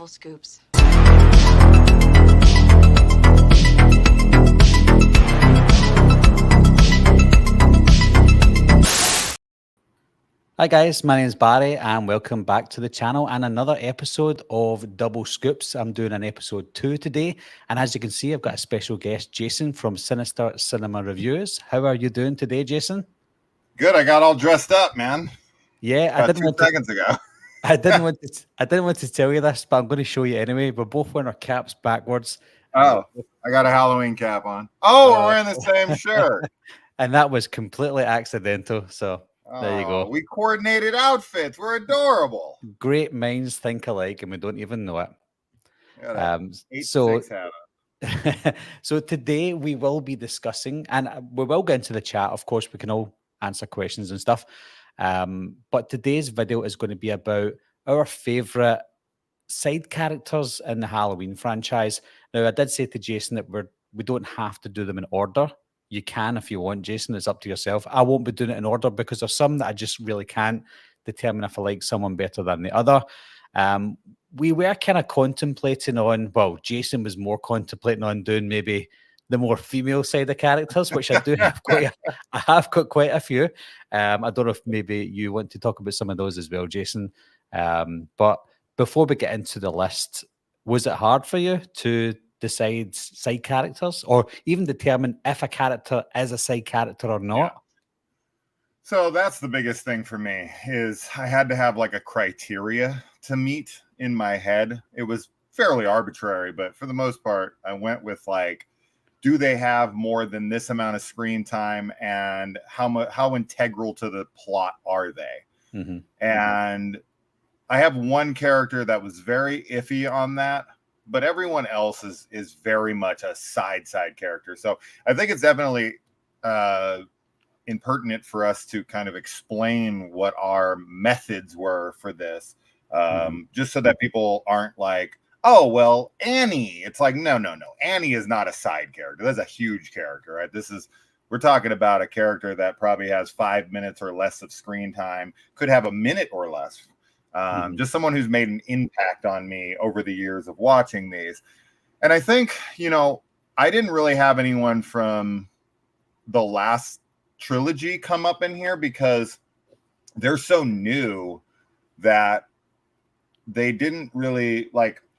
scoops. Hi guys, my name is Barry and welcome back to the channel and another episode of Double Scoops. I'm doing an episode 2 today, and as you can see I've got a special guest, Jason from Sinister Cinema Reviews. How are you doing today, Jason? Good. I got all dressed up, man. Yeah, About 2 seconds ago. I didn't want to tell you this, but I'm going to show you anyway. We're both wearing our caps backwards. Oh, I got a Halloween cap on. Oh, we're wearing the same shirt. And that was completely accidental, so there you go. We coordinated outfits. We're adorable. Great minds think alike, and we don't even know it. So today we will be discussing, and we will get into the chat. Of course, we can all answer questions and stuff. But today's video is going to be about our favorite side characters in the Halloween franchise. Now, I did say to Jason that we don't have to do them in order. You can if you want, Jason. It's up to yourself. I won't be doing it in order because there's some that I just really can't determine if I like someone better than the other. We were kind of contemplating on, well, Jason was more contemplating on doing maybe the more female side of characters, which I do have I have got quite a few. I don't know if maybe you want to talk about some of those as well, Jason. But before we get into the list, was it hard for you to decide side characters or even determine if a character is a side character or not? Yeah. So that's the biggest thing for me is I had to have like a criteria to meet in my head. It was fairly arbitrary, but for the most part, I went with like, do they have more than this amount of screen time and how integral to the plot are they? Mm-hmm. And I have one character that was very iffy on that, but everyone else is very much a side character. So I think it's definitely impertinent for us to kind of explain what our methods were for this, just so that people aren't like, oh, well, Annie. It's like, no. Annie is not a side character. That's a huge character, right? We're talking about a character that probably has 5 minutes or less of screen time, could have a minute or less. Just someone who's made an impact on me over the years of watching these. And I think, I didn't really have anyone from the last trilogy come up in here because they're so new that they didn't really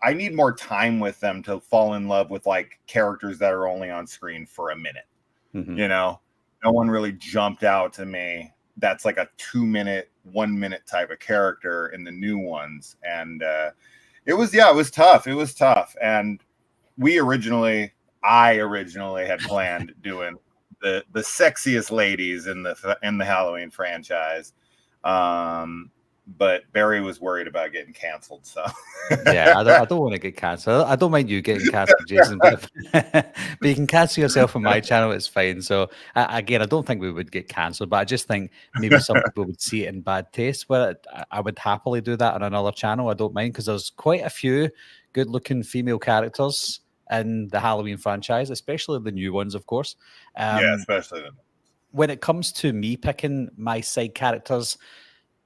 I need more time with them to fall in love with like characters that are only on screen for a minute. Mm-hmm. No one really jumped out to me. That's like a 2 minute, 1 minute type of character in the new ones. And it was tough. It was tough. And I originally had planned doing the sexiest ladies in the Halloween franchise. But Barry was worried about getting canceled. So yeah, I don't want to get canceled. I don't mind you getting canceled, Jason, but you can cancel yourself on my channel. It's fine. So again, I don't think we would get canceled, but I just think maybe some people would see it in bad taste. But I would happily do that on another channel. I don't mind because there's quite a few good-looking female characters in the Halloween franchise, especially the new ones, of course. Yeah, especially when it comes to me picking my side characters.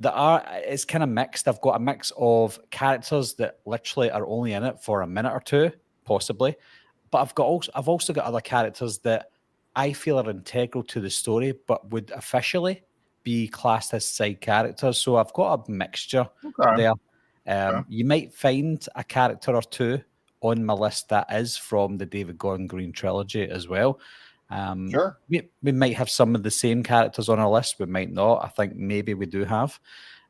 It's kind of mixed. I've got a mix of characters that literally are only in it for a minute or two, possibly. But I've also got other characters that I feel are integral to the story, but would officially be classed as side characters. So I've got a mixture there. You might find a character or two on my list that is from the David Gordon Green trilogy as well. Sure. We might have some of the same characters on our list. We might not. I think maybe we do have.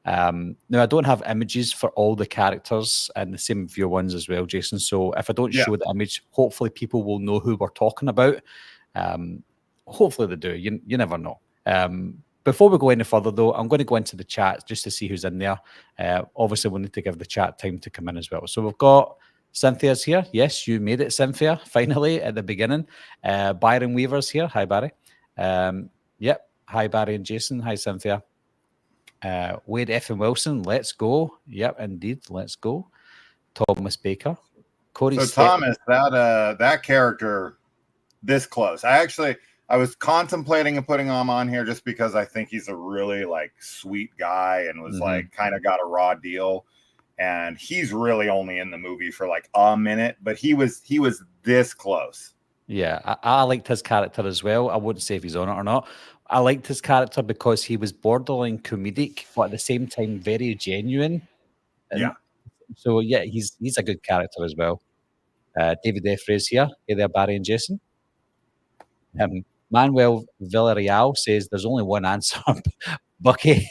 Now, I don't have images for all the characters and the same view ones as well, Jason. So if I don't show the image, hopefully people will know who we're talking about. Hopefully they do. You never know. Before we go any further, though, I'm going to go into the chat just to see who's in there. Obviously, we'll need to give the chat time to come in as well. So we've got Cynthia's here. Yes, you made it, Cynthia, finally, at the beginning. Byron Weaver's here. Hi, Barry. Yep. Hi, Barry and Jason. Hi, Cynthia. Wade F. and Wilson, let's go. Yep, indeed, let's go. Thomas Baker. Cody. So, Thomas, that character this close. I was contemplating and putting him on here just because I think he's a really sweet guy and was kind of got a raw deal. and he's really only in the movie for like a minute, but he was this close. Yeah, I liked his character as well. I wouldn't say if he's on it or not. I liked his character because he was borderline comedic, but at the same time very genuine. And Yeah. so yeah, he's a good character as well. David Effray's here. Hey there, Barry and Jason. Manuel Villarreal says there's only one answer. Bucky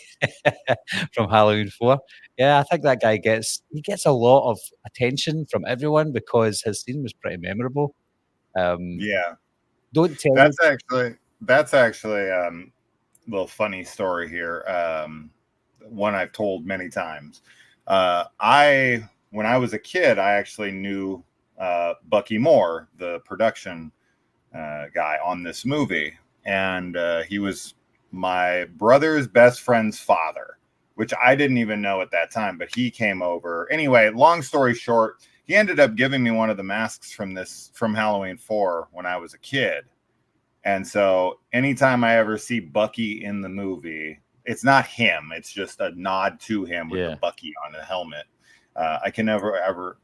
from Halloween 4. Yeah, I think that guy gets a lot of attention from everyone because his scene was pretty memorable. Yeah. Don't tell me. That's actually a little funny story here. One I've told many times. When I was a kid, I actually knew Bucky Moore, the production guy on this movie, and he was my brother's best friend's father, which I didn't even know at that time, but he came over. Anyway, long story short, he ended up giving me one of the masks from Halloween 4 when I was a kid. And so anytime I ever see Bucky in the movie, it's not him, it's just a nod to him with the Bucky on the helmet. I can never ever,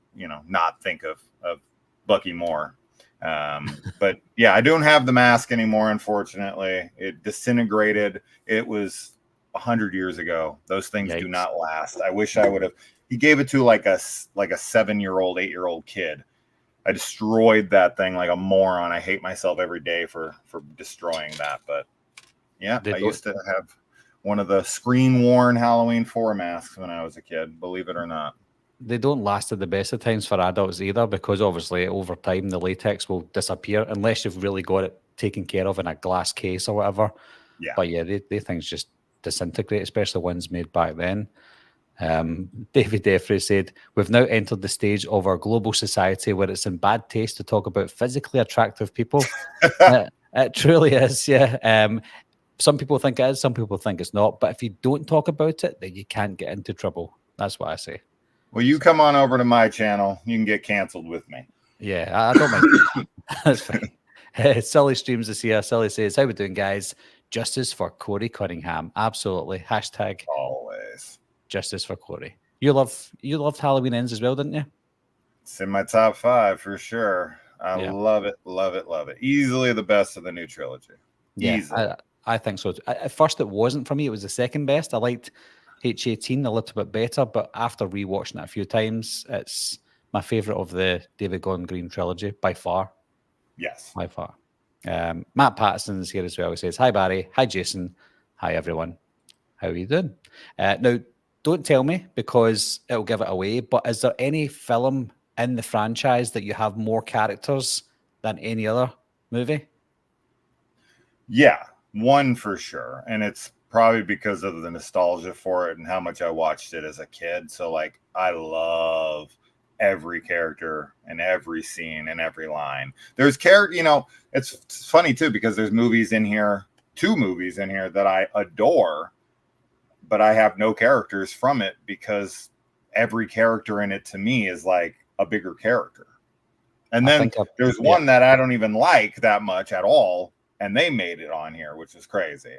not think of Bucky Moore. But yeah, I don't have the mask anymore, unfortunately. It disintegrated. It was 100 years ago. Those things do not last. I wish I would have. He gave it to like a 7-year-old, 8-year-old kid. I destroyed that thing like a moron. I hate myself every day for destroying that. But yeah, I used to have one of the screen-worn Halloween 4 masks when I was a kid, believe it or not. They don't last at the best of times for adults either, because obviously over time the latex will disappear unless you've really got it taken care of in a glass case or whatever. Yeah. But yeah, they things just disintegrate, especially ones made back then. David Effrey said, "We've now entered the stage of our global society where it's in bad taste to talk about physically attractive people." It truly is, yeah. Some people think it is, some people think it's not. But if you don't talk about it, then you can't get into trouble. That's what I say. Well, you come on over to my channel. You can get canceled with me. Yeah, I don't mind. That's fine. Sully Streams is here. Sully says, "How we doing, guys? Justice for Corey Cunningham. Absolutely. Hashtag always justice for Corey." You loved Halloween Ends as well, didn't you? It's in my top 5 for sure. I love it, love it, love it. Easily the best of the new trilogy. Yeah, I think so. At first, it wasn't for me. It was the second best. I liked H18 a little bit better, but after rewatching it a few times, it's my favorite of the David Gordon Green trilogy by far. Yes, by far. Matt Patterson is here as well. He says, "Hi Barry, hi Jason, hi everyone. How are you doing?" Now, don't tell me because it'll give it away. But is there any film in the franchise that you have more characters than any other movie? Yeah, one for sure, and it's probably because of the nostalgia for it and how much I watched it as a kid. So like I love every character and every scene and every line. There's it's funny too, because there's movies in here, 2 movies in here that I adore, but I have no characters from it because every character in it to me is like a bigger character. And then there's one that I don't even like that much at all, and they made it on here, which is crazy.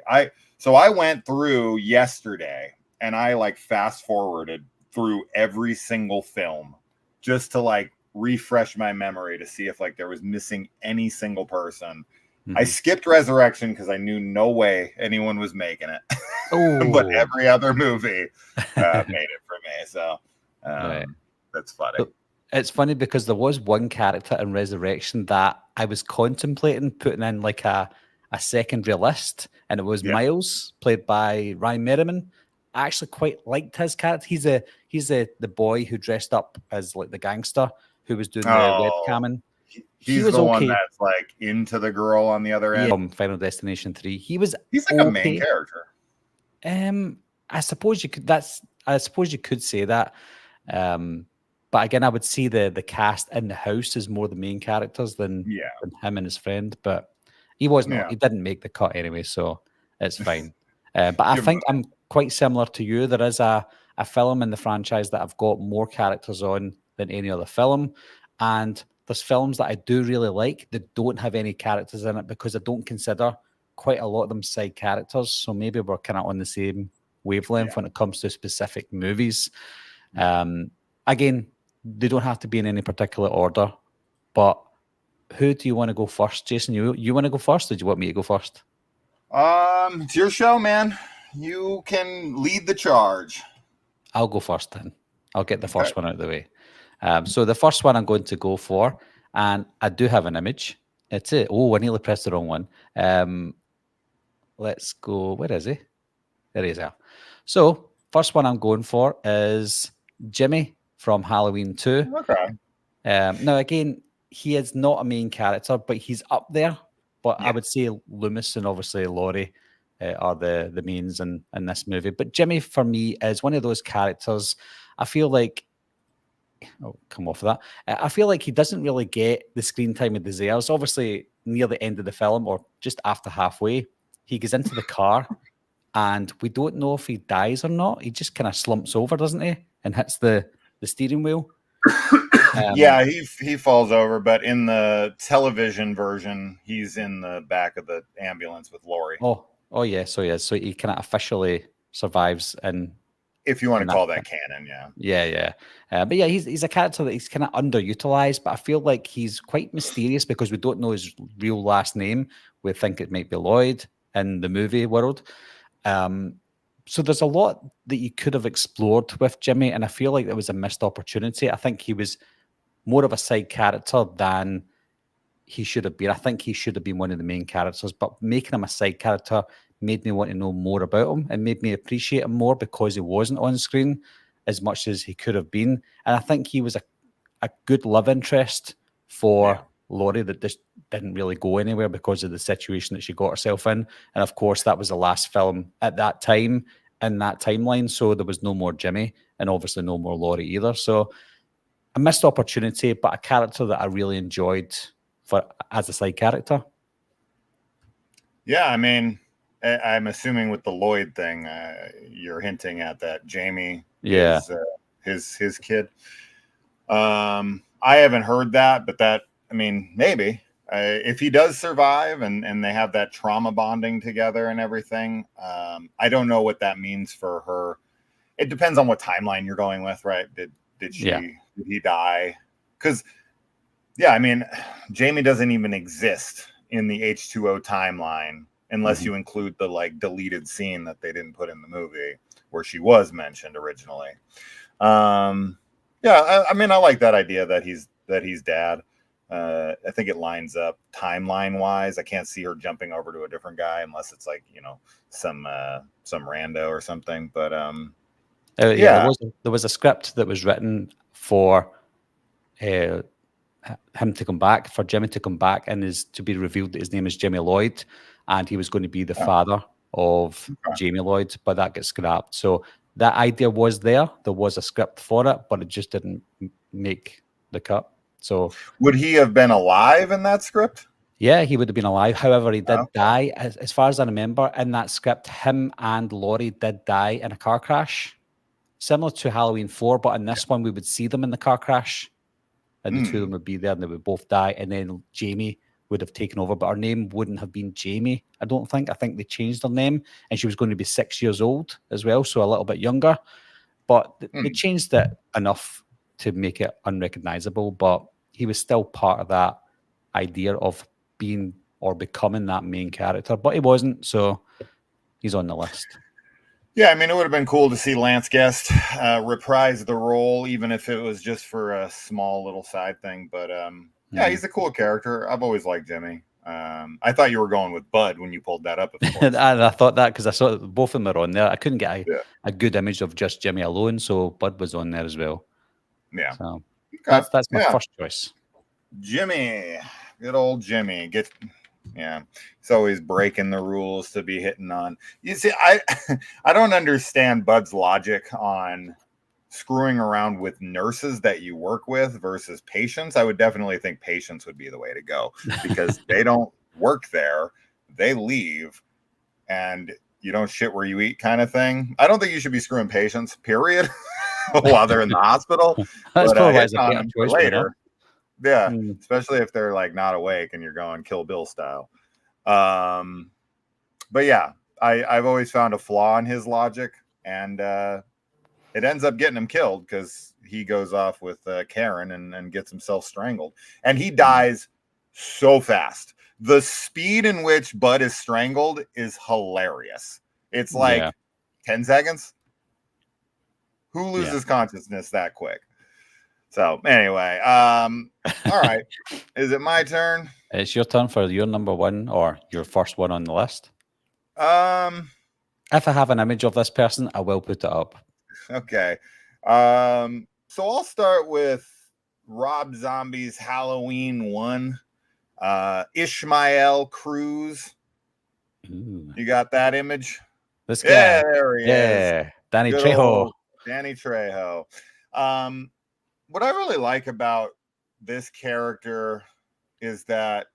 So I went through yesterday and I like fast forwarded through every single film just to like refresh my memory to see if like there was missing any single person. Mm-hmm. I skipped Resurrection because I knew no way anyone was making it. But every other movie made it for me. So that's funny. It's funny because there was one character in Resurrection that I was contemplating putting in like a secondary list, and it was Miles, played by Ryan Merriman. I actually quite liked his character. He's the boy who dressed up as like the gangster who was doing the webcamming. He's the one that's like into the girl on the other end. From Final Destination 3. He's like a main character. I suppose you could say that. But again, I would see the cast in the house as more the main characters than him and his friend. But he wasn't. He didn't make the cut anyway, so it's fine. But I think I'm quite similar to you. There is a film in the franchise that I've got more characters on than any other film, and there's films that I do really like that don't have any characters in it because I don't consider quite a lot of them side characters. So maybe we're kind of on the same wavelength when it comes to specific movies. Again, they don't have to be in any particular order, but who do you want to go first, Jason? You want to go first, or do you want me to go first? It's your show, man. You can lead the charge. I'll go first then. I'll get the first one out of the way. So the first one I'm going to go for, and I do have an image. It's it. Oh, I nearly pressed the wrong one. Let's go. Where is he? There he is. So first one I'm going for is Jimmy from Halloween 2. Okay. Now, again, he is not a main character, but he's up there. But I would say Loomis and obviously Laurie are the mains in this movie. But Jimmy, for me, is one of those characters. I feel like, come off of that. I feel like he doesn't really get the screen time he deserves. Obviously, near the end of the film or just after halfway, he gets into the car and we don't know if he dies or not. He just kind of slumps over, doesn't he? And hits the steering wheel. Yeah, he falls over, but in the television version, he's in the back of the ambulance with Laurie. Oh yeah, so yeah, so he kind of officially survives, and if you want to call that canon, yeah. But yeah, he's a character that he's kind of underutilized, but I feel like he's quite mysterious because we don't know his real last name. We think it might be Lloyd in the movie world. So there's a lot that you could have explored with Jimmy, and I feel like there was a missed opportunity. I think he was more of a side character than he should have been. I think he should have been one of the main characters, but making him a side character made me want to know more about him and made me appreciate him more because he wasn't on screen as much as he could have been. And I think he was a good love interest for Laurie that just didn't really go anywhere because of the situation that she got herself in. And of course, that was the last film at that time in that timeline. So there was no more Jimmy and obviously no more Laurie either. So a missed opportunity, but a character that I really enjoyed as a side character. Yeah, I mean, I'm assuming with the Lloyd thing, you're hinting at that Jamie is his kid. I haven't heard that, but that, I mean, maybe if he does survive and they have that trauma bonding together and everything, I don't know what that means for her. It depends on what timeline you're going with, right? Did he die? Because I mean, Jamie doesn't even exist in the H2O timeline unless you include the like deleted scene that they didn't put in the movie where she was mentioned originally. I mean, I like that idea that he's dad. I think it lines up timeline wise. I can't see her jumping over to a different guy unless it's like, you know, some rando or something. But there was a script that was written for him to come back, for Jimmy to come back, and is to be revealed that his name is Jimmy Lloyd, and he was going to be the father of Jamie Lloyd, but that gets scrapped. So that idea was there. There was a script for it, but it just didn't make the cut. So would he have been alive in that script? Yeah, he would have been alive. However, he did die. As far as I remember, in that script, him and Laurie did die in a car crash, similar to Halloween 4, but in this one, we would see them in the car crash, and the two of them would be there, and they would both die, and then Jamie would have taken over, but her name wouldn't have been Jamie, I don't think. I think they changed her name, and she was going to be 6 years old as well, so a little bit younger. But they changed it enough to make it unrecognizable, but he was still part of that idea of being or becoming that main character, but he wasn't, so he's on the list. Yeah, I mean, it would have been cool to see Lance Guest reprise the role, even if it was just for a small little side thing. But he's a cool character. I've always liked Jimmy. I thought you were going with Bud when you pulled that up. Of course. I thought that because I saw both of them are on there. I couldn't get a good image of just Jimmy alone, so Bud was on there as well. Yeah, so that's my first choice. Jimmy, good old Jimmy. He's always breaking the rules to be hitting on. You see, I don't understand Bud's logic on screwing around with nurses that you work with versus patients. I would definitely think patients would be the way to go because they don't work there. They leave and you don't shit where you eat kind of thing. I don't think you should be screwing patients, period, while they're in the hospital. That's but hitting on them later. Yeah, especially if they're like not awake and you're going Kill Bill style. But yeah, I've always found a flaw in his logic, and it ends up getting him killed because he goes off with Karen and gets himself strangled. And he dies so fast. The speed in which Bud is strangled is hilarious. It's like 10 seconds. Who loses consciousness that quick? So anyway, all right. Is it my turn? It's your turn for your number one or your first one on the list. If I have an image of this person, I will put it up. Okay. So I'll start with Rob Zombie's Halloween 1. Ishmael Cruz. Ooh. You got that image? This guy. Yeah, there he is. Danny Good Trejo. old Danny Trejo. What I really like about this character is that,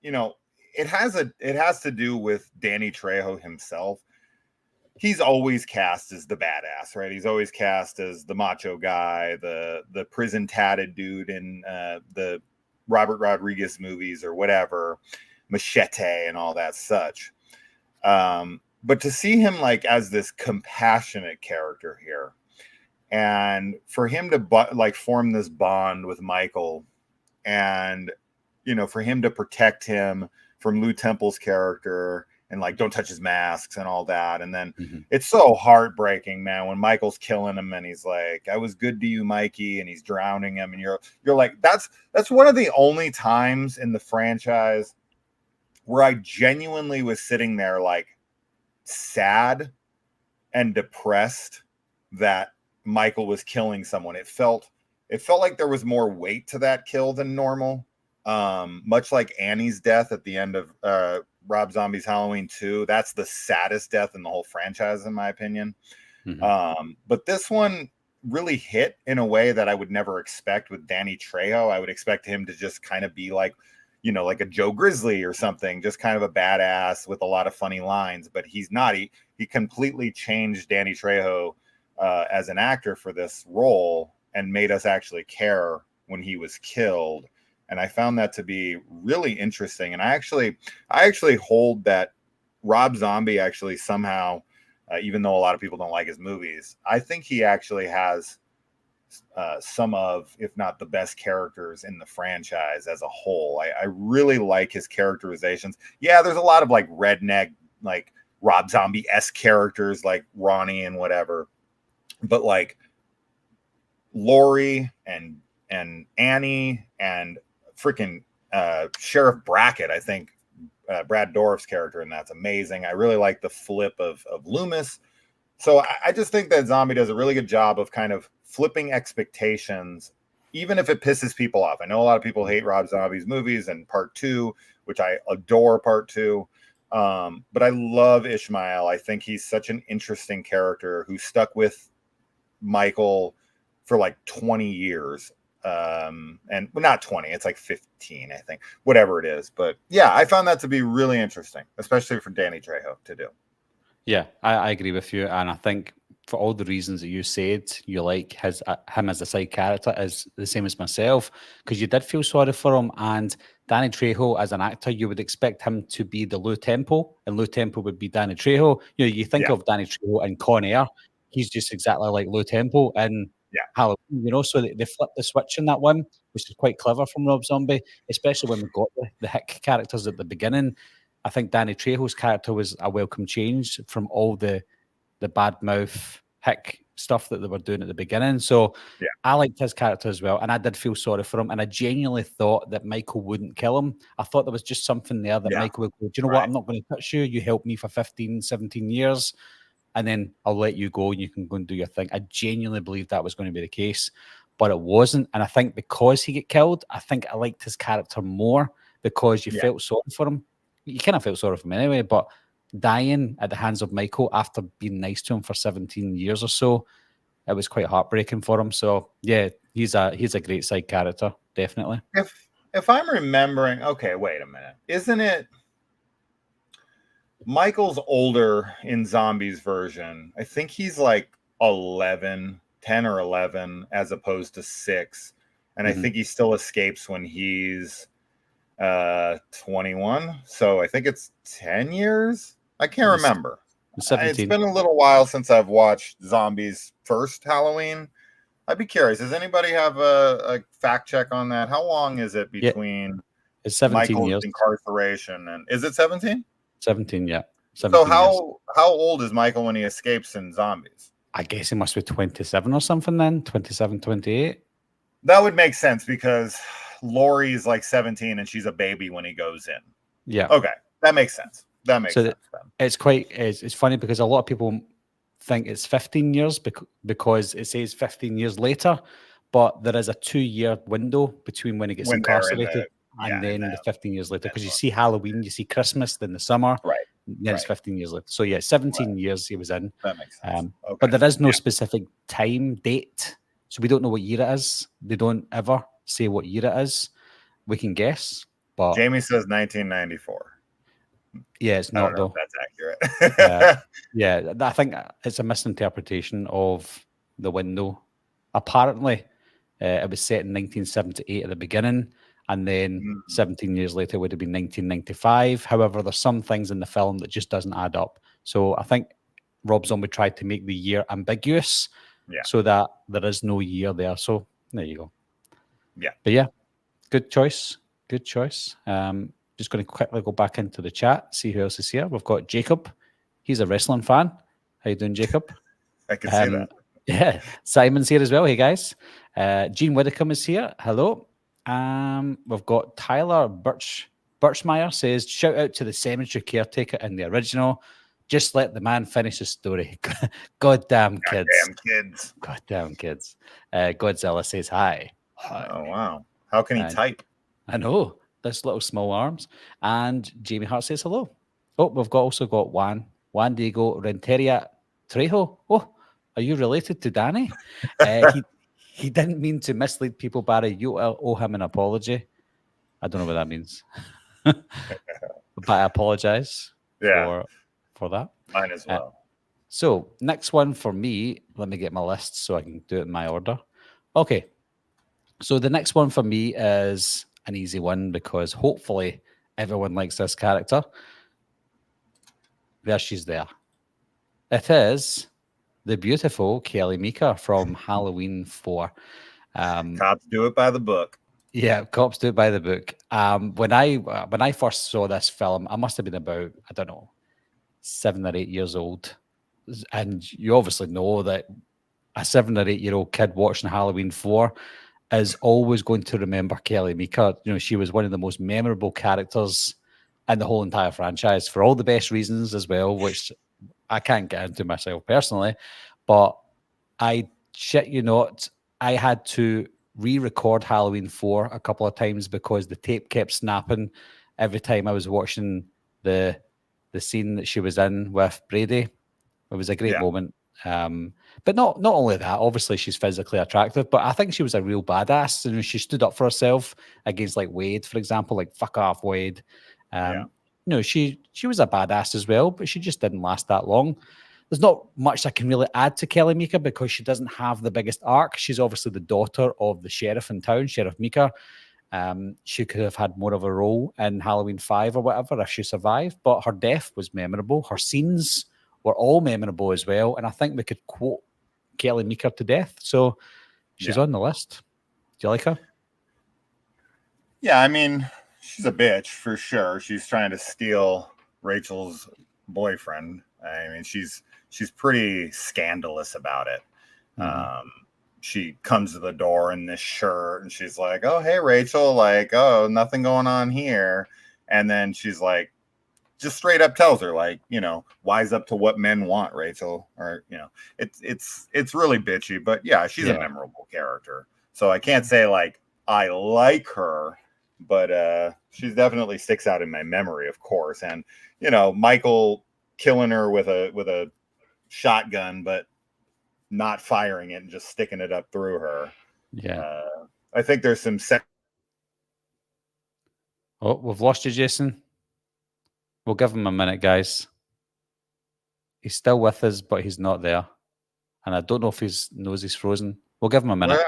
you know, it has to do with Danny Trejo himself. He's always cast as the badass, right? He's always cast as the macho guy, the prison tatted dude in the Robert Rodriguez movies or whatever, Machete and all that such. But to see him like as this compassionate character here, and for him to like form this bond with Michael, and you know, for him to protect him from Lou Temple's character and like don't touch his masks and all that, and then it's so heartbreaking, man, when Michael's killing him and he's like, "I was good to you, Mikey," and he's drowning him, and you're like, that's one of the only times in the franchise where I genuinely was sitting there like sad and depressed that Michael was killing someone. It felt like there was more weight to that kill than normal. Much like Annie's death at the end of Rob Zombie's Halloween 2. That's the saddest death in the whole franchise, in my opinion. But this one really hit in a way that I would never expect with Danny Trejo. I would expect him to just kind of be like, you know, like a Joe Grizzly or something, just kind of a badass with a lot of funny lines, but he's not. He completely changed Danny Trejo as an actor for this role and made us actually care when he was killed. And I found that to be really interesting. And I actually hold that Rob Zombie actually somehow, even though a lot of people don't like his movies, I think he actually has some of, if not the best characters in the franchise as a whole. I really like his characterizations. Yeah, there's a lot of like redneck, like Rob Zombie-esque characters like Ronnie and whatever. But like Lori and Annie and freaking Sheriff Brackett, I think Brad Dourif's character, and that's amazing. I really like the flip of Loomis. So I just think that Zombie does a really good job of kind of flipping expectations, even if it pisses people off. I know a lot of people hate Rob Zombie's movies and Part 2, which I adore Part 2. But I love Ishmael. I think he's such an interesting character who stuck with Michael for like 20 years. And well, not 20, it's like 15, I think, whatever it is. But yeah, I found that to be really interesting, especially for Danny Trejo to do. Yeah, I agree with you. And I think for all the reasons that you said, you like him as a side character is the same as myself, because you did feel sorry for him. And Danny Trejo as an actor, you would expect him to be the Lou Temple, and Lou Temple would be Danny Trejo. You know, you think of Danny Trejo in Con Air, he's just exactly like Lou Temple in Halloween, you know, so they flipped the switch in that one, which is quite clever from Rob Zombie, especially when we got the Hick characters at the beginning. I think Danny Trejo's character was a welcome change from all the bad mouth Hick stuff that they were doing at the beginning. So I liked his character as well, and I did feel sorry for him, and I genuinely thought that Michael wouldn't kill him. I thought there was just something there that Michael would go, do you know what, I'm not going to touch you. You helped me for 15, 17 years, and then I'll let you go and you can go and do your thing. I genuinely believed that was going to be the case, but it wasn't. And I think because he got killed, I think I liked his character more because you felt sorry for him. You kind of felt sorry for him anyway, but dying at the hands of Michael after being nice to him for 17 years or so, it was quite heartbreaking for him. So yeah, he's a great side character, definitely. If I'm remembering, okay, wait a minute. Isn't it Michael's older in Zombie's version? I think he's like 10 or 11 as opposed to 6. And I think he still escapes when he's 21. So I think it's 10 years. I can't remember. It's 17. been a little while since I've watched Zombies first Halloween. I'd be curious. Does anybody have a fact check on that? How long is it Yeah, between it's 17 Michael's years. incarceration and is it 17? 17, yeah. So 17 years. how old is Michael when he escapes in Zombies? I guess he must be 27 or something then. 27, 28. That would make sense because Laurie's like 17 and she's a baby when he goes in. Yeah. Okay. That makes sense. That makes sense then. It's funny because a lot of people think it's 15 years because it says 15 years later, but there is a 2-year window between when he gets incarcerated and then the 15 years later. Because you see Halloween, you see Christmas, then the summer, right? Then it's 15 years later. So yeah, 17 years he was in. That makes sense. Okay. But there is no specific time date, so we don't know what year it is. They don't ever say what year it is. We can guess, but Jamie says 1994. Yeah, it's not though. That's accurate. Yeah, I think it's a misinterpretation of the window. Apparently, it was set in 1978 at the beginning, and then 17 years later would have been 1995. However, there's some things in the film that just doesn't add up. So I think Rob Zombie tried to make the year ambiguous, so that there is no year there. So there you go. Yeah, but yeah, good choice. Good choice. Just going to quickly go back into the chat, see who else is here. We've got Jacob. He's a wrestling fan. How you doing, Jacob? I can see that. Yeah. Simon's here as well. Hey, guys. Gene Widdicombe is here. Hello. We've got Tyler Birchmeyer says, shout out to the cemetery caretaker in the original. Just let the man finish his story. Goddamn kids. Goddamn kids. Godzilla says hi. Oh, wow. How can he type? I know. This little small arms. And Jamie Hart says hello. Oh, we've also got Juan Diego Renteria Trejo. Oh, are you related to Danny? He didn't mean to mislead people, Barry. You owe him an apology. I don't know what that means. But I apologize for that. Mine as well. So next one for me, let me get my list so I can do it in my order. Okay. So the next one for me is an easy one because hopefully everyone likes this character. There she's there. It is the beautiful Kelly Meeker from Halloween 4. Cops do it by the book. Yeah, cops do it by the book. When I first saw this film, I must have been about, I don't know, 7 or 8 years old. And you obviously know that a 7 or 8 year old kid watching Halloween 4 is always going to remember Kelly Meeker. You know, she was one of the most memorable characters in the whole entire franchise for all the best reasons as well, which I can't get into myself personally. But I shit you not, I had to re-record Halloween 4 a couple of times because the tape kept snapping every time I was watching the scene that she was in with Brady. It was a great moment. But not only that, obviously she's physically attractive, but I think she was a real badass. And she stood up for herself against like Wade, for example, like fuck off, Wade. You know, she was a badass as well, but she just didn't last that long. There's not much I can really add to Kelly Meeker because she doesn't have the biggest arc. She's obviously the daughter of the sheriff in town, Sheriff Meeker. She could have had more of a role in Halloween 5 or whatever if she survived, but her death was memorable. Her scenes were all memorable as well, and I think we could quote Kelly Meeker to death. So she's on the list. Do you like her? Yeah, I mean, she's a bitch for sure. She's trying to steal Rachel's boyfriend. I mean, she's pretty scandalous about it. She comes to the door in this shirt and she's like, oh, hey, Rachel, like, oh, nothing going on here. And then she's like, just straight up tells her, like, you know, wise up to what men want, Rachel. Or, you know, it's really bitchy, but yeah, she's a memorable character. So I can't say like I like her, but she definitely sticks out in my memory, of course. And, you know, Michael killing her with a shotgun, but not firing it and just sticking it up through her. Yeah. I think there's some Oh, we've lost you, Jason. We'll give him a minute, guys. He's still with us, but he's not there. And I don't know if he knows he's frozen. We'll give him a minute.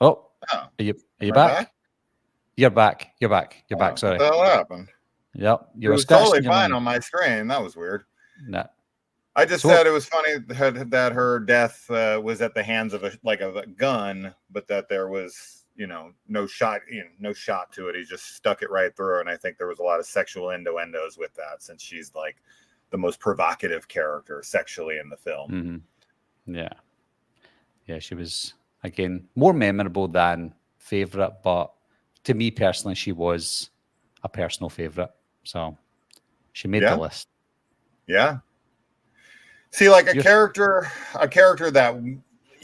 Oh, are you back? You're back. You're back. You're back. Sorry. What the hell happened? Yep. It was totally fine on my screen. That was weird. Nah. I just said it was funny that her death was at the hands of a gun, but that there was, no shot, no shot to it. He just stuck it right through her. And I think there was a lot of sexual innuendos with that, since she's like the most provocative character sexually in the film. Mm-hmm. Yeah, she was, again, more memorable than favorite, but to me personally, she was a personal favorite. So she made the list. Yeah. See, like a character that,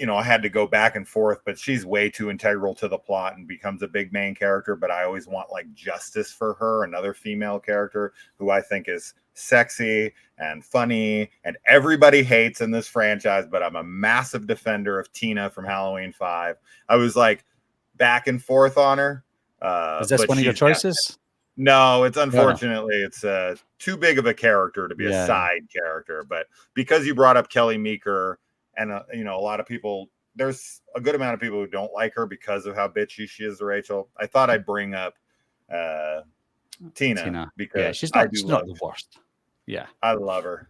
I had to go back and forth, but she's way too integral to the plot and becomes a big main character. But I always want like justice for her, another female character who I think is sexy and funny and everybody hates in this franchise. But I'm a massive defender of Tina from Halloween 5. I was like back and forth on her. Is this one of your choices? No, it's unfortunately it's too big of a character to be a side character. But because you brought up Kelly Meeker, and a lot of people, there's a good amount of people who don't like her because of how bitchy she is to Rachel. I thought I'd bring up Tina because she's not the worst. Yeah, I love her.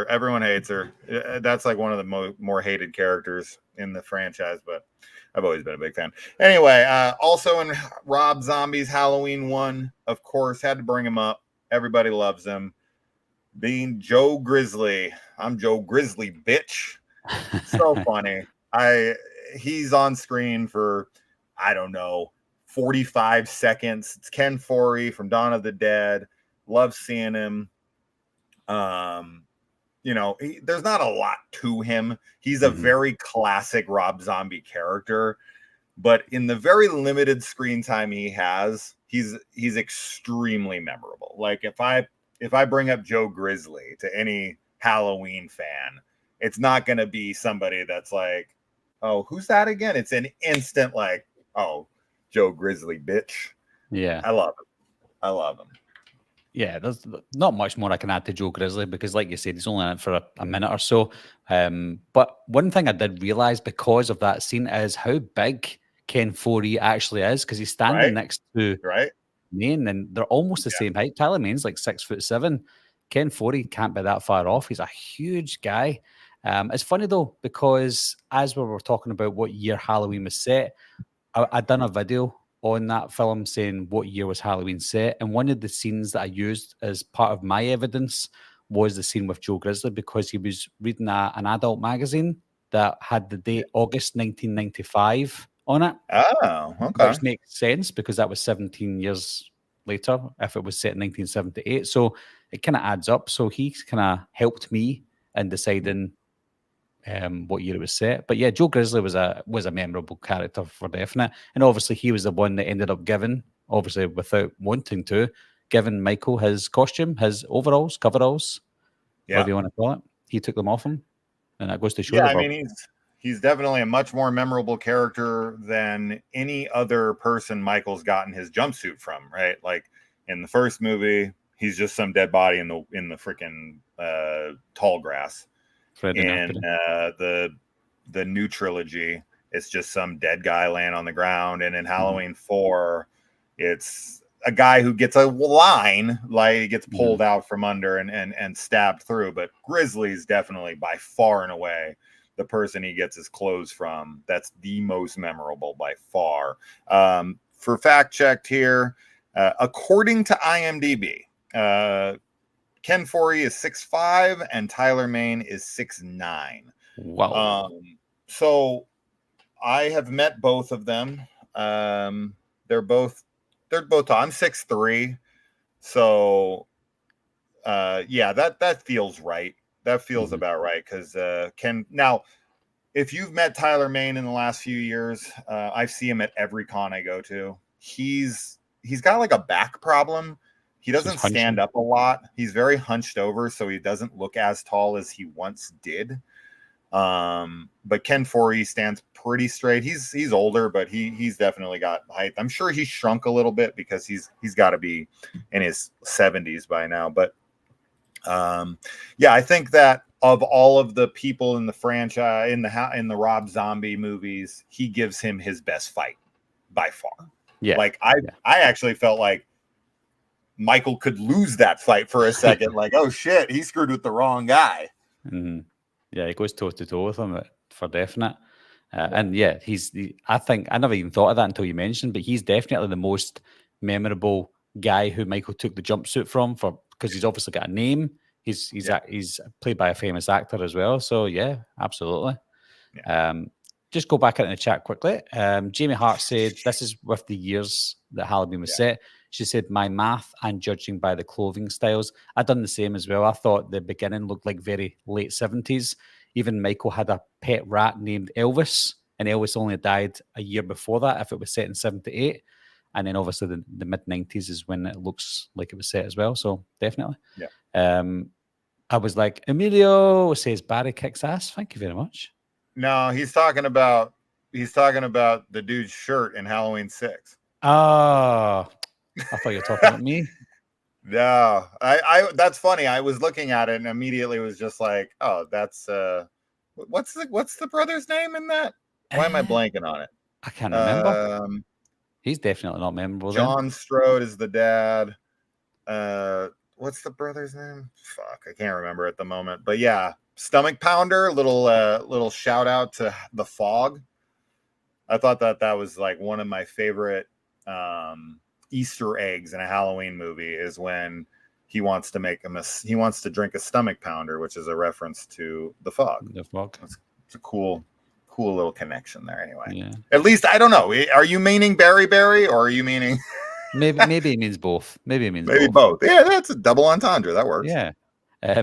Everyone hates her. That's like one of the more hated characters in the franchise, but I've always been a big fan. Anyway, also in Rob Zombie's Halloween 1, of course, had to bring him up. Everybody loves him. Being Joe Grizzly. I'm Joe Grizzly, bitch. So funny. He's on screen for, I don't know, 45 seconds. It's Ken Foree from Dawn of the Dead. Love seeing him. There's not a lot to him. He's a very classic Rob Zombie character, but in the very limited screen time he has, he's extremely memorable. Like if I bring up Joe Grizzly to any Halloween fan, it's not going to be somebody that's like, oh, who's that again? It's an instant like, oh, Joe Grizzly, bitch. Yeah. I love him. Yeah, there's not much more I can add to Joe Grizzly because, like you said, he's only in it for a minute or so. But one thing I did realize because of that scene is how big Ken Foree actually is, because he's standing next to Maine, and they're almost the same height. Tyler Maine's like 6'7". Ken Foree can't be that far off. He's a huge guy. It's funny though, because as we were talking about what year Halloween was set, I'd done a video on that film saying what year was Halloween set, and one of the scenes that I used as part of my evidence was the scene with Joe Grizzly, because he was reading an adult magazine that had the date August 1995 on it. Oh, okay. Which makes sense because that was 17 years later if it was set in 1978. So it kind of adds up. So he kind of helped me in deciding what year it was set. But yeah, Joe Grizzly was a memorable character for definite. And obviously he was the one that ended up giving, obviously without wanting to, giving Michael his costume, his overalls, coveralls, whatever you want to call it. He took them off him. And that goes to show. Yeah, I mean, he's definitely a much more memorable character than any other person Michael's gotten his jumpsuit from, right? Like in the first movie, he's just some dead body in the freaking tall grass. In the new trilogy, it's just some dead guy laying on the ground. And in Halloween 4, it's a guy who gets a line, like he gets pulled out from under and stabbed through. But Grizzly's definitely by far and away the person he gets his clothes from. That's the most memorable by far. For fact checked here, according to IMDb, Ken Foree is 6'5" and Tyler Maine is 6'9". Wow. So I have met both of them. They're both I'm 6'3". So yeah, that feels right. That feels about right, because now, if you've met Tyler Maine in the last few years, I see him at every con I go to. He's got like a back problem. He doesn't stand up a lot. He's very hunched over, so he doesn't look as tall as he once did. But Ken Foree stands pretty straight. He's older, but he's definitely got height. I'm sure he's shrunk a little bit because he's got to be in his 70s by now. But yeah, I think that of all of the people in the franchise, in the Rob Zombie movies, he gives him his best fight by far. Yeah, like I actually felt like Michael could lose that fight for a second. Like, oh shit, he screwed with the wrong guy. Mhm. Yeah, he goes toe to toe with him for definite. And yeah, I think I never even thought of that until you mentioned, but he's definitely the most memorable guy who Michael took the jumpsuit from for because he's obviously got a name. Yeah. He's played by a famous actor as well. So yeah, absolutely. Yeah. Just go back into the chat quickly. Jamie Hart said, "This is with the years that Halloween was Yeah. set." She said, "My math and judging by the clothing styles." I'd done the same as well. I thought the beginning looked like very late 70s. Even Michael had a pet rat named Elvis, and Elvis only died a year before that if it was set in 78. And then obviously the mid 90s is when it looks like it was set as well. So definitely. Yeah. I was like, Emilio says Barry kicks ass. Thank you very much. No, he's talking about the dude's shirt in Halloween 6. Oh, I thought you were talking about me. No, I that's funny. I was looking at it and immediately was just like, oh, that's what's the brother's name in that? Why am I blanking on it? I can't remember. He's definitely not memorable then. John Strode is the dad. What's the brother's name? Fuck, I can't remember at the moment. But yeah, Stomach Pounder, little shout out to The Fog. I thought that was like one of my favorite Easter eggs in a Halloween movie is when he wants to drink a stomach pounder, which is a reference to The Fog. The Fog. It's a cool little connection there. Anyway, Yeah. At least I don't know. Are you meaning Berry or are you meaning? Maybe it means both. Maybe both. Yeah, that's a double entendre. That works. Yeah.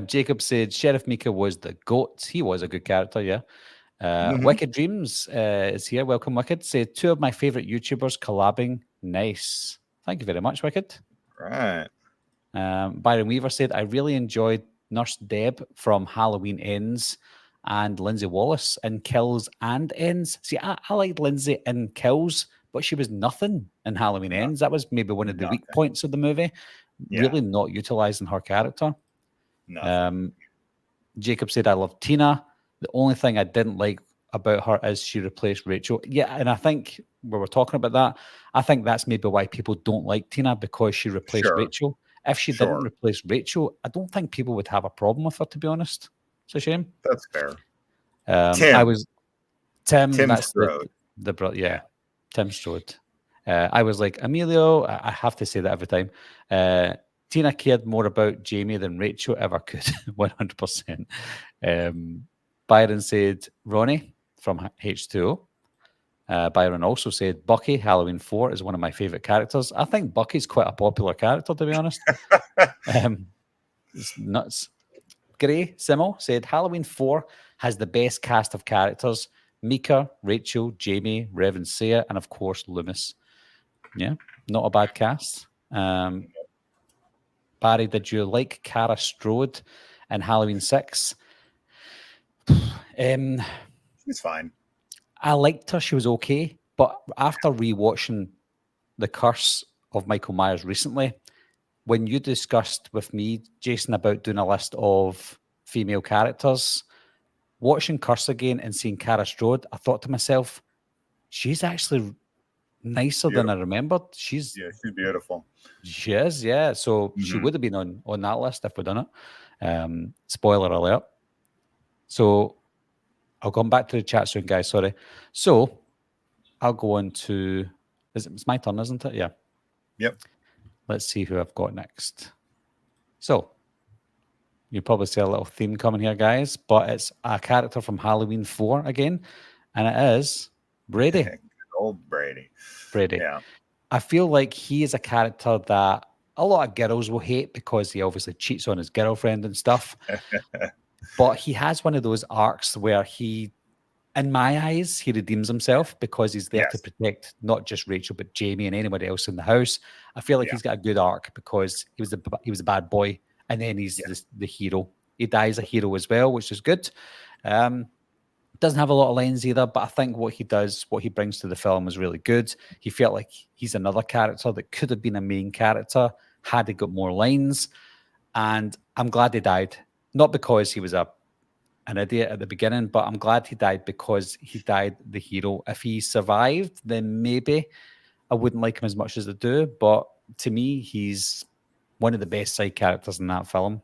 Jacob said Sheriff Mika was the GOAT. He was a good character, yeah. Wicked Dreams is here. Welcome, Wicked. Said 2 of my favorite YouTubers collabing. Nice. Thank you very much, Wicked. Right. Byron Weaver said, I really enjoyed Nurse Deb from Halloween Ends and Lindsay Wallace in Kills and Ends. See, I liked Lindsay in Kills, but she was nothing in Halloween Ends. That was maybe one of the weak points of the movie. Yeah. Really not utilizing her character. Jacob said, I love Tina. The only thing I didn't like about her is she replaced Rachel. Yeah, and I think we were talking about that. I think that's maybe why people don't like Tina, because she replaced Rachel. If she didn't replace Rachel, I don't think people would have a problem with her, to be honest. It's a shame. That's fair. Tim. Tim That's Strode. Tim Strode. I was like, Emilio, I have to say that every time. Tina cared more about Jamie than Rachel ever could. 100%. Byron said Ronnie from H2O. Byron also said Bucky, Halloween 4 is one of my favorite characters. I think Bucky's quite a popular character, to be honest. It's nuts. Gray Simmel said Halloween 4 has the best cast of characters: Mika, Rachel, Jamie, Reverend Saya, and of course Loomis. Yeah, not a bad cast. Barry, did you like Cara Strode in Halloween 6? She's fine. I liked her. She was okay. But after rewatching The Curse of Michael Myers recently, when you discussed with me, Jason, about doing a list of female characters, watching Curse again and seeing Cara Strode, I thought to myself, she's actually nicer than I remembered. She's beautiful. She is, yeah. So she would have been on that list if we'd done it. Spoiler alert. So I'll come back to the chat soon, guys. Sorry. So I'll go on to. It's my turn, isn't it? Yeah. Yep. Let's see who I've got next. So you probably see a little theme coming here, guys, but it's a character from Halloween 4 again, and it is Brady. Old Brady. Yeah. I feel like he is a character that a lot of girls will hate because he obviously cheats on his girlfriend and stuff. But he has one of those arcs where he, in my eyes, he redeems himself because he's there to protect not just Rachel, but Jamie and anybody else in the house. I feel like he's got a good arc because he was a bad boy, and then he's the hero. He dies a hero as well, which is good. Doesn't have a lot of lines either, but I think what he does, what he brings to the film is really good. He felt like he's another character that could have been a main character had he got more lines. And I'm glad he died. Not because he was an idiot at the beginning, but I'm glad he died because he died the hero. If he survived, then maybe I wouldn't like him as much as I do. But to me, he's one of the best side characters in that film.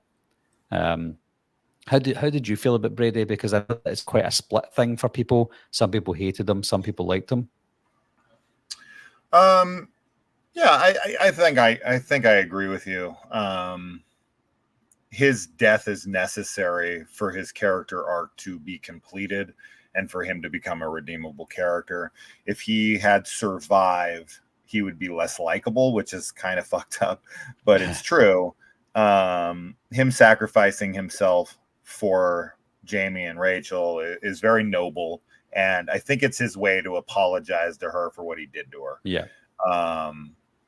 How did you feel about Brady? Because I know it's quite a split thing for people. Some people hated him, some people liked him. Yeah, I think I agree with you. His death is necessary for his character arc to be completed and for him to become a redeemable character. If he had survived, he would be less likable, which is kind of fucked up, but it's true. Him sacrificing himself for Jamie and Rachel is very noble, and I think it's his way to apologize to her for what he did to her. Yeah.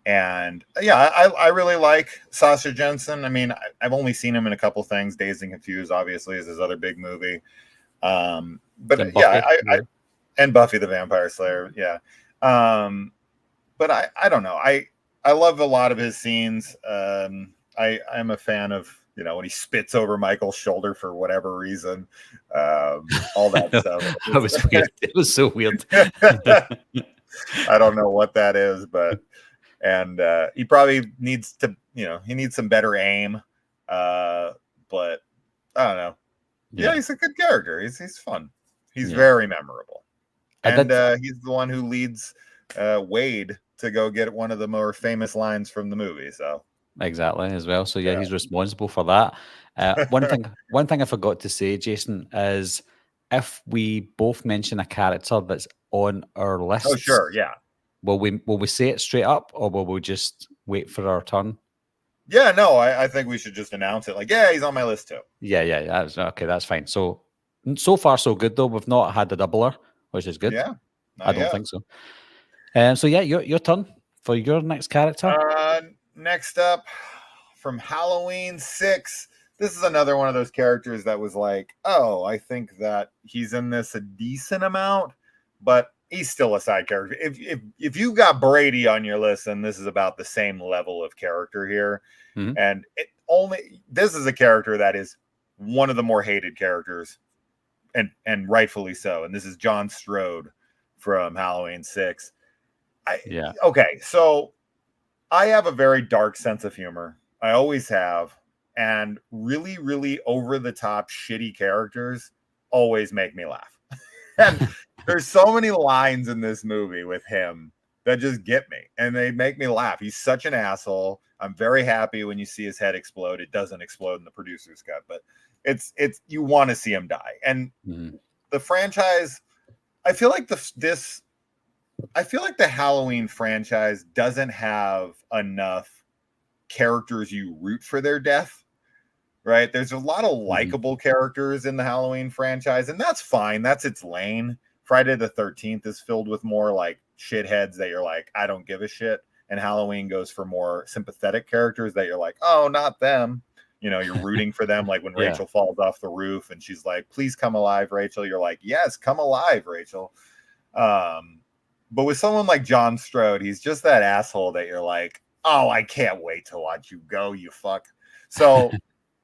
And yeah, I really like Sasha Jensen. I mean, I've only seen him in a couple things. Dazed and Confused, obviously, is his other big movie. But And yeah, Buffy, I and Buffy the Vampire Slayer. Yeah. But I don't know. I love a lot of his scenes. I'm a fan of, when he spits over Michael's shoulder for whatever reason. All that stuff. That was weird. It was so weird. I don't know what that is, but he probably needs to, he needs some better aim. But I don't know. Yeah, he's a good character. He's fun. He's very memorable. And he's the one who leads Wade to go get one of the more famous lines from the movie. So exactly, as well. So yeah, he's responsible for that. One thing I forgot to say, Jason, is if we both mention a character that's on our list. Oh, sure, yeah. Will we say it straight up, or will we just wait for our turn? Yeah, no, I think we should just announce it. Like, yeah, he's on my list too. Yeah. Okay, that's fine. So far so good though. We've not had a doubler, which is good. Yeah, I don't think so. So yeah, your turn for your next character. Next up, from Halloween 6. This is another one of those characters that was like, oh, I think that he's in this a decent amount, but he's still a side character. If you got Brady on your list, then this is about the same level of character here. Mm-hmm. And this is a character that is one of the more hated characters, and rightfully so. And this is John Strode from Halloween 6. Okay, so I have a very dark sense of humor. I always have. And really, really over-the-top shitty characters always make me laugh. And there's so many lines in this movie with him that just get me. And they make me laugh. He's such an asshole. I'm very happy when you see his head explode. It doesn't explode in the producer's cut. But it's you want to see him die. And the franchise, I feel like the Halloween franchise doesn't have enough characters you root for their death, right? There's a lot of likable characters in the Halloween franchise, and that's fine. That's its lane. Friday the 13th is filled with more like shitheads that you're like, I don't give a shit. And Halloween goes for more sympathetic characters that you're like, oh, not them. You're rooting for them. Like when Rachel falls off the roof and she's like, please come alive, Rachel. You're like, yes, come alive, Rachel. But with someone like John Strode, he's just that asshole that you're like, oh, I can't wait to watch you go, you fuck. So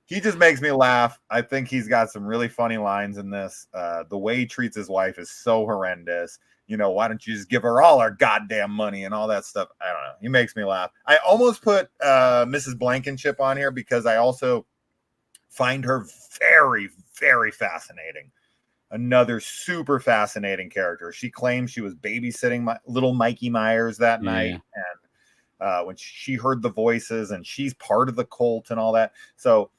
he just makes me laugh. I think he's got some really funny lines in this. The way he treats his wife is so horrendous. Why don't you just give her all our goddamn money and all that stuff? I don't know. He makes me laugh. I almost put Mrs. Blankenship on here because I also find her very, very fascinating. Another super fascinating character. She claims she was babysitting little Mikey Myers that night. And when she heard the voices, and she's part of the cult and all that. So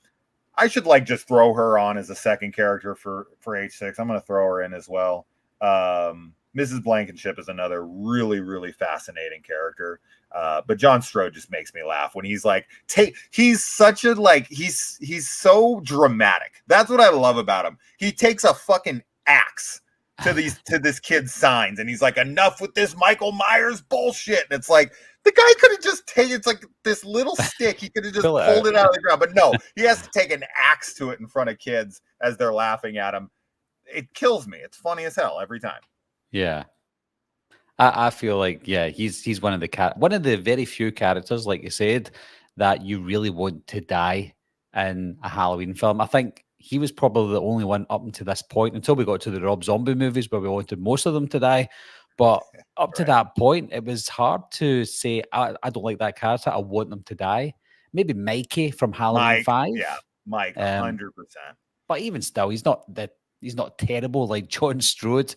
I should just throw her on as a second character for H6. I'm going to throw her in as well. Mrs. Blankenship is another really, really fascinating character. But John Strode just makes me laugh when he's like, he's such a, he's so dramatic. That's what I love about him. He takes a fucking axe to this kid's signs, and he's like, enough with this Michael Myers bullshit. And it's like, the guy could have just taken, it's like this little stick. He could have just pulled it out of the ground. But no, he has to take an axe to it in front of kids as they're laughing at him. It kills me. It's funny as hell every time. Yeah. I feel like, he's one of the very few characters, like you said, that you really want to die in a Halloween film. I think he was probably the only one up until this point, until we got to the Rob Zombie movies where we wanted most of them to die. But up to that point, it was hard to say, I don't like that character. I want them to die. Maybe Mikey from Halloween 5. Yeah, Mike, 100%. but even still, he's not terrible like John Strode.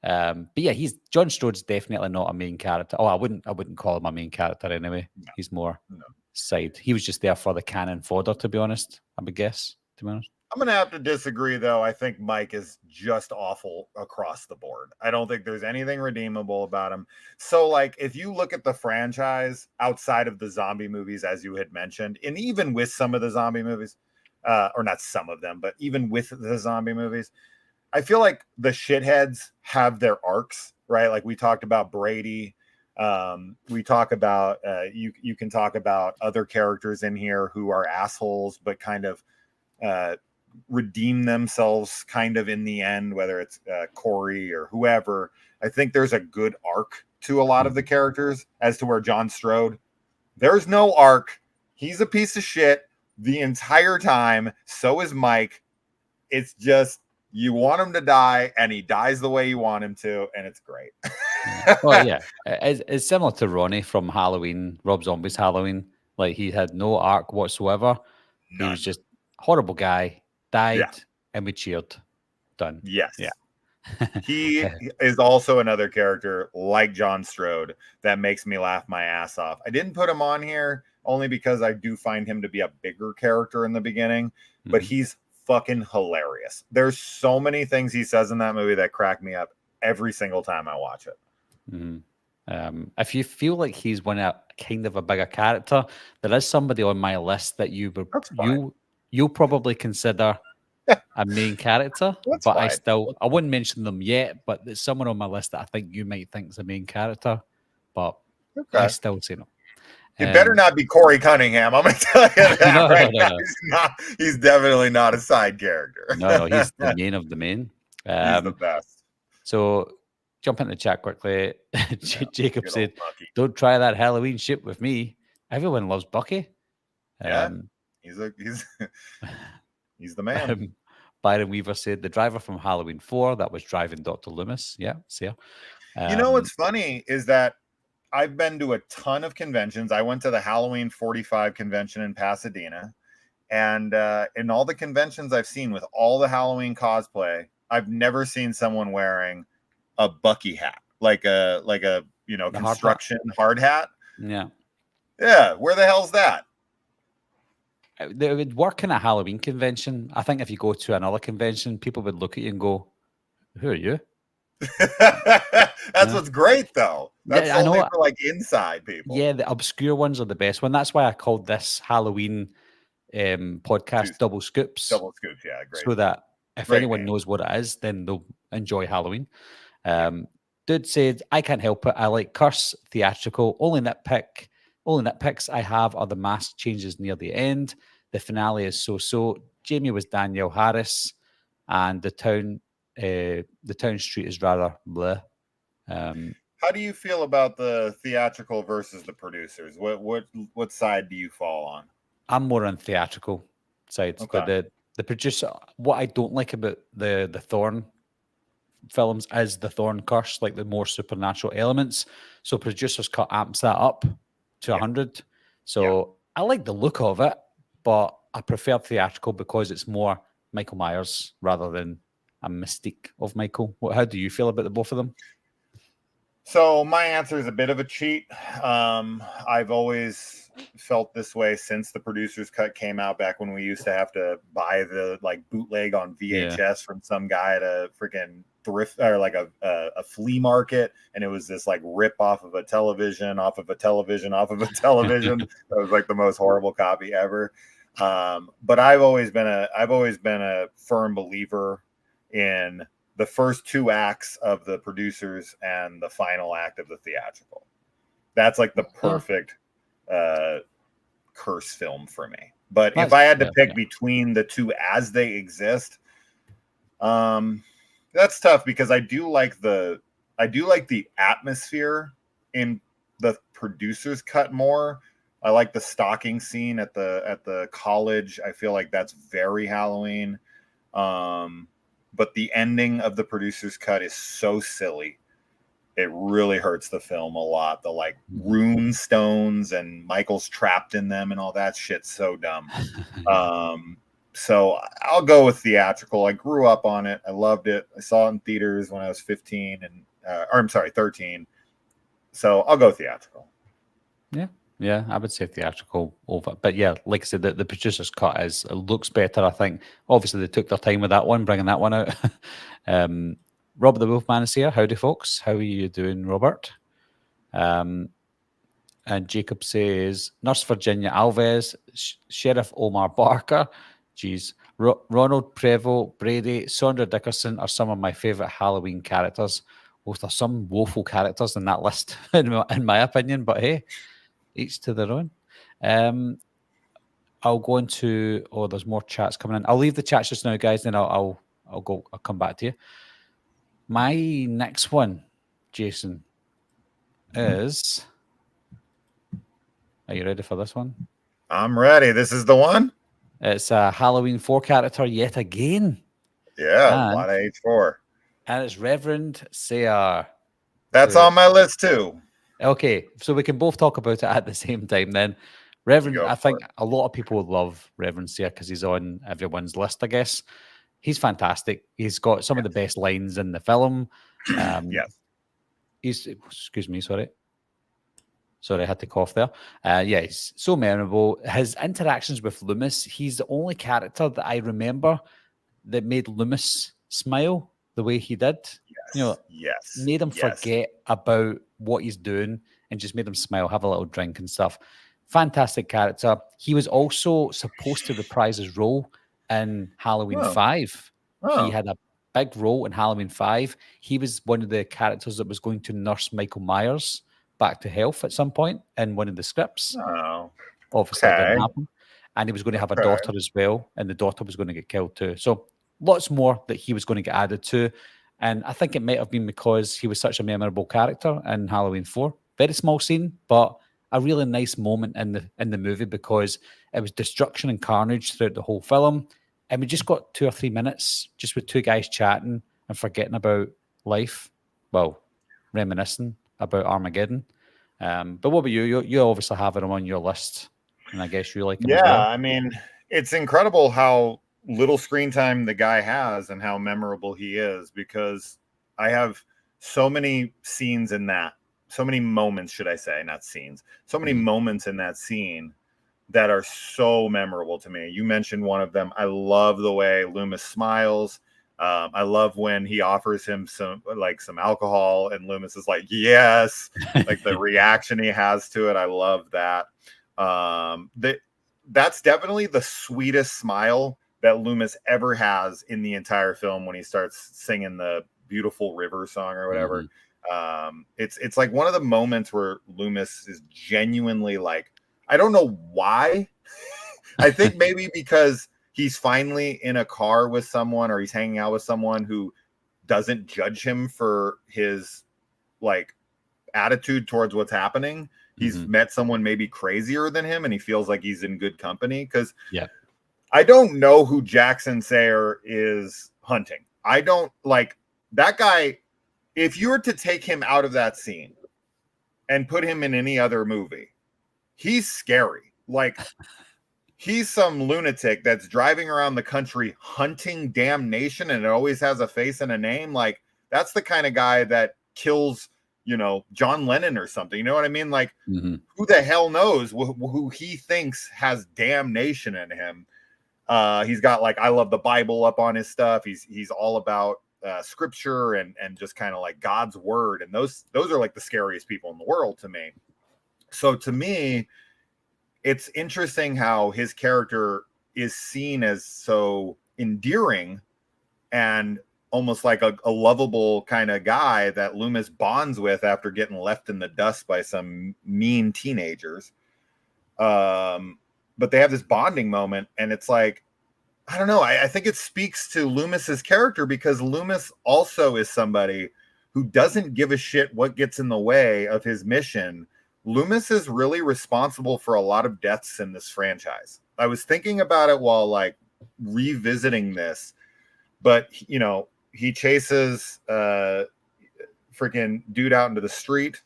But yeah, John Strode's definitely not a main character. Oh, I wouldn't call him a main character anyway. No, He's more no. side. He was just there for the cannon fodder, to be honest. I would guess, to be honest. I'm gonna have to disagree, though. I think Mike is just awful across the board. I don't think there's anything redeemable about him. So, like, if you look at the franchise outside of the zombie movies, as you had mentioned, and even with some of the zombie movies, or not some of them, but even with the zombie movies, I feel like the shitheads have their arcs, right? Like we talked about Brady. We talk about you can talk about other characters in here who are assholes, but kind of redeem themselves kind of in the end, whether it's Corey or whoever. I think there's a good arc to a lot of the characters, as to where John Strode, there's no arc. He's a piece of shit the entire time. So is Mike. It's just, you want him to die, and he dies the way you want him to, and it's great. Well, yeah, it's similar to Ronnie from Halloween, Rob Zombie's Halloween. Like, he had no arc whatsoever. None. He was just horrible guy, died, and we cheered. Done. Yes. Yeah. He is also another character like John Strode that makes me laugh my ass off. I didn't put him on here only because I do find him to be a bigger character in the beginning, but he's fucking hilarious. There's so many things he says in that movie that crack me up every single time I watch it. If you feel like he's one of kind of a bigger character, there is somebody on my list that you'll probably consider a main character. That's but fine. I wouldn't mention them yet, but there's someone on my list that I think you might think is a main character, but I still say no. It better not be Corey Cunningham. I'm going to tell you that no. He's definitely not a side character. No, he's the main of the main. He's the best. So jump into the chat quickly. Jacob said, "Don't try that Halloween shit with me. Everyone loves Bucky." Yeah, he's the man. Byron Weaver said, "The driver from Halloween 4 that was driving Dr. Loomis." Yeah, see ya. You know what's funny is that I've been to a ton of conventions. I went to the Halloween 45 convention in Pasadena, and in all the conventions I've seen with all the Halloween cosplay, I've never seen someone wearing a Bucky hat, like a construction hard hat. Yeah. Where the hell's that? It would work in a Halloween convention. I think if you go to another convention, people would look at you and go, "Who are you?" That's what's great, though. That's only for like inside people. Yeah, the obscure ones are the best one. That's why I called this Halloween podcast Double Scoops. Double Scoops, yeah, great. So that if anyone knows what it is, then they'll enjoy Halloween. Dude said, "I can't help it. I like Curse theatrical. Only nitpicks I have are the mask changes near the end. The finale is so. Jamie was Danielle Harris, and the town street is rather bleh." How do you feel about the theatrical versus the producers? What side do you fall on? I'm more on theatrical side. Okay. But the producer, what I don't like about the Thorn films is the Thorn curse, like the more supernatural elements. So producers cut amps that up to 100. So I like the look of it, but I prefer theatrical because it's more Michael Myers rather than a mystique of Michael. How do you feel about the both of them? So my answer is a bit of a cheat. I've always felt this way since the producer's cut came out, back when we used to have to buy the like bootleg on VHS from some guy at a freaking thrift or like a flea market, and it was this like rip off of a television, off of a television, off of a television. That was like the most horrible copy ever. But I've always been a firm believer in the first two acts of the producers and the final act of the theatrical. That's like the perfect curse film for me. But if I had to pick between the two as they exist, that's tough, because I do like the atmosphere in the producer's cut more. I like the stalking scene at the college. I feel like that's very Halloween. But the ending of the producer's cut is so silly. It really hurts the film a lot. The like rune stones and Michael's trapped in them and all that shit's so dumb. So I'll go with theatrical. I grew up on it. I loved it. I saw it in theaters when I was 15 and, or I'm sorry, 13. So I'll go theatrical. Yeah, I would say theatrical over. But yeah, like I said, the producer's cut it looks better, I think. Obviously, they took their time with that one, bringing that one out. Robert the Wolfman is here. Howdy, folks. How are you doing, Robert? And Jacob says, Nurse Virginia Alves, Sheriff Omar Barker, geez, Ronald Prevost, Brady, Sondra Dickerson are some of my favourite Halloween characters. Well, there's some woeful characters in that list, in my opinion, but hey, each to their own. I'll go into. Oh, there's more chats coming in. I'll leave the chats just now, guys. Then I'll come back to you. My next one, Jason, is. Are you ready for this one? I'm ready. This is the one. It's a Halloween 4 character yet again. Yeah, a lot of H4. And it's Reverend Sayar. That's on my list too. Okay, so we can both talk about it at the same time then. Reverend, I think a lot of people love Reverend Sayar because he's on everyone's list, I guess. He's fantastic. He's got some of the best lines in the film. Yes. Excuse me, sorry. Sorry, I had to cough there. Yeah, he's so memorable. His interactions with Loomis, he's the only character that I remember that made Loomis smile the way he did. Made him forget about what he's doing and just made him smile, have a little drink and stuff. Fantastic character. He was also supposed to reprise his role in Halloween 5. He had a big role in Halloween 5. He was one of the characters that was going to nurse Michael Myers back to health at some point in one of the scripts. Obviously, it didn't happen. And he was going to have a daughter as well, and the daughter was going to get killed too. So lots more that he was going to get added to. And I think it might have been because he was such a memorable character in Halloween 4. Very small scene, but a really nice moment in the movie because it was destruction and carnage throughout the whole film. And we just got 2 or 3 minutes just with two guys chatting and forgetting about life. Well, reminiscing about Armageddon. But what about you? You obviously have it on your list. And I guess you like him as well. I mean, it's incredible how little screen time the guy has and how memorable he is, because I have so many scenes in that, so many moments, should I say, not scenes, so many moments in that scene that are so memorable to me. You mentioned one of them. I love the way Loomis smiles. I love when he offers him some alcohol and Loomis is like, yes, like the reaction he has to it. I love that. That's definitely the sweetest smile that Loomis ever has in the entire film when he starts singing the Beautiful River song or whatever. It's like one of the moments where Loomis is genuinely like, I don't know why. I think maybe because he's finally in a car with someone or he's hanging out with someone who doesn't judge him for his like attitude towards what's happening. He's met someone maybe crazier than him and he feels like he's in good company. Because I don't know who Jackson Sayre is hunting. I don't like that guy. If you were to take him out of that scene and put him in any other movie, he's scary. Like he's some lunatic that's driving around the country hunting damnation, and it always has a face and a name. Like that's the kind of guy that kills, John Lennon or something. You know what I mean? Like who the hell knows who he thinks has damnation in him. He's got like, I love the Bible up on his stuff. He's all about scripture and just kind of like God's word. And those are like the scariest people in the world to me. So to me, it's interesting how his character is seen as so endearing and almost like a lovable kind of guy that Loomis bonds with after getting left in the dust by some mean teenagers. But they have this bonding moment, and it's like, I don't know. I think it speaks to Loomis's character because Loomis also is somebody who doesn't give a shit what gets in the way of his mission. Loomis is really responsible for a lot of deaths in this franchise. I was thinking about it while like revisiting this, but he chases freaking dude out into the street.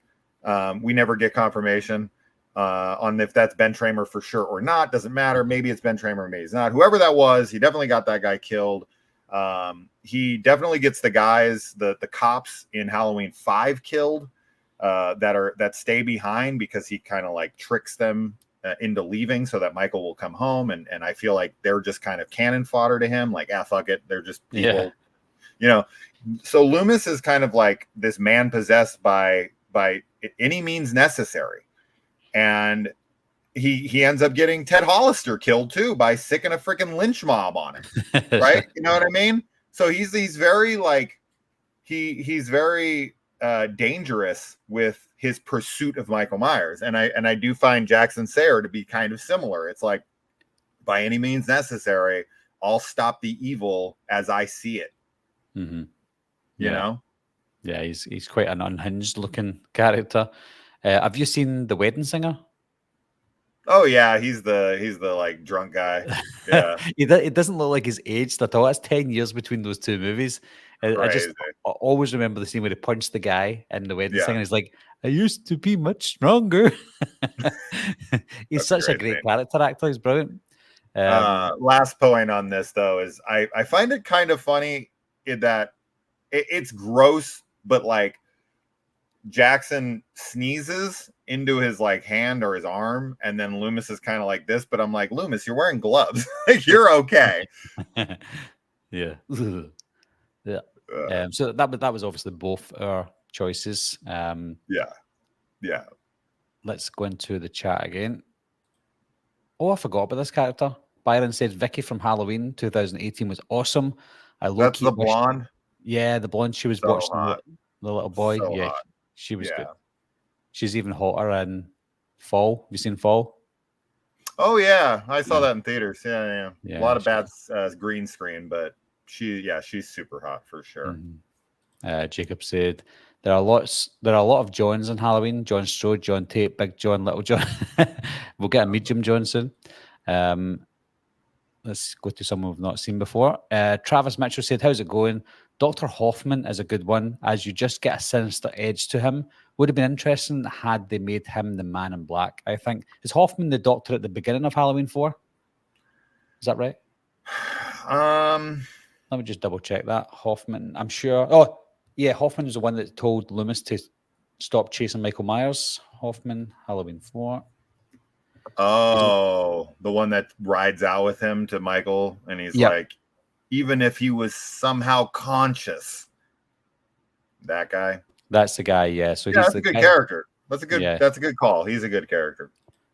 We never get confirmation. on if that's Ben Tramer for sure or not. Doesn't matter. Maybe it's Ben Tramer, maybe it's not. Whoever that was, he definitely got that guy killed. He definitely gets the cops in Halloween 5 killed that stay behind because he kind of like tricks them into leaving so that Michael will come home. And I feel like they're just kind of cannon fodder to him. Like, fuck it. They're just people, So Loomis is kind of like this man possessed by any means necessary. And he ends up getting Ted Hollister killed too by sicking a freaking lynch mob on him. Right. You know what I mean? So he's very like, he's very dangerous with his pursuit of Michael Myers. And I do find Jackson Sayre to be kind of similar. It's like, by any means necessary, I'll stop the evil as I see it. Mm-hmm. You know? Yeah, he's quite an unhinged looking character. Have you seen The Wedding Singer? Oh yeah, he's the like drunk guy. Yeah, he doesn't look like he's aged at all. That's 10 years between those two movies. I always remember the scene where he punched the guy in The Wedding Singer. And he's like, "I used to be much stronger." He's such a great character actor. He's brilliant. Last point on this though is I find it kind of funny in that it's gross, but like Jackson sneezes into his like hand or his arm, and then Loomis is kind of like this, but I'm like, Loomis, you're wearing gloves. Like, you're okay. Yeah. So that was obviously both our choices. Yeah. Let's go into the chat again. Oh, I forgot about this character. Byron said Vicky from Halloween 2018 was awesome. That's the blonde. Yeah, the blonde. She was watching the little boy. So yeah, hot. she was good. She's even hotter in Fall. Have you seen Fall? Oh yeah, I saw that in theaters. Yeah. A lot of bad green screen, but she's super hot for sure. Mm-hmm. Jacob said there are a lot of Johns in Halloween. John Strode, John Tate, Big John, Little John. We'll get a medium John soon. Let's go to someone we've not seen before. Travis Mitchell said, "How's it going? Dr. Hoffman is a good one, as you just get a sinister edge to him. Would have been interesting had they made him the Man in Black, I think." Is Hoffman the doctor at the beginning of Halloween 4? Is that right? Let me just double check that. Hoffman, I'm sure. Oh, yeah, Hoffman is the one that told Loomis to stop chasing Michael Myers. Hoffman, Halloween 4. Oh, the one that rides out with him to Michael, and he's like, even if he was somehow conscious, that guy. That's the guy, yeah. So that's a good character. That's a good call. He's a good character.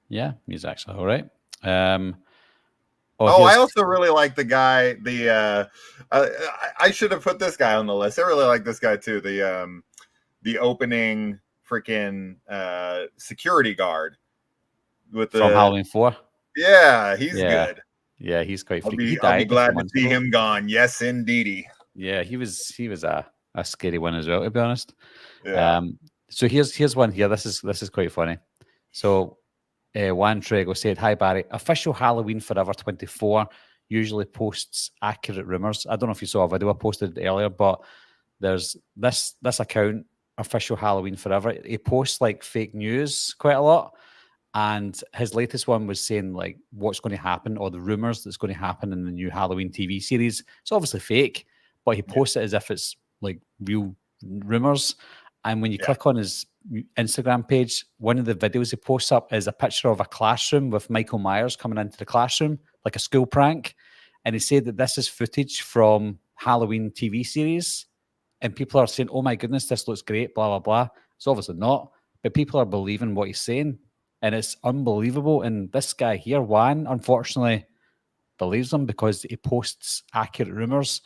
Yeah, he's actually all right. I also really like the guy. I should have put this guy on the list. I really like this guy too. The opening freaking security guard with from Halloween 4. Yeah, he's good. Yeah, he's quite freaky. I'll be glad to see him gone. Yes, indeedy. Yeah, he was a scary one as well, to be honest. Yeah. So here's one here. This is quite funny. So Juan Trego said, "Hi Barry, official Halloween Forever 24 usually posts accurate rumors." I don't know if you saw a video I posted earlier, but there's this account, official Halloween Forever. He posts like fake news quite a lot. And his latest one was saying like what's going to happen or the rumors that's going to happen in the new Halloween TV series. It's obviously fake, but he posts it as if it's like real rumors. And when you click on his Instagram page, one of the videos he posts up is a picture of a classroom with Michael Myers coming into the classroom, like a school prank. And he said that this is footage from Halloween TV series. And people are saying, "Oh my goodness, this looks great, blah, blah, blah." It's obviously not, but people are believing what he's saying. And it's unbelievable. And this guy here, Juan, unfortunately believes them because he posts accurate rumors.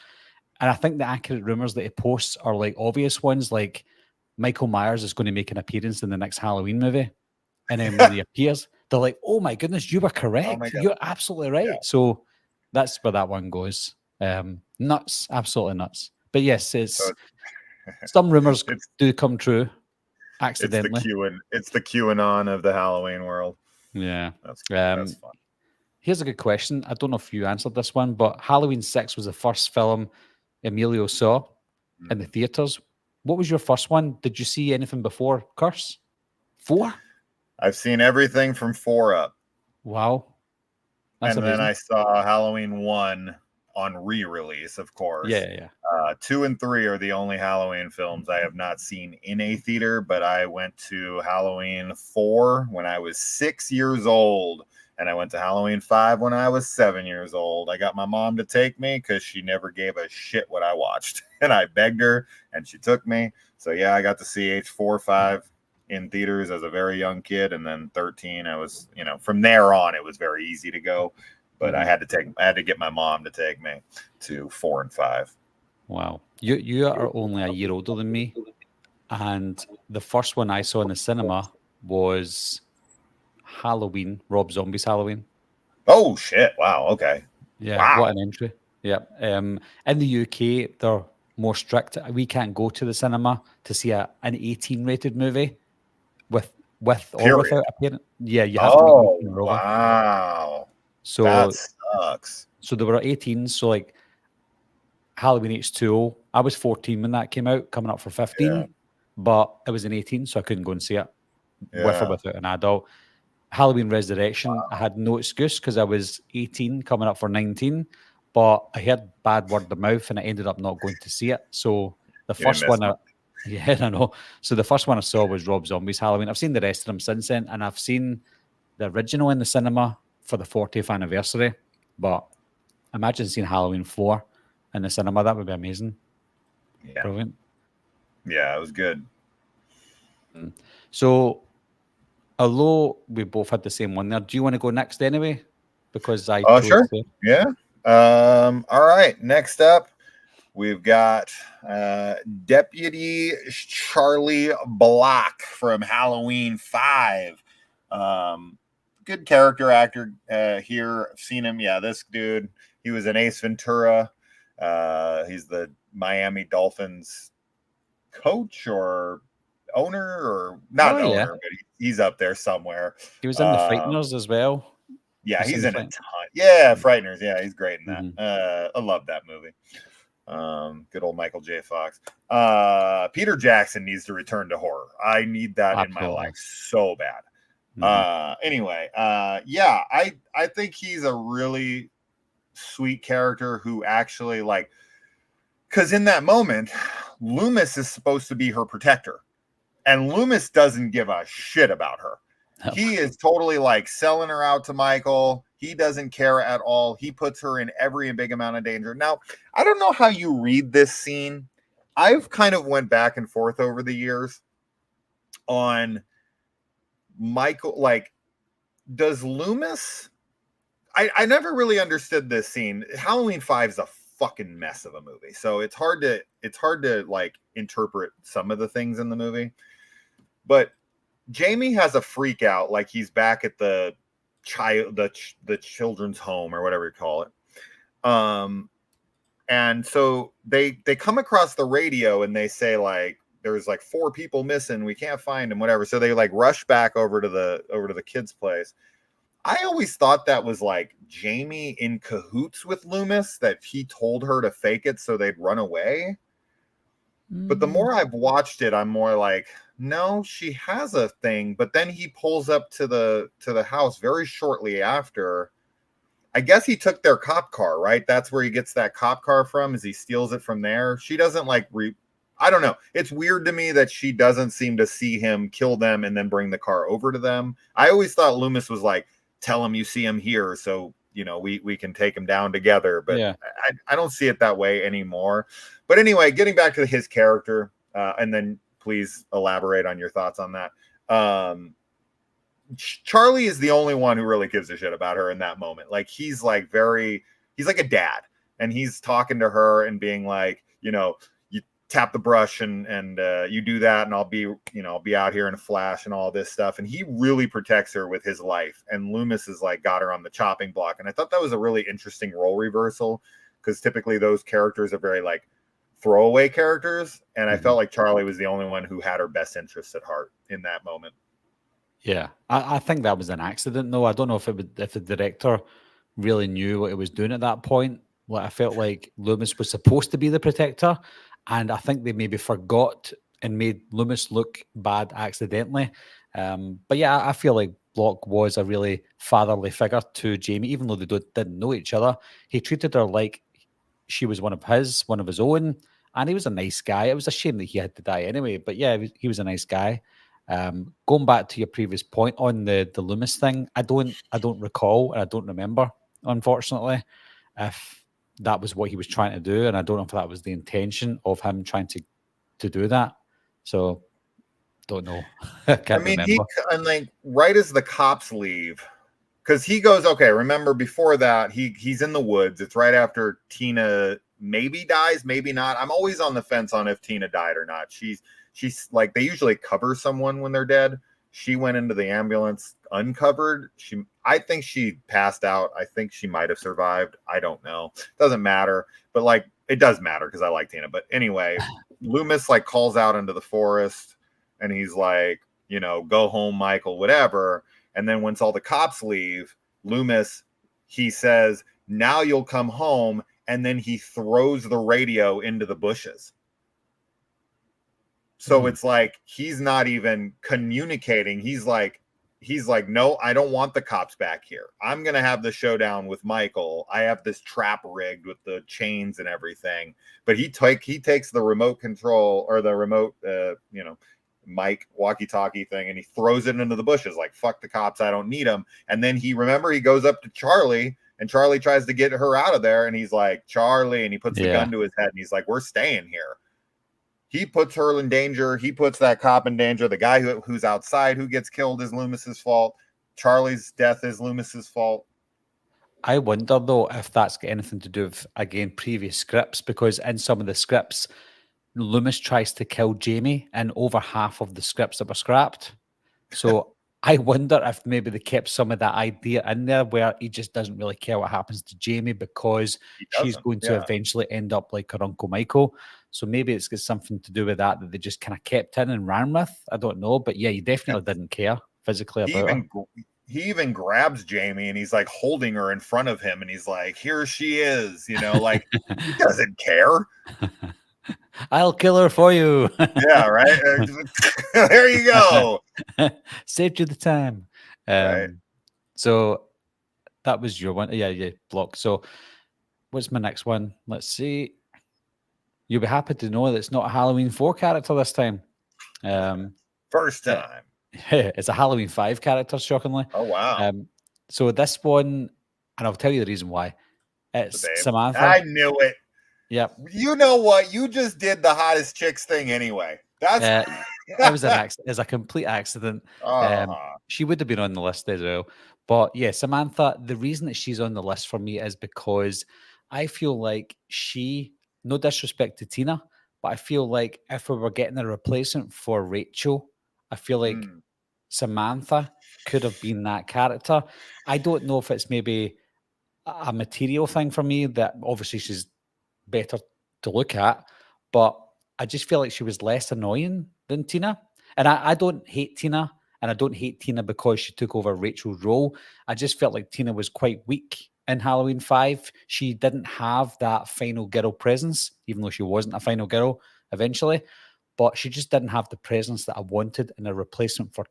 And I think the accurate rumors that he posts are like obvious ones, like Michael Myers is going to make an appearance in the next Halloween movie. And then when he appears, they're like, "Oh my goodness, you were correct. You're absolutely right." Yeah. So that's where that one goes. Nuts, absolutely nuts. But yes, some rumors do come true. Accidentally. It's the QAnon of the Halloween world. Yeah. That's fun. Here's a good question. I don't know if you answered this one, but Halloween 6 was the first film Emilio saw in the theaters. What was your first one? Did you see anything before Curse? 4? I've seen everything from 4 up. Wow. That's And then amazing. I saw Halloween 1 on re-release, of course. Yeah. 2 and 3 are the only Halloween films I have not seen in a theater, but I went to Halloween 4 when I was 6 years old, and I went to Halloween 5 when I was 7 years old. I got my mom to take me because she never gave a shit what I watched, and I begged her, and she took me. So yeah, I got to see H4, 5 in theaters as a very young kid, and then 13 I was, from there on it was very easy to go, but I had to get my mom to take me to 4 and 5. Wow. You are only a year older than me, and the first one I saw in the cinema was Halloween, Rob Zombie's Halloween. Oh shit, wow, okay. Yeah, what Wow. an entry. Yeah. In the UK, they're more strict. We can't go to the cinema to see an 18 rated movie with or Period. without a parent. Yeah, you have to be Oh 18 or over. wow, that So sucks. so they were 18. So like Halloween H2O, I was 14 when that came out, coming up for Yeah, 15, but it was an 18, so I couldn't go and see it with or yeah. without an adult. Halloween Resurrection, I had no excuse because I was 18, coming up for 19, but I heard bad word of mouth and I ended up not going to see it. So the You didn't first miss one, much. yeah, I know. So the first one I saw was Rob Zombie's Halloween. I've seen the rest of them since then, and I've seen the original in the cinema for the 40th anniversary. But imagine seeing Halloween 4 in the cinema. That would be amazing. Yeah, Brilliant. yeah, it was good. Mm. So, although we both had the same one there, do you want to go next anyway? Because I Oh chose sure, the. yeah. All right, next up we've got Deputy Charlie Block from Halloween 5. Good character actor here. I've seen him. Yeah, this dude, he was in Ace Ventura. He's the Miami Dolphins coach or owner, or not Oh, an yeah. owner, but he's up there somewhere. He was in The Um, Frighteners as well. yeah, You seen he's The in a Frighteners? ton. Yeah, Frighteners. Yeah, he's great in that. Mm-hmm. I love that movie. Good old Michael J. Fox. Peter Jackson needs to return to horror. I need that in my Absolutely. life so bad. Mm-hmm. Anyway, yeah, I think he's a really sweet character who actually like, because in that moment, Loomis is supposed to be her protector, and Loomis doesn't give a shit about her. No. He is totally like selling her out to Michael. He doesn't care at all. He puts her in every big amount of danger. Now, I don't know how you read this scene. I've kind of went back and forth over the years on Michael. Like, does Loomis? I never really understood this scene. Halloween 5 is a fucking mess of a movie, so it's hard to like interpret some of the things in the movie. But Jamie has a freak out, like he's back at the children's home or whatever you call it. And so they come across the radio and they say like there's like 4 people missing, we can't find them, whatever. So they like rush back over to the kids' place. I always thought that was like Jamie in cahoots with Loomis, that he told her to fake it so they'd run away. But the more I've watched it, I'm more like, no, she has a thing. But then he pulls up to the house very shortly after. I guess he took their cop car, right? That's where he gets that cop car from, is he steals it from there. She doesn't like I don't know. It's weird to me that she doesn't seem to see him kill them and then bring the car over to them. I always thought Loomis was like, tell him you see him here, so we can take him down together. But Yeah. I don't see it that way anymore. But anyway, getting back to his character, and then please elaborate on your thoughts on that. Charlie is the only one who really gives a shit about her in that moment. Like he's like a dad, and he's talking to her and being like, you tap the brush and you do that, and I'll be out here in a flash and all this stuff. And he really protects her with his life. And Loomis is like got her on the chopping block. And I thought that was a really interesting role reversal, because typically those characters are very like throwaway characters. And I felt like Charlie was the only one who had her best interests at heart in that moment. Yeah, I think that was an accident, though. I don't know if if the director really knew what he was doing at that point. Like I felt like Loomis was supposed to be the protector, and I think they maybe forgot and made Loomis look bad accidentally. But yeah, I feel like Locke was a really fatherly figure to Jamie, even though they didn't know each other. He treated her like she was one of his own, and he was a nice guy. It was a shame that he had to die anyway, but yeah, he was a nice guy. Going back to your previous point on the Loomis thing, I don't recall and I don't remember, unfortunately, if that was what he was trying to do, and I don't know if that was the intention of him trying to do that. So don't know. I I can't mean, remember. and like right as the cops leave, because he goes, okay, remember before that, he's in the woods. It's right after Tina maybe dies, maybe not. I'm always on the fence on if Tina died or not. She's like, they usually cover someone when they're dead. She went into the ambulance uncovered. I think she passed out. I think she might have survived. I don't know. Doesn't matter. But like, it does matter because I like Tina. But anyway, Loomis like calls out into the forest and he's like, go home, Michael, whatever. And then once all the cops leave, Loomis, he says, now you'll come home. And then he throws the radio into the bushes. So it's like he's not even communicating. He's like, no, I don't want the cops back here. I'm going to have the showdown with Michael. I have this trap rigged with the chains and everything. But he takes the remote control or the remote, mic walkie-talkie thing, and he throws it into the bushes like, fuck the cops, I don't need them. And then he goes up to Charlie, and Charlie tries to get her out of there, and he's like, Charlie, and he puts the gun to his head, and he's like, we're staying here. He puts her in danger. He puts that cop in danger. The guy who's outside who gets killed is Loomis's fault. Charlie's death is Loomis's fault. I wonder though if that's got anything to do with, again, previous scripts, because in some of the scripts Loomis tries to kill Jamie in over half of the scripts that were scrapped. So I wonder if maybe they kept some of that idea in there where he just doesn't really care what happens to Jamie because she's going to eventually end up like her Uncle Michael. So maybe it's got something to do with that they just kind of kept in and ran with. I don't know. But yeah, he definitely didn't care physically about her. He even grabs Jamie and he's like holding her in front of him and he's like, here she is, like he doesn't care. I'll kill her for you. Yeah, right. There you go. Saved you the time. Right. So that was your one. Yeah, block. So what's my next one? Let's see. You'll be happy to know that it's not a Halloween 4 character this time. First time. It's a Halloween 5 character, shockingly. Oh, wow. So this one, and I'll tell you the reason why. It's Samantha. I knew it. Yep. You know what? You just did the hottest chicks thing anyway. That's it was it's a complete accident. She would have been on the list as well. But yeah, Samantha, the reason that she's on the list for me is because I feel like no disrespect to Tina, but I feel like if we were getting a replacement for Rachel, I feel like Samantha could have been that character. I don't know if it's maybe a material thing for me that obviously she's better to look at, but I just feel like she was less annoying than Tina. And I don't hate Tina, and I don't hate Tina because she took over Rachel's role. I just felt like Tina was quite weak in Halloween 5. She didn't have that final girl presence, even though she wasn't a final girl eventually, but she just didn't have the presence that I wanted in a replacement for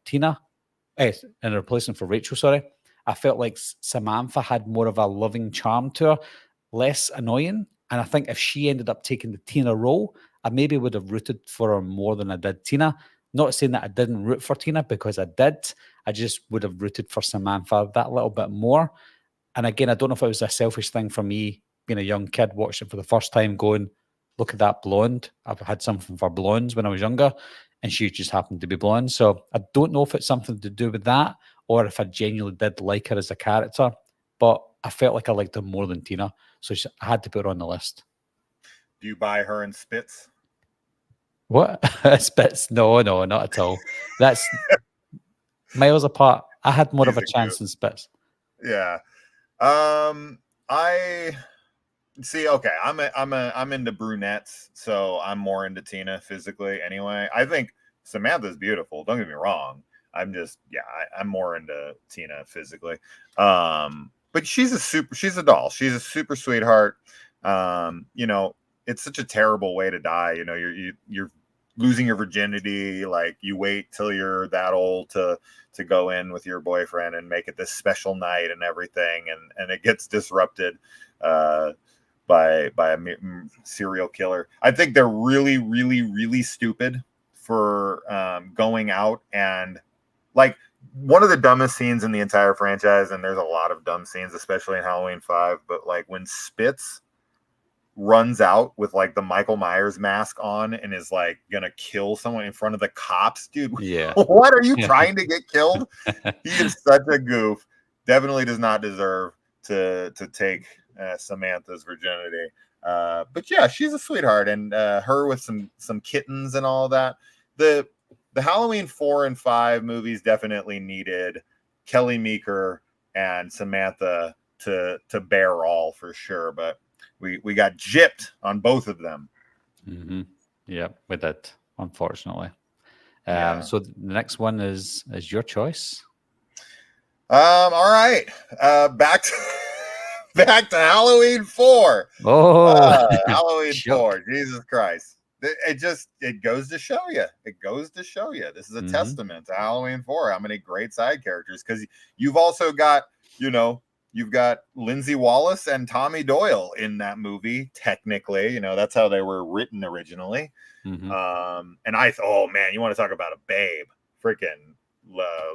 Rachel, sorry. I felt like Samantha had more of a loving charm to her, less annoying. And I think if she ended up taking the Tina role, I maybe would have rooted for her more than I did Tina. Not saying that I didn't root for Tina, because I did. I just would have rooted for Samantha that little bit more. And again, I don't know if it was a selfish thing for me, being a young kid, watching it for the first time, going, look at that blonde. I've had something for blondes when I was younger, and she just happened to be blonde. So I don't know if it's something to do with that, or if I genuinely did like her as a character. But I felt like I liked her more than Tina. So I had to put her on the list. Do you buy her in Spitz? What? Spitz? No, not at all. That's miles apart. I had more of a chance in Spitz. Yeah. I see. Okay, I'm into brunettes, so I'm more into Tina physically. Anyway, I think Samantha's beautiful. Don't get me wrong. I'm more into Tina physically. But she's a doll. She's a super sweetheart. It's such a terrible way to die. You're losing your virginity, like you wait till you're that old to go in with your boyfriend and make it this special night and everything, and it gets disrupted by a serial killer. I think they're really, really, really stupid for going out and like one of the dumbest scenes in the entire franchise, and there's a lot of dumb scenes, especially in Halloween 5, but like when Spitz runs out with like the Michael Myers mask on and is like gonna kill someone in front of the cops, dude. Yeah. What are you trying to get killed? He is such a goof. Definitely does not deserve to take Samantha's virginity. But yeah, she's a sweetheart, and her with some kittens and all that. The Halloween 4 and 5 movies definitely needed Kelly Meeker and Samantha to bear all for sure, but we got gypped on both of them. Mm-hmm. Yeah, we did, unfortunately. Yeah. So the next one is your choice. All right. Back to Halloween 4. Oh, Halloween shook. 4. Jesus Christ. It goes to show you. It goes to show you. This is a testament to Halloween 4. How many great side characters? Because you've also got, you've got Lindsay Wallace and Tommy Doyle in that movie. Technically, that's how they were written originally. Mm-hmm. And oh man, you want to talk about a babe? Freaking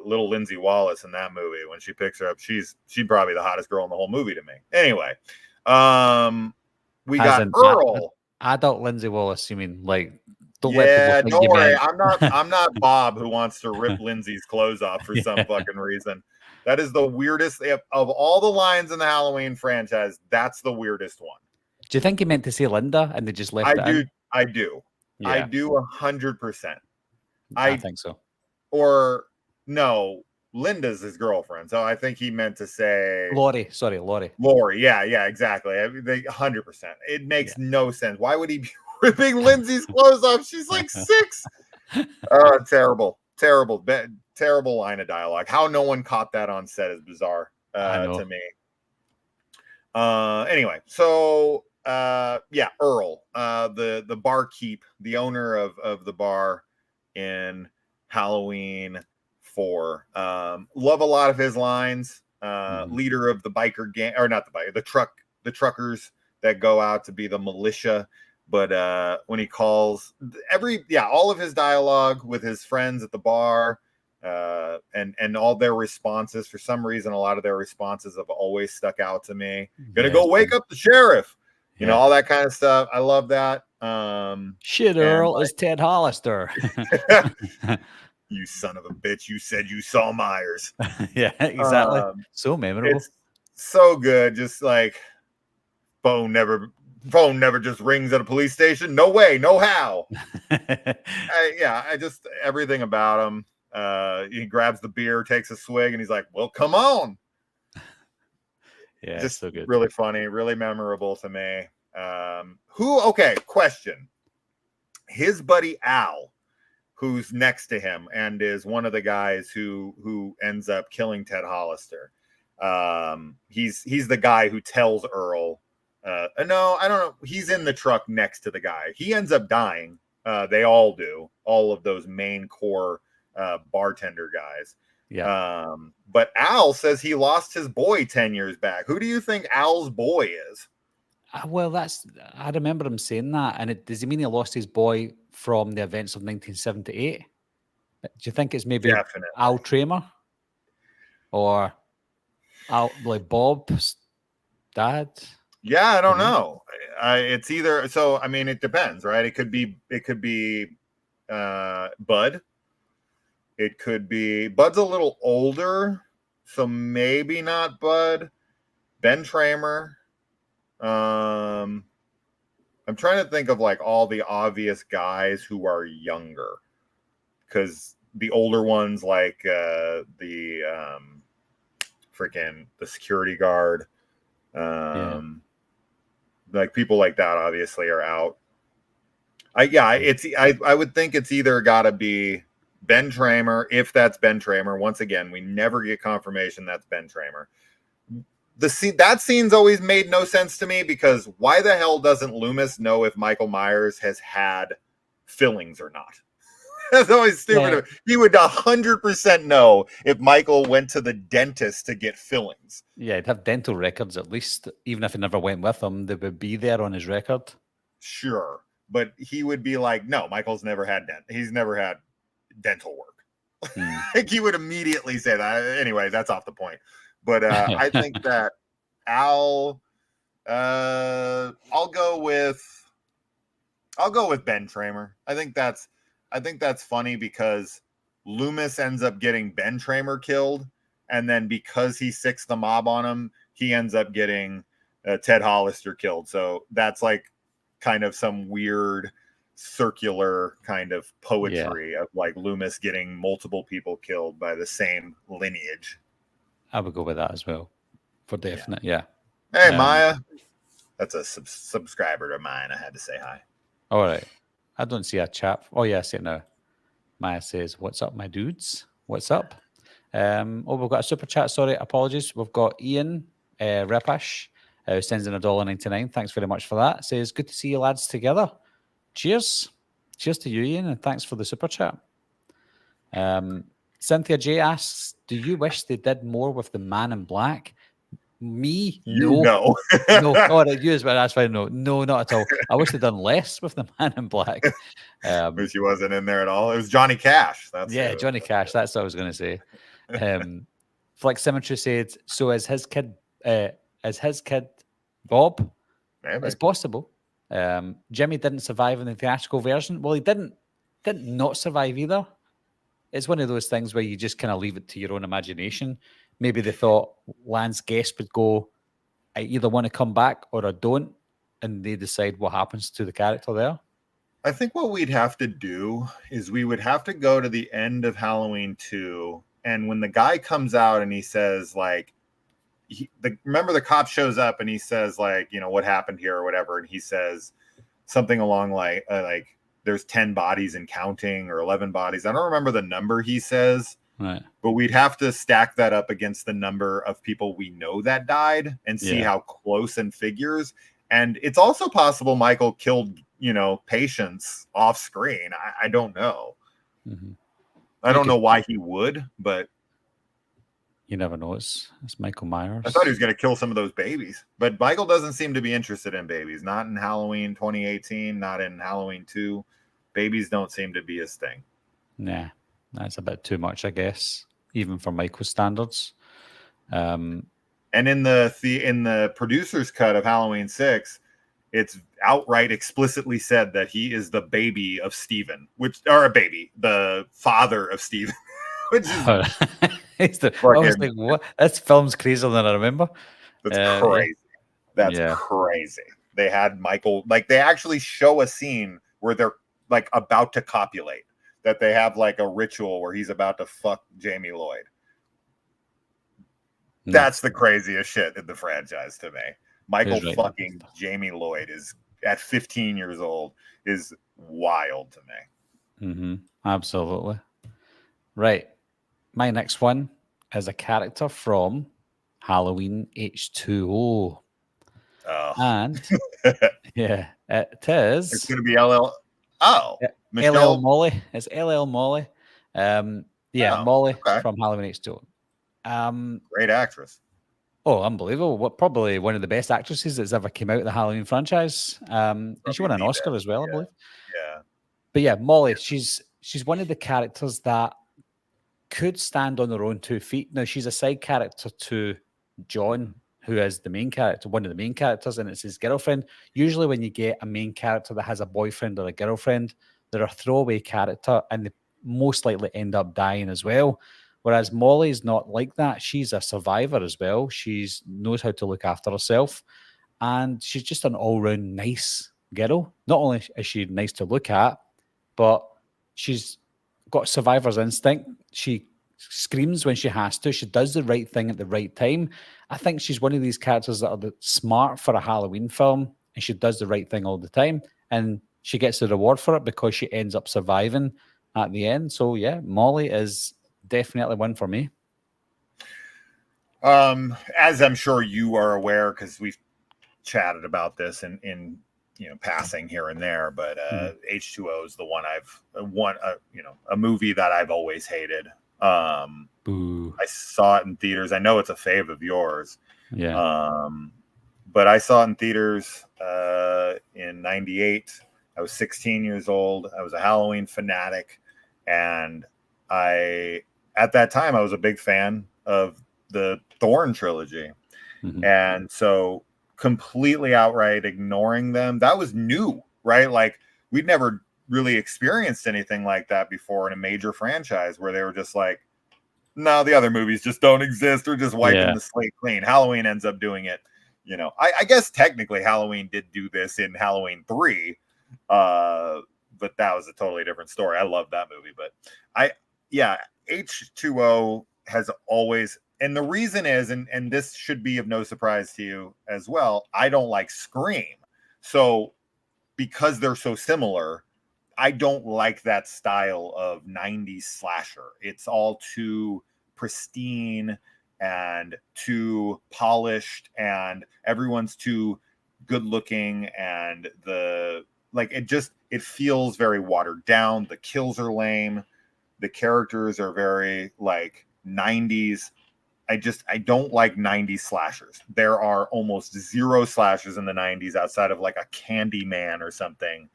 little Lindsay Wallace in that movie. When she picks her up, she's probably the hottest girl in the whole movie to me. Anyway, we got Earl. Adult Lindsay Wallace, you mean? Like, don't worry. I'm not Bob who wants to rip Lindsay's clothes off for some fucking reason. That is the weirdest of all the lines in the Halloween franchise. That's the weirdest one. Do you think he meant to say Linda and they just left it in? I do. Yeah. I do 100%. I think so. Or no, Linda's his girlfriend. So I think he meant to say Lori. Sorry, Lori. Lori. Yeah, exactly. 100%. It makes no sense. Why would he be ripping Lindsay's clothes off? She's like 6. Oh, terrible line of dialogue. How no one caught that on set is bizarre to me. Anyway, so Earl, the barkeep, the owner of the bar in Halloween 4. Love a lot of his lines. Leader of the biker gang, or not the truckers that go out to be the militia. But when he calls all of his dialogue with his friends at the bar, and all their responses, for some reason, a lot of their responses have always stuck out to me. Gonna go wake up the sheriff, all that kind of stuff. I love that. Shit, Earl is Ted Hollister. You son of a bitch! You said you saw Myers. Yeah, exactly. So memorable. It's so good. Just like phone never just rings at a police station. No way, no how. I just everything about him. He grabs the beer, takes a swig, and he's like, "Well, come on." Yeah, just so good. Really funny, really memorable to me. Question. His buddy Al, who's next to him and is one of the guys who ends up killing Ted Hollister. He's the guy who tells Earl. No, I don't know. He's in the truck next to the guy. He ends up dying. They all do. All of those main core bartender guys. Yeah. But Al says he lost his boy 10 years back. Who do you think Al's boy is? Well, I remember him saying that. And does he mean he lost his boy from the events of 1978? Do you think it's maybe Al Tramer? Or like Bob's dad? Yeah, I don't know. It's either. So, I mean, it depends, right? It could be Bud. It could be Bud's a little older, so maybe not Bud. Ben Tramer. I'm trying to think of like all the obvious guys who are younger, because the older ones like the security guard, like people like that obviously are out. I would think it's either got to be Ben Tramer, if that's Ben Tramer. Once again, we never get confirmation that's Ben Tramer. That scene's always made no sense to me, because why the hell doesn't Loomis know if Michael Myers has had fillings or not. That's always stupid. Yeah. He would 100% know if Michael went to the dentist to get fillings. Yeah, he'd have dental records at least. Even if he never went with them, they would be there on his record. Sure. But he would be like, no, Michael's never had he's never had dental work. Like he would immediately say that. Anyway, that's off the point. But I think that I'll go with Ben Tramer. I think that's funny because Loomis ends up getting Ben Tramer killed, and then because he sicks the mob on him, he ends up getting Ted Hollister killed. So that's like kind of some weird circular kind of poetry of like Loomis getting multiple people killed by the same lineage. I would go with that as well, for definite. Yeah. Hey, Maya, that's a subscriber of mine. I had to say hi. All right. I don't see a chat. Oh yeah, I see it now. Maya says, "What's up, my dudes? What's up?" We've got a super chat. Sorry, apologies. We've got Ian Repash who sends in $1.99. Thanks very much for that. Says, "Good to see you lads together. Cheers. Cheers to you, Ian, and thanks for the super chat." Cynthia J asks, "Do you wish they did more with the Man in Black?" Me? No. No. Oh, you as well. That's fine. No, not at all. I wish they'd done less with the Man in Black. Wish he wasn't in there at all. It was Johnny Cash. Johnny Cash. That's what I was going to say. Flex Symmetry said, "So is his kid Bob?" Maybe. It's possible. Jimmy didn't survive in the theatrical version. Well, he didn't not survive either. It's one of those things where you just kind of leave it to your own imagination. Maybe they thought Lance Guest would go, "I either want to come back or I don't," and they decide what happens to the character there. I think what we'd have to do is we would have to go to the end of Halloween 2, and when the guy comes out and he says, like, remember the cop shows up and he says, like, you know, what happened here or whatever, and he says something along like there's 10 bodies and counting, or 11 bodies. I don't remember the number he says. Right. But we'd have to stack that up against the number of people we know that died and see how close in figures. And it's also possible Michael killed, you know, patients off screen. I don't know. Mm-hmm. I don't know why he would, but you never know. It's Michael Myers. I thought he was going to kill some of those babies, but Michael doesn't seem to be interested in babies. Not in Halloween 2018, not in Halloween 2. Babies don't seem to be his thing. Nah. That's a bit too much, I guess, even for Michael's standards. And in the producer's cut of Halloween 6, it's outright explicitly said that he is the baby of Steven, the father of Steven, which is I was like, what? This film's crazier than I remember. That's crazy. That's crazy. They had Michael, like, they actually show a scene where they're like about to copulate. That they have like a ritual where he's about to fuck Jamie Lloyd. That's the craziest shit in the franchise to me. Michael fucking Jamie Lloyd is at 15 years old is wild to me. Mm-hmm. Absolutely. Right. My next one is a character from Halloween H2O. Oh. And yeah, it is. It's going to be LL. Oh. LL Molly. It's LL Molly. Molly from Halloween H2O. Great actress. Oh, unbelievable. Probably one of the best actresses that's ever came out of the Halloween franchise. And she won an Oscar as well, I believe. Yeah. But yeah, Molly, she's one of the characters that could stand on her own 2 feet. Now, she's a side character to John, who is the main character, one of the main characters, and it's his girlfriend. Usually when you get a main character that has a boyfriend or a girlfriend, they're a throwaway character and they most likely end up dying as well. Whereas Molly's not like that. She's a survivor as well. She knows how to look after herself. And she's just an all-round nice girl. Not only is she nice to look at, but she's got survivor's instinct. She screams when she has to. She does the right thing at the right time. I think she's one of these characters that are smart for a Halloween film, and she does the right thing all the time. And she gets the reward for it because she ends up surviving at the end. So yeah, Molly is definitely one for me. As I'm sure you are aware, because we've chatted about this in passing here and there, but H2O is the one a movie that I've always hated. Boo. I saw it in theaters. I know it's a fave of yours. Yeah. But I saw it in theaters in 98. I was 16 years old. I was a Halloween fanatic. And at that time, I was a big fan of the Thorn trilogy. Mhm. And so completely outright ignoring them, that was new, right? Like we'd never really experienced anything like that before in a major franchise where they were just like, no, the other movies just don't exist. We're just wiping the slate clean. Halloween ends up doing it. I guess technically Halloween did do this in Halloween 3, but that was a totally different story. I love that movie, but H2O has always, and the reason is, and this should be of no surprise to you as well, I don't like Scream. So because they're so similar, I don't like that style of 90s slasher. It's all too pristine and too polished, and everyone's too good looking, and it feels very watered down. The kills are lame. The characters are very like 90s. I don't like 90s slashers. There are almost zero slashers in the 90s outside of like a Candyman or something.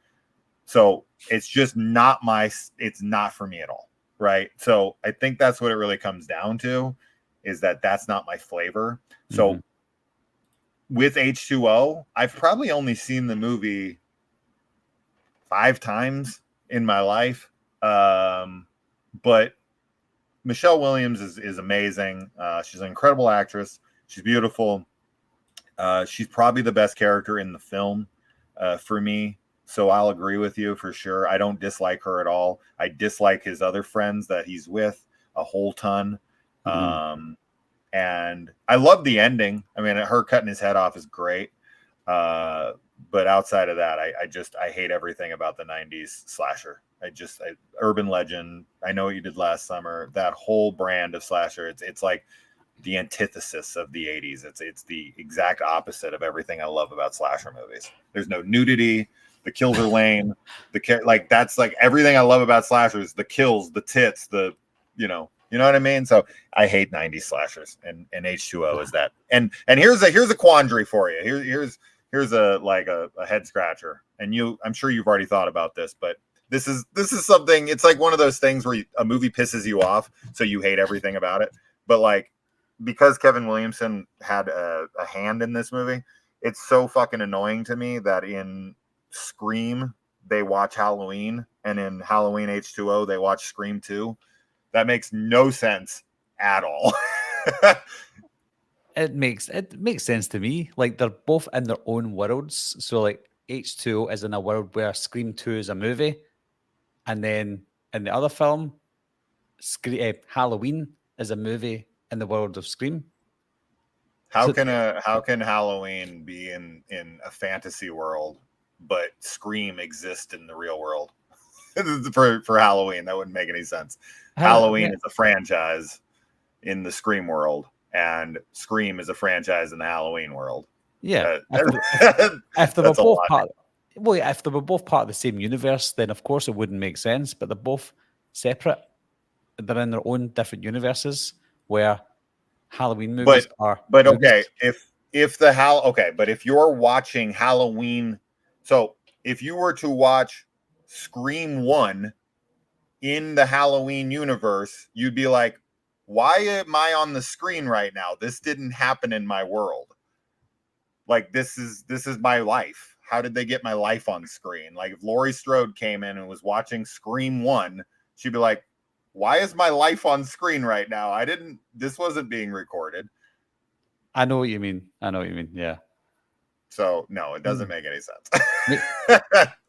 So it's just it's not for me at all. Right. So I think that's what it really comes down to, is that that's not my flavor. So with H2O, I've probably only seen the movie 5 times in my life. But Michelle Williams is amazing. She's an incredible actress. She's beautiful. She's probably the best character in the film for me. So I'll agree with you for sure. I don't dislike her at all. I dislike his other friends that he's with a whole ton. And I love the ending. I mean, her cutting his head off is great. But outside of that, I hate everything about the 90s slasher. Urban Legend, I Know What You Did Last Summer, that whole brand of slasher, it's like the antithesis of the 80s. It's the exact opposite of everything I love about slasher movies. There's no nudity. The kills are lame. That's like everything I love about slashers, the kills, the tits, you know what I mean? So I hate 90s slashers, and H2O is that. And here's a quandary for you. Here's a head scratcher. And I'm sure you've already thought about this, but this is something, it's like one of those things where a movie pisses you off, so you hate everything about it. But like, because Kevin Williamson had a hand in this movie, it's so fucking annoying to me that in Scream they watch Halloween, and in Halloween H2O they watch Scream 2. That makes no sense at all. It makes sense to me. Like, they're both in their own worlds. So like H2O is in a world where Scream 2 is a movie, and then in the other film, Halloween is a movie in the world of Scream. How can Halloween be in a fantasy world, but Scream exist in the real world? for Halloween, that wouldn't make any sense. Halloween is a franchise in the Scream world, and Scream is a franchise in the Halloween world. Yeah, if they were both part of the same universe, then of course it wouldn't make sense. But they're both separate. They're in their own different universes where Halloween movies are. But okay, but if you're watching Halloween, so if you were to watch Scream 1 in the Halloween universe, you'd be like, why am I on the screen right now? This didn't happen in my world. Like, this is my life. How did they get my life on screen? Like, if Laurie Strode came in and was watching Scream 1, she'd be like, why is my life on screen right now? This wasn't being recorded. I know what you mean. Yeah. So no, it doesn't make any sense.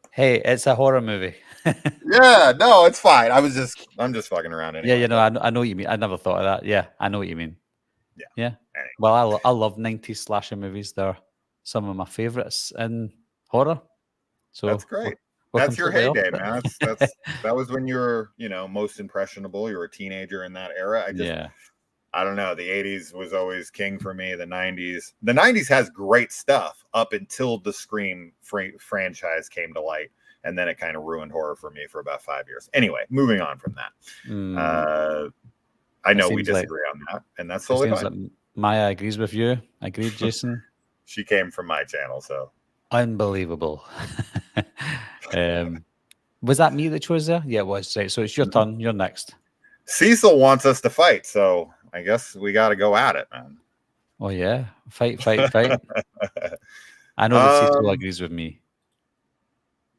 Hey, it's a horror movie. Yeah, no, it's fine. I'm just fucking around anyway. Yeah, I know what you mean. I never thought of that. Yeah, I know what you mean. Yeah. Anyway. Well, I love 90s slasher movies. They're some of my favorites in horror. So that's great. That's your heyday, man. That was when you were, most impressionable. You were a teenager in that era. I don't know. The 80s was always king for me. The 90s has great stuff up until the Scream franchise came to light. And then it kind of ruined horror for me for about 5 years. Anyway, moving on from that. I know we disagree on that, and that's totally fine. Like Maya agrees with you. Agreed, Jason? She came from my channel, so. Unbelievable. Was that me that chose there? Yeah, it was. Right. So it's your turn. You're next. Cecil wants us to fight, so I guess we got to go at it, man. Oh, yeah. Fight. I know that Cecil agrees with me.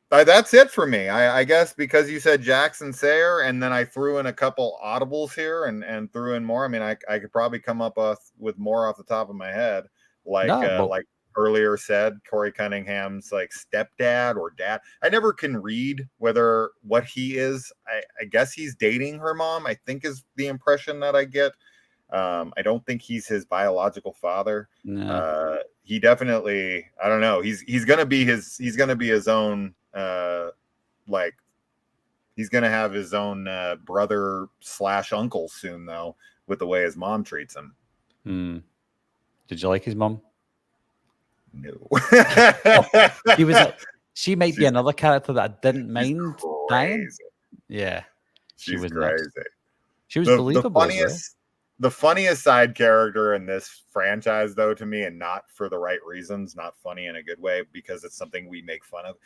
That's it for me. I guess because you said Jackson Sayre, and then I threw in a couple audibles here and threw in more. I mean, I could probably come up with more off the top of my head, like earlier said, Corey Cunningham's like stepdad or dad. I never can read what he is. I guess he's dating her mom, I think is the impression that I get. I don't think he's his biological father. No. He definitely, I don't know. He's gonna be his own he's gonna have his own brother / uncle soon, though, with the way his mom treats him. Did you like his mom? No. He was she might be another character that I didn't mind dying. Yeah. She was crazy. She was believable. The funniest side character in this franchise, though, to me, and not for the right reasons, not funny in a good way, because it's something we make fun of.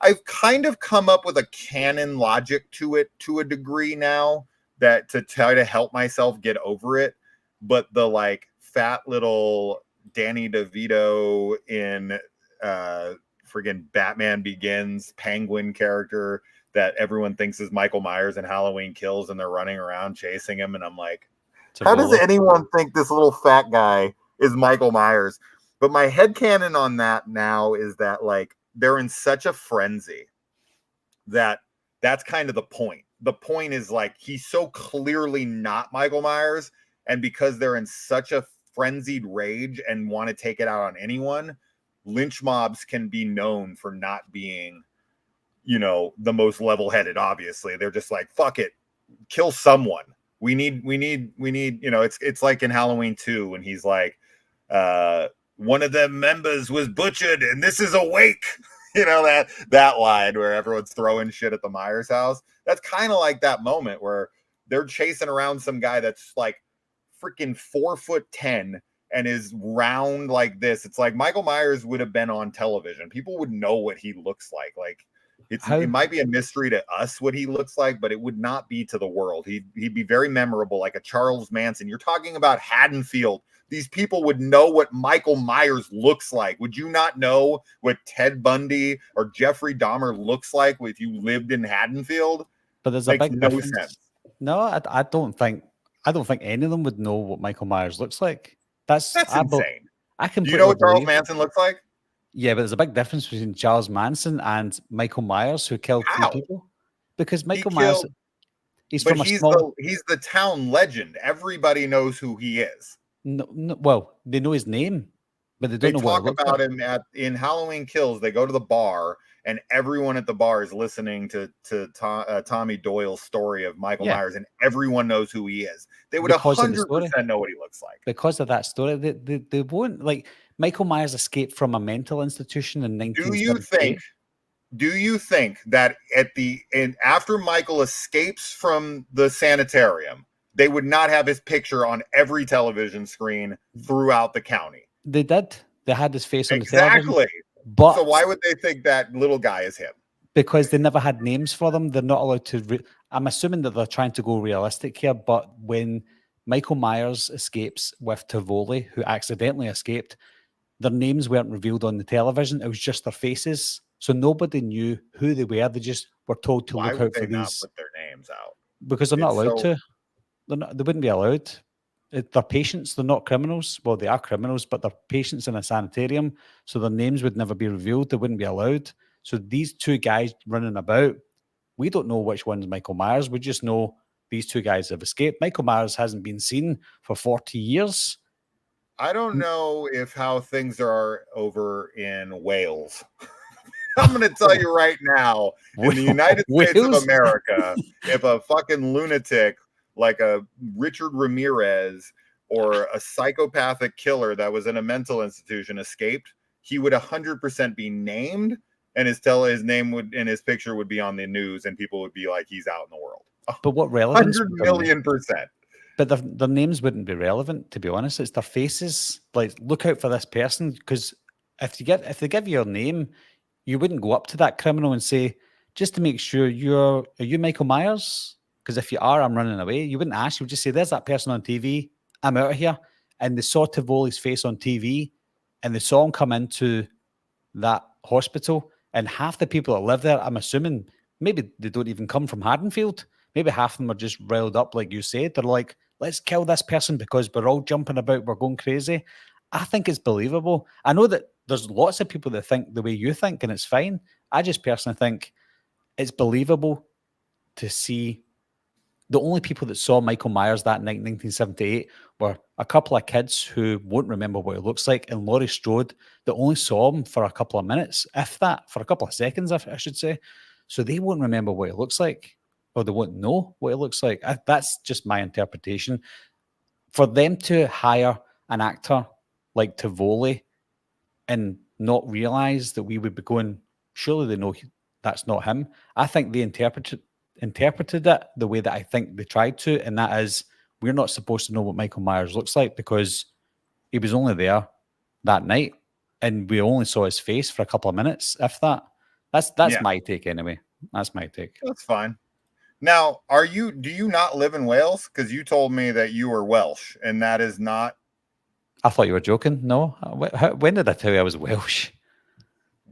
I've kind of come up with a canon logic to it to a degree now, that to try to help myself get over it. But the like fat little Danny DeVito in friggin' Batman Begins Penguin character that everyone thinks is Michael Myers in Halloween Kills, and they're running around chasing him, and I'm like, how does anyone think this little fat guy is Michael Myers? But my headcanon on that now is that like they're in such a frenzy that that's kind of the point. The point is like he's so clearly not Michael Myers, and because they're in such a frenzied rage and want to take it out on anyone, lynch mobs can be known for not being, the most level-headed. Obviously, they're just like, fuck it, kill someone. We need, it's like in Halloween 2 when he's like, one of them members was butchered and this is a wake. That line where everyone's throwing shit at the Myers house. That's kind of like that moment where they're chasing around some guy that's like freaking 4'10" and is round like this. It's like Michael Myers would have been on television. People would know what he looks like. Like it might be a mystery to us what he looks like, but it would not be to the world. He'd be very memorable, like a Charles Manson. You're talking about Haddonfield. These people would know what Michael Myers looks like. Would you not know what Ted Bundy or Jeffrey Dahmer looks like if you lived in Haddonfield? But there's a big difference. Sense. No, I don't think any of them would know what Michael Myers looks like. That's insane. Do you know what Charles Manson looks like? Yeah, but there's a big difference between Charles Manson and Michael Myers, who killed 3 people. Because Michael Myers, he's the town legend. Everybody knows who he is. No, well, they know his name, but they don't know what he looks like. They talk about him in Halloween Kills. They go to the bar, and everyone at the bar is listening to Tommy Doyle's story of Michael Myers, and everyone knows who he is. They would 100% know what he looks like. Because of that story, they won't. Like, Michael Myers escaped from a mental institution in 1978. Do you think that after Michael escapes from the sanitarium, they would not have his picture on every television screen throughout the county? They did. They had his face on the television. Exactly. But so why would they think that little guy is him? Because they never had names for them. They're not allowed to. I'm assuming that they're trying to go realistic here, but when Michael Myers escapes with Tivoli, who accidentally escaped, their names weren't revealed on the television. It was just their faces. So nobody knew who they were. They just were told to look out for these. Why would they not put their names out? Because they're not allowed to. They wouldn't be allowed. They're patients. They're not criminals. Well, they are criminals, but they're patients in a sanitarium. So their names would never be revealed. They wouldn't be allowed. So these 2 guys running about, we don't know which one's Michael Myers. We just know these 2 guys have escaped. Michael Myers hasn't been seen for 40 years. I don't know how things are over in Wales. I'm going to tell you right now, in the United States of America, if a fucking lunatic like a Richard Ramirez or a psychopathic killer that was in a mental institution escaped, he would 100% be named, and his name would and his picture would be on the news, and people would be like, he's out in the world. But what relevance? 100,000,000%. But their names wouldn't be relevant, to be honest. It's their faces. Like, look out for this person, because if they give you your name, you wouldn't go up to that criminal and say, just to make sure, are you Michael Myers? Because if you are, I'm running away. You wouldn't ask. You would just say, there's that person on TV. I'm out of here. And they saw Tivoli's face on TV, and they saw him come into that hospital. And half the people that live there, I'm assuming, maybe they don't even come from Haddonfield. Maybe half of them are just riled up, like you said. They're like, let's kill this person because we're all jumping about, we're going crazy. I think it's believable. I know that there's lots of people that think the way you think, and it's fine. I just personally think it's believable to see the only people that saw Michael Myers that night in 1978 were a couple of kids who won't remember what it looks like, and Laurie Strode that only saw him for a couple of minutes, if that, for a couple of seconds, I should say. So they won't remember what it looks like, or they won't know what it looks like. That's just my interpretation. For them to hire an actor like Tivoli and not realize that we would be going, surely they know that's not him. I think they interpreted it the way that I think they tried to, and that is, we're not supposed to know what Michael Myers looks like because he was only there that night, and we only saw his face for a couple of minutes, if that. That's my take anyway. That's my take. That's fine. Now, do you not live in Wales? Because you told me that you were Welsh, and that is not. I thought you were joking. No, when did I tell you I was Welsh?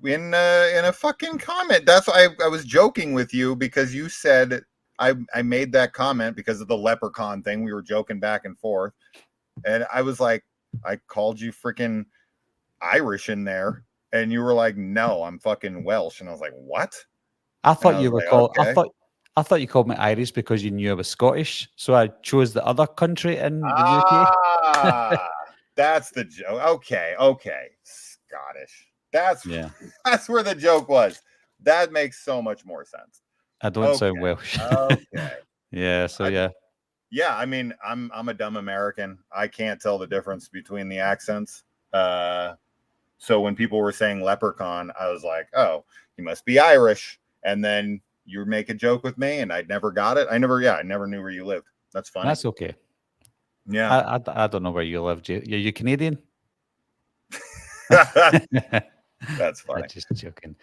In a fucking comment. That's I was joking with you because you said I made that comment because of the leprechaun thing. We were joking back and forth, and I was like, I called you freaking Irish in there, and you were like, no, I'm fucking Welsh, and I was like, what? I thought you were called. Okay. I thought you called me Irish because you knew I was Scottish, so I chose the other country in the UK. That's the joke. Okay, Scottish. That's where the joke was. That makes so much more sense. I don't sound Welsh. Okay. Yeah. So yeah. I mean, I'm a dumb American. I can't tell the difference between the accents. So when people were saying leprechaun, I was like, oh, he must be Irish. And then you make a joke with me, and I never got it. I never knew where you lived. That's funny. That's okay. Yeah. I don't know where you live. Are you Canadian? That's funny. I'm just joking.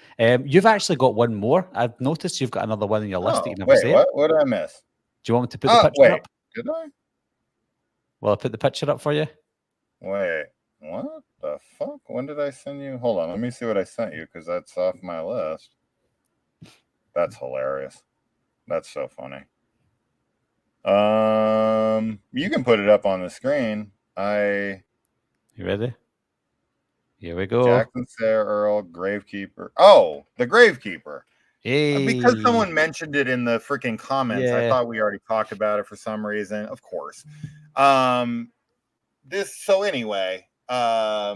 You've actually got one more. I've noticed you've got another one on your list that you never wait, said. What did I miss? Do you want me to put the picture up? Did I? Well, I put the picture up for you. Wait, what the fuck? When did I send you? Hold on, let me see what I sent you, because that's off my list. That's hilarious. That's so funny. You can put it up on the screen. You ready? Here we go. Jackson Sarah Earl, Gravekeeper. Oh, the Gravekeeper. Hey. Because someone mentioned it in the freaking comments. I thought we already talked about it for some reason. Of course. So anyway, I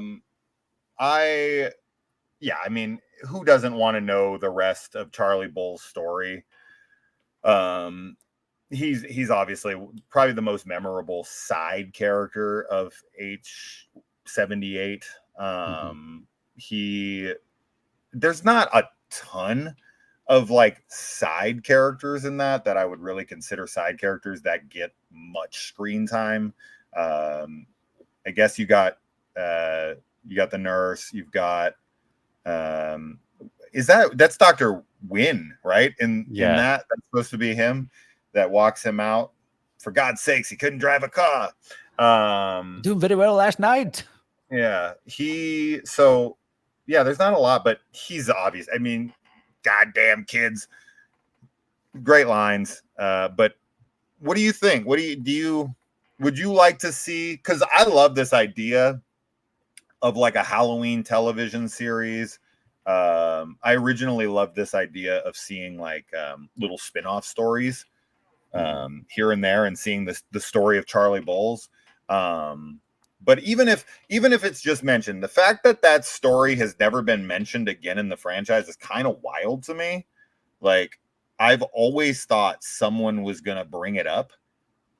mean, who doesn't want to know the rest of Charlie Bull's story? He's obviously probably the most memorable side character of H78. There's not a ton of like side characters in that I would really consider side characters that get much screen time. I guess you got the nurse, you've got that's Dr. Wynn, right? In that's supposed to be him that walks him out. For God's sakes, he couldn't drive a car. Doing very well last night. Yeah, there's not a lot, but he's obvious. I mean, goddamn kids, great lines. But what do you think? Would you like to see? Because I love this idea of like a Halloween television series. I originally loved this idea of seeing like little spin-off stories here and there, and seeing the story of Charlie Bowles. But even if it's just mentioned, the fact that story has never been mentioned again in the franchise is kind of wild to me. Like, I've always thought someone was going to bring it up,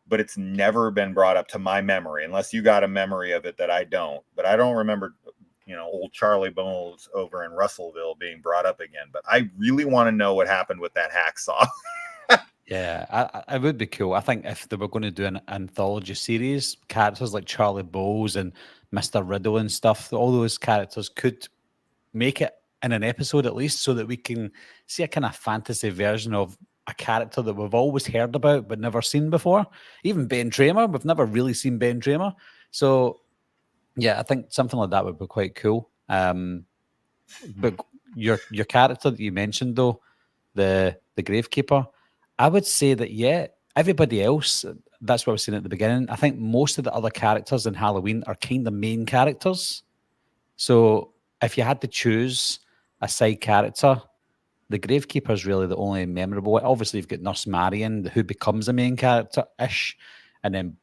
but it's never been brought up to my memory, unless you got a memory of it that I don't. But I don't remember, old Charlie Bones over in Russellville being brought up again. But I really want to know what happened with that hacksaw. Yeah, it would be cool. I think if they were going to do an anthology series, characters like Charlie Bowles and Mr. Riddle and stuff, all those characters could make it in an episode at least, so that we can see a kind of fantasy version of a character that we've always heard about but never seen before. Even Ben Tramer, we've never really seen Ben Tramer. So yeah, I think something like that would be quite cool. But your character that you mentioned though, the Gravekeeper, I would say that yeah, everybody else, that's what I was saying at the beginning. I think most of the other characters in Halloween are kind of main characters. So if you had to choose a side character, the Gravekeeper is really the only memorable one. Obviously, you've got Nurse Marion, who becomes a main character-ish, and then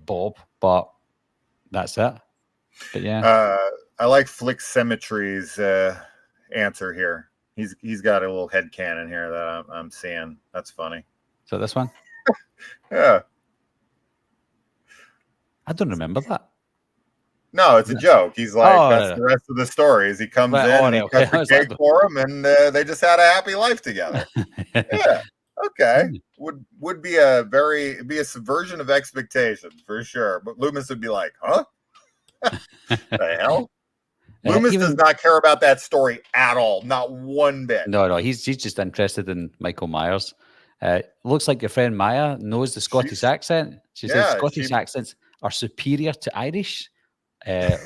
Bob, but that's it. But yeah. I like Flick Symmetry's answer here. He's got a little headcanon here that I'm seeing. That's funny. So this one? Yeah. I don't remember that. No, it's a joke. He's like, that's no. the rest of the story. Is he comes in and he cuts the cake for him, and they just had a happy life together. Yeah. Okay. Would be a subversion of expectations for sure. But Loomis would be like, huh? The hell? Loomis does not care about that story at all. Not one bit. No. He's just interested in Michael Myers. Looks like your friend Maya knows the Scottish accent. She says Scottish accents are superior to Irish.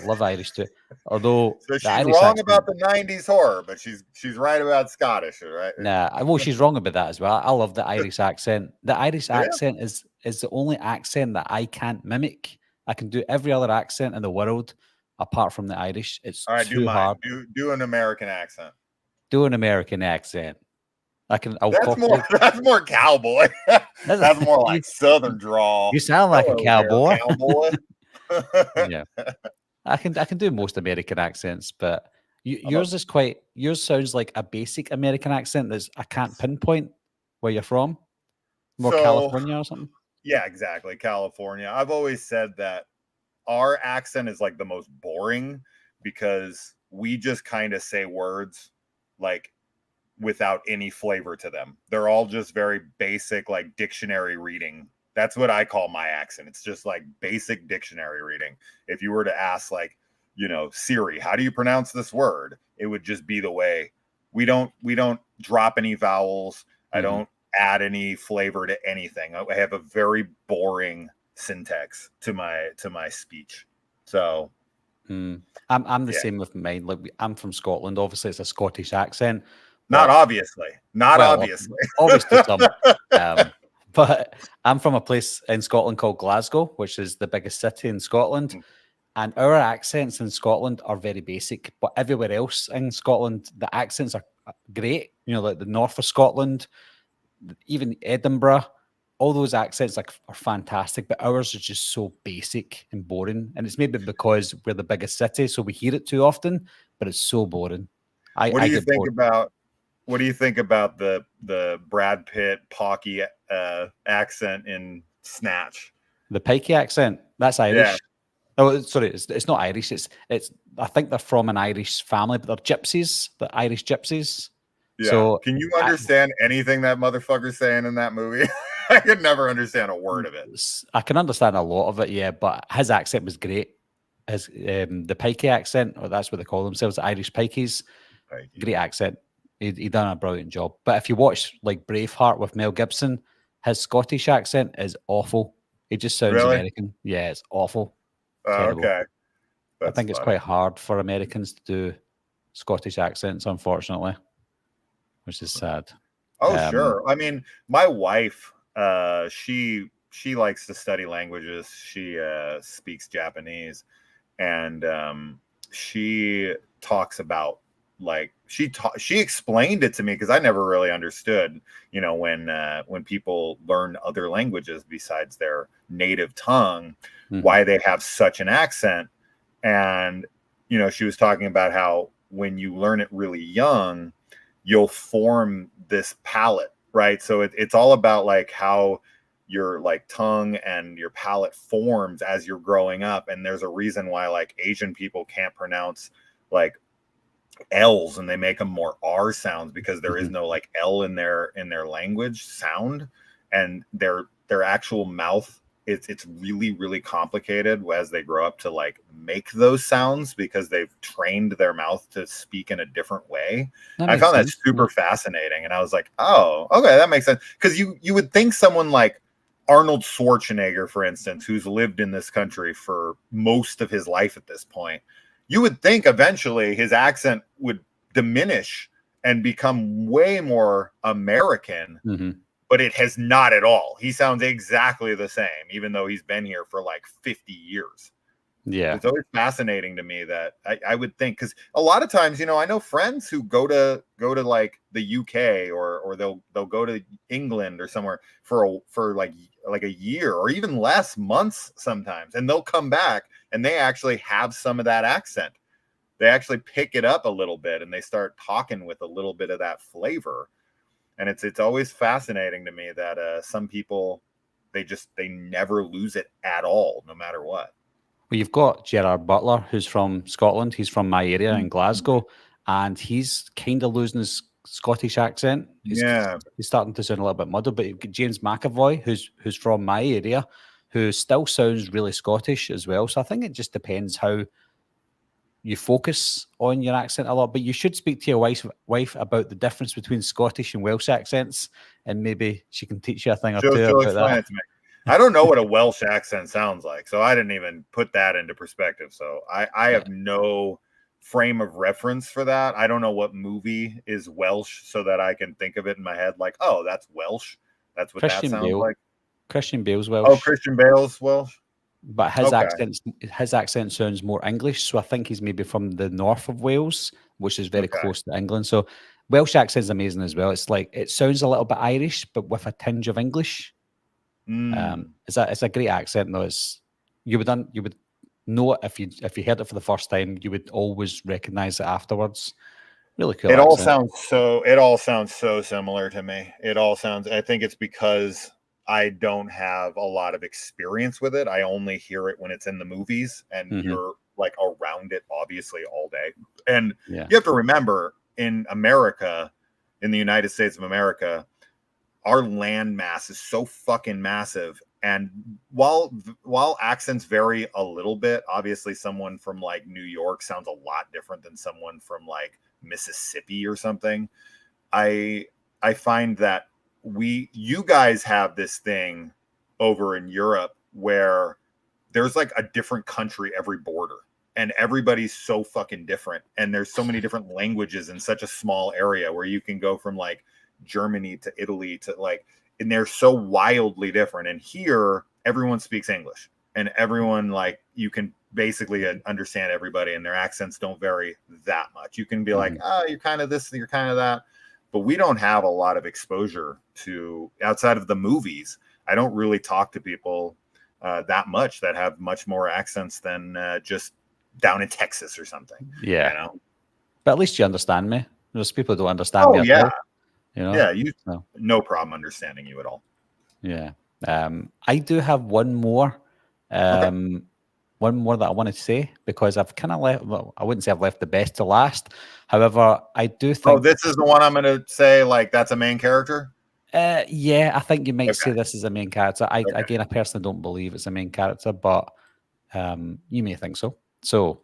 Love Irish too. Although so she's wrong about the 90s horror, but she's right about Scottish, right? Nah, well, she's wrong about that as well. I love the Irish accent. The Irish accent is the only accent that I can't mimic. I can do every other accent in the world apart from the Irish. It's all right, too hard. Do an American accent. Do an American accent. That's more cowboy. That's more like Southern drawl. You sound like a cowboy. Cowboy. Yeah, I can do most American accents, but yours sounds like a basic American accent that I can't pinpoint where you're from. More California or something. Yeah, exactly, California. I've always said that our accent is like the most boring because we just kind of say words like without any flavor to them. They're all just very basic, like dictionary reading. That's what I call my accent. It's just like basic dictionary reading. If you were to ask like, Siri, how do you pronounce this word? It would just be the way. We don't drop any vowels. I don't add any flavor to anything. I have a very boring syntax to my speech. So I'm the same with mine. Like I'm from Scotland. Obviously it's a Scottish accent. Obviously some. But I'm from a place in Scotland called Glasgow, which is the biggest city in Scotland. And our accents in Scotland are very basic. But everywhere else in Scotland, the accents are great. Like the north of Scotland, even Edinburgh, all those accents are fantastic. But ours is just so basic and boring. And it's maybe because we're the biggest city, so we hear it too often. But it's so boring. What do you think about the Brad Pitt Pocky accent in Snatch? The Pikey accent, that's Irish. Yeah. Oh, sorry, it's not Irish. It's I think they're from an Irish family, but they're gypsies, the Irish gypsies. Yeah. So can you understand anything that motherfucker's saying in that movie? I could never understand a word of it. I can understand a lot of it, yeah, but his accent was great. His the Pikey accent, or that's what they call themselves, the Irish Pikeys. Great accent. He done a brilliant job. But if you watch like Braveheart with Mel Gibson, his Scottish accent is awful. He just sounds American. Yeah, it's awful. Okay. I think it's quite hard for Americans to do Scottish accents, unfortunately, which is sad. Oh, sure. I mean, my wife, she likes to study languages. She speaks Japanese, and she talks about she explained it to me because I never really understood, when people learn other languages besides their native tongue, why they have such an accent. And, she was talking about how when you learn it really young, you'll form this palate, right? So it's all about like how your like tongue and your palate forms as you're growing up. And there's a reason why like Asian people can't pronounce like L's and they make them more R sounds, because there is no like L in their language sound, and their actual mouth, it's really, really complicated as they grow up to like make those sounds, because they've trained their mouth to speak in a different way. I found that super fascinating, and I was like, oh, okay, that makes sense. Because you would think someone like Arnold Schwarzenegger, for instance, who's lived in this country for most of his life at this point, you would think eventually his accent would diminish and become way more American, but it has not at all. He sounds exactly the same, even though he's been here for like 50 years. Yeah. It's always fascinating to me that I would think, because a lot of times, you know, I know friends who go to like the UK or they'll go to England or somewhere for like a year or even less, months sometimes, and they'll come back and they actually have some of that accent. They actually pick it up a little bit and they start talking with a little bit of that flavor. And it's always fascinating to me that some people, they never lose it at all, no matter what. Well, you've got Gerard Butler, who's from Scotland. He's from my area in Glasgow, and he's kind of losing his Scottish accent. He's starting to sound a little bit muddled. But you've got James McAvoy, who's from my area, who still sounds really Scottish as well. So I think it just depends how you focus on your accent a lot. But you should speak to your wife about the difference between Scottish and Welsh accents, and maybe she can teach you a thing or two about that. It to me. I don't know what a Welsh accent sounds like, so I didn't even put that into perspective. So I have no frame of reference for that. I don't know what movie is Welsh, so that I can think of it in my head like, oh, that's Welsh. That's what that sounds like. Christian Bale's Welsh. Oh, Christian Bale's Welsh. But his accent sounds more English, so I think he's maybe from the north of Wales, which is very close to England. So Welsh accent is amazing as well. It's like, it sounds a little bit Irish, but with a tinge of English. It's a great accent though. You would know it if you heard it for the first time. You would always recognize it afterwards. Really cool. It all sounds so similar to me. I think it's because I don't have a lot of experience with it. I only hear it when it's in the movies, and you're like around it obviously all day. And you have to remember, in America, in the United States of America, our land mass is so fucking massive. And while accents vary a little bit, obviously someone from like New York sounds a lot different than someone from like Mississippi or something. I find that you guys have this thing over in Europe where there's like a different country every border, and everybody's so fucking different. And there's so many different languages in such a small area, where you can go from like Germany to Italy to like, and they're so wildly different. And here everyone speaks English, and everyone, like, you can basically understand everybody, and their accents don't vary that much. You can be like, oh, you're kind of this, you're kind of that. But we don't have a lot of exposure to, outside of the movies. I don't really talk to people that much that have much more accents than just down in Texas or something. Yeah. You know? But at least you understand me. There's people who don't understand me. Oh, yeah. You know? Yeah, no problem understanding you at all. Yeah. I do have one more. One more that I want to say, because I've kind of left, well, I wouldn't say I've left the best to last. However, I do think... Oh, this is the one I'm going to say, like, that's a main character? Yeah, I think you might say this is a main character. Again, I personally don't believe it's a main character, but you may think so. So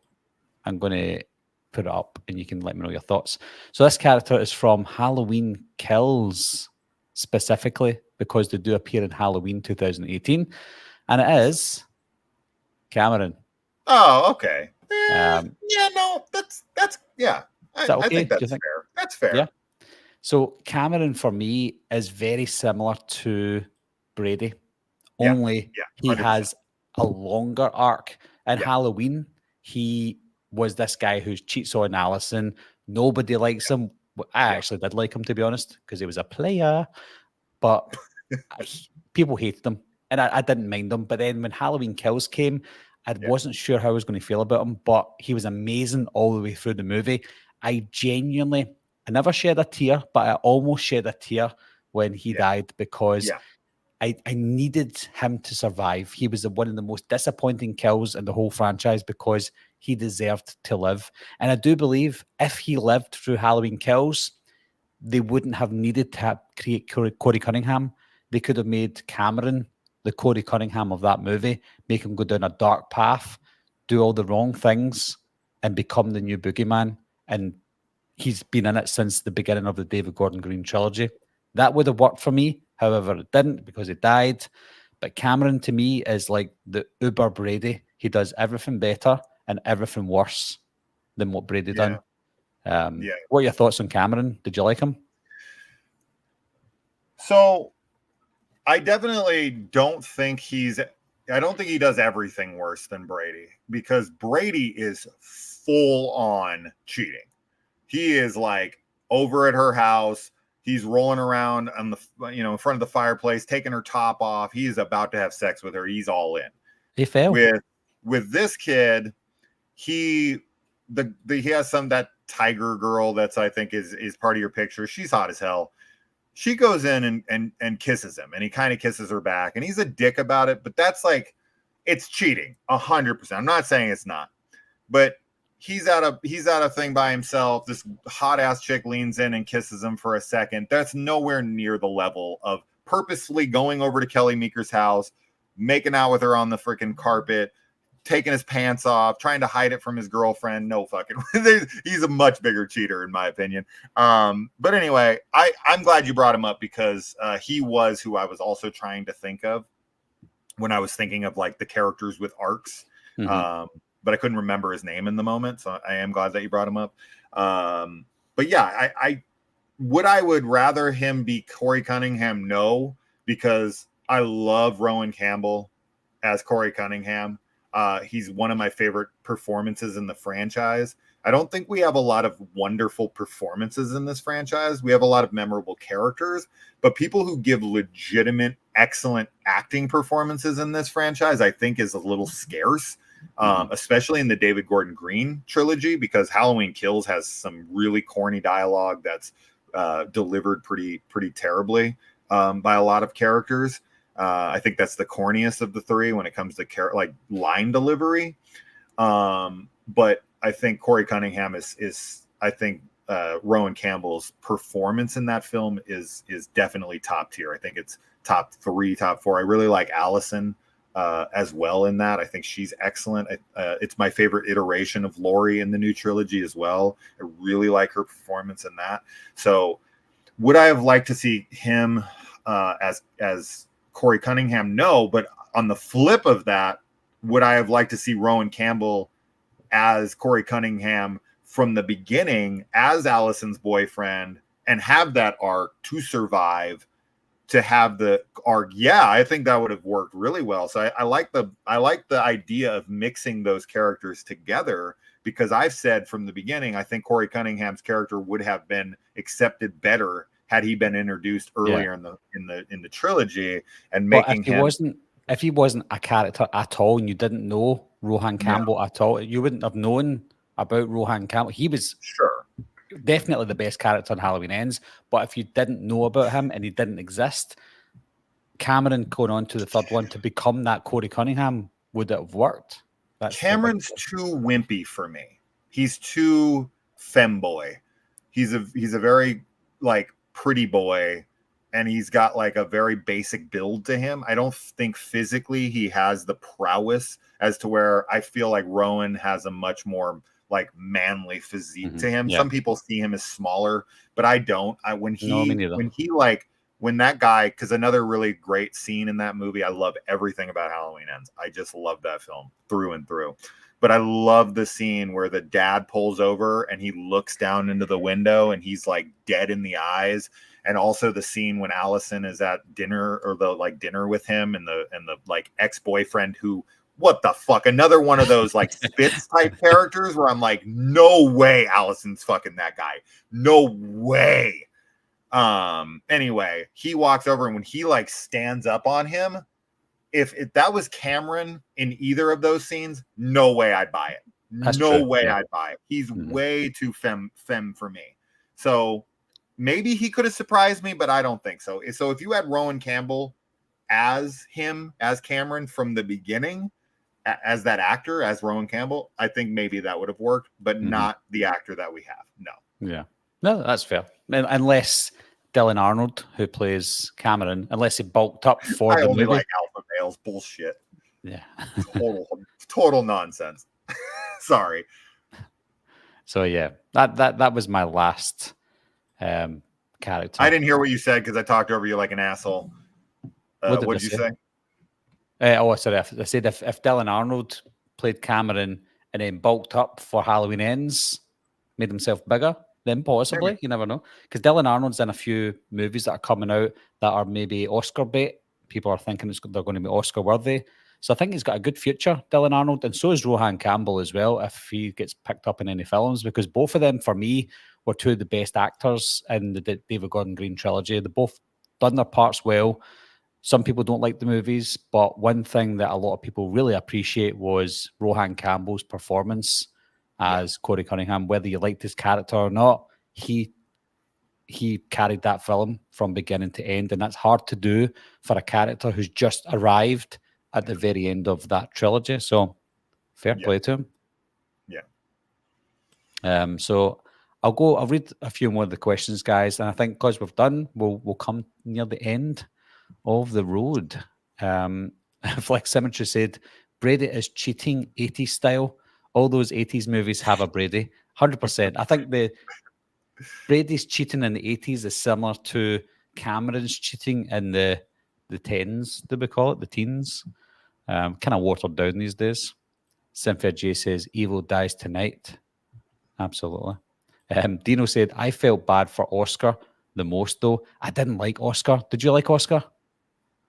I'm going to put it up and you can let me know your thoughts. So this character is from Halloween Kills, specifically because they do appear in Halloween 2018. And it is Cameron. Oh, okay. Yeah, no, that's yeah. Okay? I think that's fair. That's fair. Yeah. So Cameron, for me, is very similar to Brady, only he has a longer arc. In Halloween, he was this guy who cheats on Allison. Nobody likes him. I actually did like him, to be honest, because he was a player. But people hated him, and I didn't mind him. But then when Halloween Kills came, I wasn't sure how I was going to feel about him, but he was amazing all the way through the movie. I never shed a tear, but I almost shed a tear when he died, because I needed him to survive. He was one of the most disappointing kills in the whole franchise because he deserved to live. And I do believe if he lived through Halloween Kills, they wouldn't have needed to create Corey Cunningham. They could have made Cameron the Corey Cunningham of that movie, make him go down a dark path, do all the wrong things, and become the new boogeyman. And he's been in it since the beginning of the David Gordon Green trilogy. That would have worked for me. However, it didn't because he died. But Cameron, to me, is like the Uber Brady. He does everything better and everything worse than what Brady done. What are your thoughts on Cameron? Did you like him? So I definitely don't think I don't think he does everything worse than Brady, because Brady is full on cheating. He is like over at her house. He's rolling around on the, in front of the fireplace, taking her top off. He is about to have sex with her. He's all in. He failed. With this kid, he has that tiger girl that's, I think is part of your picture. She's hot as hell. She goes in and kisses him, and he kind of kisses her back, and he's a dick about it. But that's like, it's cheating 100%. I'm not saying it's not, but he's at a thing by himself. This hot ass chick leans in and kisses him for a second. That's nowhere near the level of purposefully going over to Kelly Meeker's house, making out with her on the freaking carpet, taking his pants off, trying to hide it from his girlfriend. No fucking, he's a much bigger cheater in my opinion. But anyway, I'm glad you brought him up, because he was who I was also trying to think of when I was thinking of like the characters with arcs. Mm-hmm. But I couldn't remember his name in the moment. So I am glad that you brought him up. But yeah, I would rather him be Corey Cunningham? No, because I love Rowan Campbell as Corey Cunningham. He's one of my favorite performances in the franchise. I don't think we have a lot of wonderful performances in this franchise. We have a lot of memorable characters, but people who give legitimate, excellent acting performances in this franchise, I think is a little scarce. Especially in the David Gordon Green trilogy, because Halloween Kills has some really corny dialogue that's delivered pretty terribly by a lot of characters. I think that's the corniest of the three when it comes to line delivery. But I think Corey Cunningham is I think Rowan Campbell's performance in that film is definitely top tier. I think it's top 3, top 4. I really like Allison as well in that. I think she's excellent. It's my favorite iteration of Laurie in the new trilogy as well. I really like her performance in that. So would I have liked to see him as Corey Cunningham? No, but on the flip of that, would I have liked to see Rowan Campbell as Corey Cunningham from the beginning as Allison's boyfriend and have that arc to survive, to have the arc? Yeah, I think that would have worked really well. So I like the idea of mixing those characters together, because I've said from the beginning, I think Corey Cunningham's character would have been accepted better had he been introduced earlier in the trilogy, and making if he wasn't a character at all, and you didn't know Rohan Campbell at all, you wouldn't have known about Rohan Campbell. He was definitely the best character in Halloween Ends, but if you didn't know about him and he didn't exist, Cameron going on to the third one to become that Corey Cunningham, would it have worked? Cameron's too wimpy for me. He's too femboy. He's a very pretty boy, and he's got a very basic build to him. I don't think physically he has the prowess as to where I feel like Rowan has a much more manly physique to him. Some people see him as smaller, but I don't. When that guy, because another really great scene in that movie, I love everything about Halloween Ends. I just love that film through and through. But I love the scene where the dad pulls over and he looks down into the window and he's dead in the eyes. And also the scene when Allison is at dinner, or the dinner with him, and the ex-boyfriend who, what the fuck, another one of those Spitz type characters where I'm like, no way Allison's fucking that guy. No way. Anyway, he walks over, and when he stands up on him, if that was Cameron in either of those scenes, no way I'd buy it. I'd buy it. He's way too femme for me. So maybe he could have surprised me, but I don't think so. So if you had Rowan Campbell as him, as Cameron from the beginning, as that actor, as Rowan Campbell, I think maybe that would have worked, but not the actor that we have. No. Yeah. No, that's fair. Unless Dylan Arnold, who plays Cameron, unless he bulked up for I the only movie. like alpha males. Bullshit. Yeah. total nonsense. Sorry. So yeah, that was my last character. I didn't hear what you said because I talked over you like an asshole. What did you say? Sorry. I said if Dylan Arnold played Cameron and then bulked up for Halloween Ends, made himself bigger, then possibly. You never know. Because Dylan Arnold's in a few movies that are coming out that are maybe Oscar bait. People are thinking they're going to be Oscar worthy. So I think he's got a good future, Dylan Arnold, and so is Rohan Campbell as well, if he gets picked up in any films, because both of them, for me, were two of the best actors in the David Gordon Green trilogy. They both done their parts well. Some people don't like the movies, but one thing that a lot of people really appreciate was Rohan Campbell's performance as Corey Cunningham. Whether you liked his character or not, he carried that film from beginning to end, and that's hard to do for a character who's just arrived at the very end of that trilogy. So fair play to him. Yeah. So I'll read a few more of the questions, guys, and I think because we've done, we'll come near the end of the road. Flex Symmetry said Brady is cheating 80s style. All those 80s movies have a Brady. 100%. I think the Brady's cheating in the 80s is similar to Cameron's cheating in the 10s, do we call it? The teens. Kind of watered down these days. Cynthia J says, Evil dies tonight. Absolutely. Dino said, I felt bad for Oscar the most, though. I didn't like Oscar. Did you like Oscar?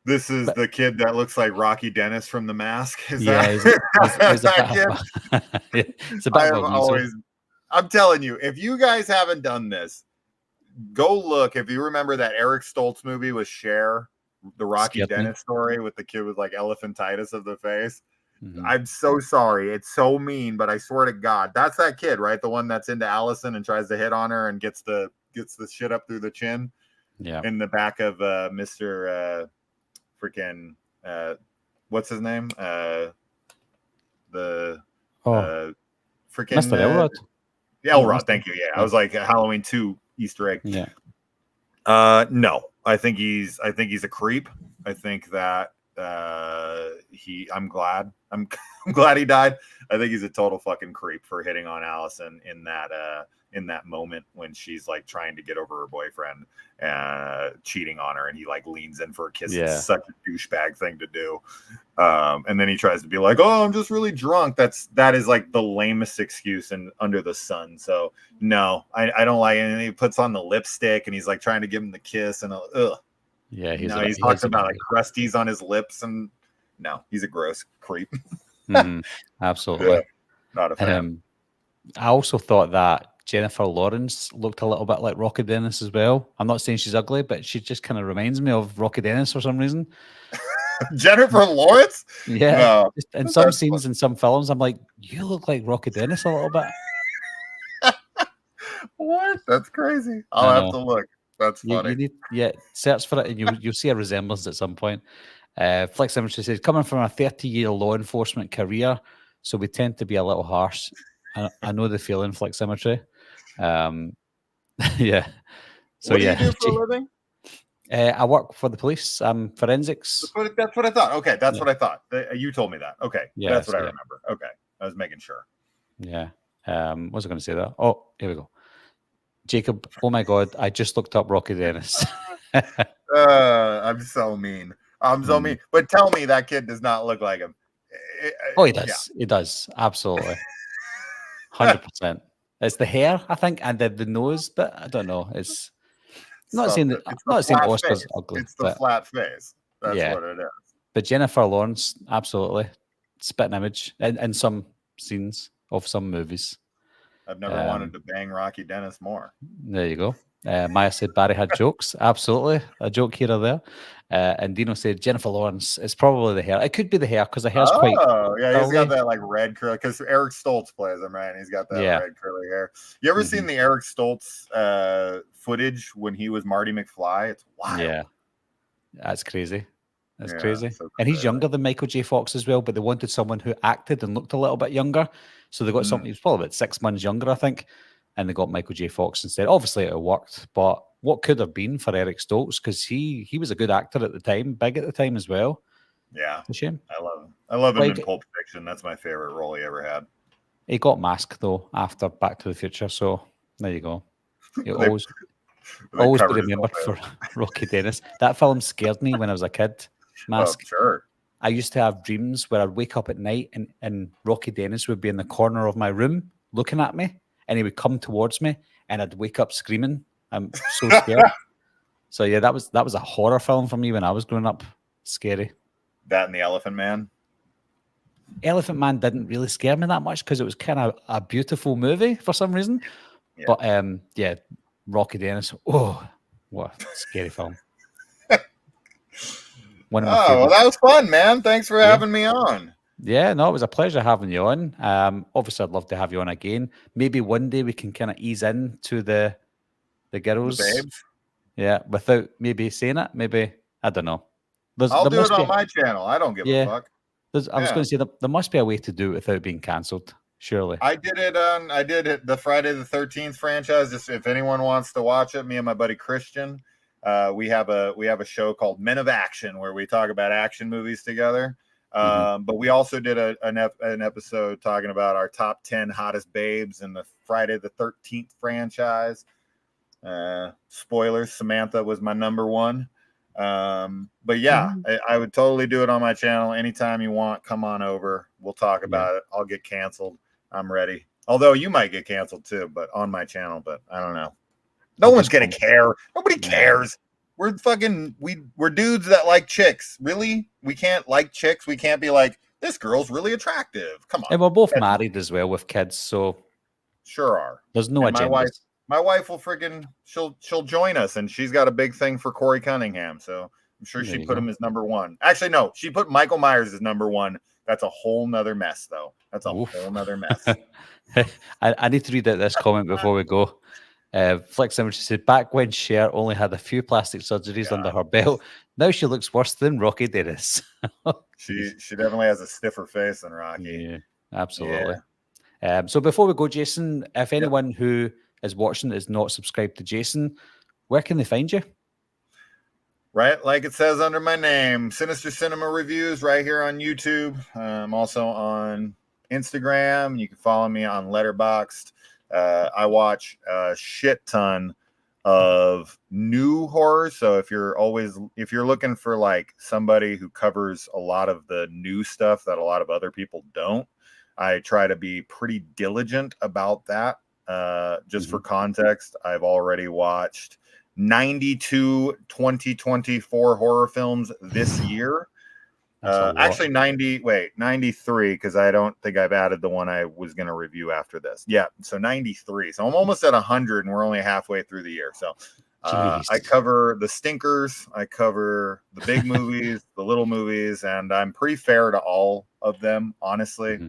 This is the kid that looks like Rocky Dennis from The Mask. Is yeah, that kid? It's a bit I'm telling you, if you guys haven't done this, go look. If you remember that Eric Stoltz movie with Cher, the Rocky Dennis story with the kid with like elephantitis of the face. I'm so sorry. It's so mean, but I swear to God, that's that kid, right? The one that's into Allison and tries to hit on her and gets the shit up through the chin. Yeah. In the back of Mr. Freaking what's his name? Freaking Mr. Elrod. Elrod, thank you. Yeah, I was like a Halloween 2 Easter egg. Yeah. No, I think he's a creep. I think that I'm glad he died. I think he's a total fucking creep for hitting on Allison in that moment when she's like trying to get over her boyfriend cheating on her, and he like leans in for a kiss. Yeah. It's such a douchebag thing to do. And then he tries to be like, oh, I'm just really drunk. That is like the lamest excuse under the sun. So no, I don't like it. And he puts on the lipstick and he's like trying to give him the kiss and yeah, he's talking about like crusties on his lips, and no, he's a gross creep. Absolutely. Yeah, not a fan. I also thought that Jennifer Lawrence looked a little bit like Rocky Dennis as well. I'm not saying she's ugly, but she just kind of reminds me of Rocky Dennis for some reason. Jennifer Lawrence? Yeah. No, in some scenes in some films, I'm like, you look like Rocky Dennis a little bit. What? That's crazy. I'll have to look. That's funny. Search for it and you'll see a resemblance at some point. Flex Symmetry says, coming from a 30-year law enforcement career, so we tend to be a little harsh. I know the feeling, Flex Symmetry. Yeah. So what do you do for a living? I work for the police. Forensics. That's what I thought. Okay, that's what I thought. You told me that. Okay, that's what I remember. Okay, I was making sure. Yeah. What was I going to say there? Oh, here we go. Jacob, oh my God, I just looked up Rocky Dennis. I'm so mean. I'm so mean. But tell me that kid does not look like him. Oh, he does. Yeah. He does. Absolutely. 100%. It's the hair, I think, and the nose, but I don't know. It's not saying that. I'm not saying Oscar's ugly. It's the flat face. That's what it is. But Jennifer Lawrence, absolutely, spitting image in some scenes of some movies. I've never wanted to bang Rocky Dennis more. There you go. Maya said Barry had jokes. Absolutely. A joke here or there. And Dino said Jennifer Lawrence. It's probably the hair. It could be the hair because the hair's quite. Oh, yeah. He's got that like red curly because Eric Stoltz plays him, right? And he's got that red curly hair. You ever seen the Eric Stoltz footage when he was Marty McFly? It's wild. Yeah. That's crazy. It's Yeah, crazy. so And he's crazy. younger than Michael J. Fox as well, but they wanted someone who acted and looked a little bit younger. So they got something, he was probably about 6 months younger, I think. And they got Michael J. Fox instead. Obviously, it worked, but what could have been for Eric Stoltz? Because he was a good actor at the time, big at the time as well. Yeah, It's a shame. I love him. I love him Like, in Pulp Fiction. That's my favorite role he ever had. he got masked, though, after Back to the Future. So there you go. He'll They always be covered his whole remembered for Rocky Dennis. That film scared me when I was a kid. Mask. sure. I used to have dreams where I'd wake up at night and Rocky Dennis would be in the corner of my room looking at me, and he would come towards me, and I'd wake up screaming. I'm so scared. So yeah, that was a horror film for me when I was growing up. Scary. That and the Elephant Man. Elephant Man didn't really scare me that much because it was kind of a beautiful movie for some reason. Yeah. But yeah, Rocky Dennis. Oh, what a scary film. One of my well, that was fun, man. Thanks for having me on. Yeah, no, it was a pleasure having you on. Obviously, I'd love to have you on again. Maybe one day we can kind of ease in to the girls. The babes. Yeah, without maybe saying it. Maybe, I don't know. I'll do it on my channel. I don't give a fuck. I was going to say there must be a way to do it without being cancelled. Surely. I did it the Friday the 13th franchise. Just if anyone wants to watch it, me and my buddy Christian, we have a show called Men of Action where we talk about action movies together. But we also did an episode talking about our top 10 hottest babes in the Friday the 13th franchise. Spoilers, Samantha was my number one. But yeah, I would totally do it on my channel. Anytime you want, come on over. We'll talk about it. I'll get canceled. I'm ready. Although you might get canceled too, but on my channel, but I don't know. No one's going to care. Nobody cares. We're we're dudes that like chicks. Really? We can't like chicks. We can't be like, this girl's really attractive. Come on. And we're both married as well with kids, so sure are. There's no agenda. My wife will friggin' she'll join us, and she's got a big thing for Corey Cunningham, so I'm sure she put him as number one. Actually, no, she put Michael Myers as number one. That's a whole nother mess, though. That's a whole nother mess. I need to read out this comment before we go. Flex Image said, back when Cher only had a few plastic surgeries under her belt, now she looks worse than Rocky Dennis. she definitely has a stiffer face than Rocky. Yeah, absolutely. Yeah. So before we go, Jason, if anyone who is watching is not subscribed to Jason, where can they find you? Right, like it says under my name, Sinister Cinema Reviews, right here on YouTube. I'm also on Instagram. You can follow me on Letterboxd. I watch a shit ton of new horror. So if you're looking for like somebody who covers a lot of the new stuff that a lot of other people don't, I try to be pretty diligent about that. Just for context, I've already watched 92 2024 horror films this year. Actually 93, because I don't think I've added the one I was going to review after this. Yeah, so 93. So I'm almost at 100, and we're only halfway through the year. So I cover the stinkers, I cover the big movies, the little movies, and I'm pretty fair to all of them, honestly.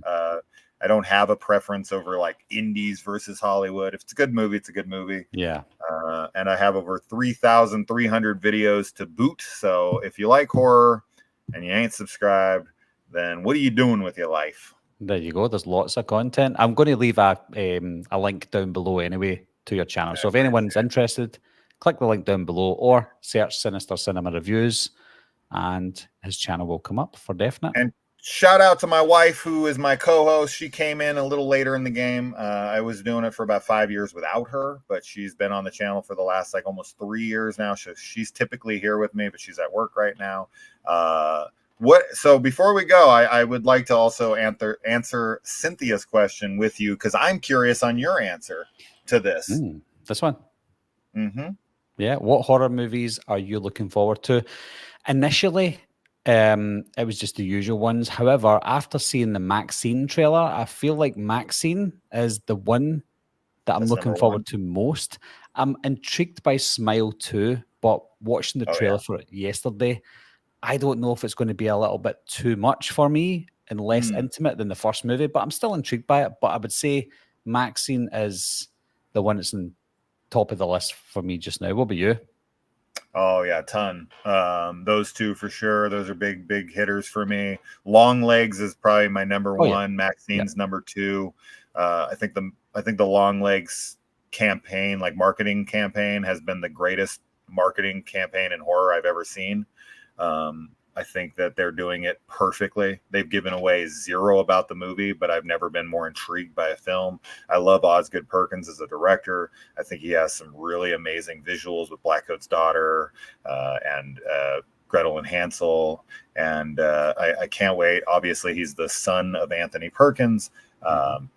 I don't have a preference over like indies versus Hollywood. If it's a good movie, it's a good movie. Yeah. And I have over 3,300 videos to boot. So if you like horror and you ain't subscribed, then what are you doing with your life? There you go. There's lots of content. I'm going to leave a link down below anyway to your channel. So if anyone's interested, click the link down below or search Sinister Cinema Reviews and his channel will come up for definite. And shout out to my wife, who is my co-host. She came in a little later in the game. I was doing it for about 5 years without her, but she's been on the channel for the last like almost 3 years now. So she's typically here with me, but she's at work right now. So before we go, I would like to also answer Cynthia's question with you, because I'm curious on your answer to this. This one. Yeah. What horror movies are you looking forward to? Initially, it was just the usual ones. However, after seeing the Maxine trailer, I feel like Maxine is the one that I'm looking forward to most. I'm intrigued by Smile too, but watching the trailer for it yesterday, I don't know if it's going to be a little bit too much for me and less intimate than the first movie, but I'm still intrigued by it. But I would say Maxine is the one that's in top of the list for me just now. What about you? Oh yeah, ton. Those two for sure. Those are big hitters for me. Long Legs is probably my number Oh yeah, one. yeah. Maxine's number two. I think the Long Legs campaign, like marketing campaign, has been the greatest marketing campaign in horror I've ever seen. I think that they're doing it perfectly. They've given away zero about the movie, but I've never been more intrigued by a film. I love Osgood Perkins as a director. I think he has some really amazing visuals with Blackcoat's Daughter and Gretel and Hansel. And I can't wait. Obviously, he's the son of Anthony Perkins. And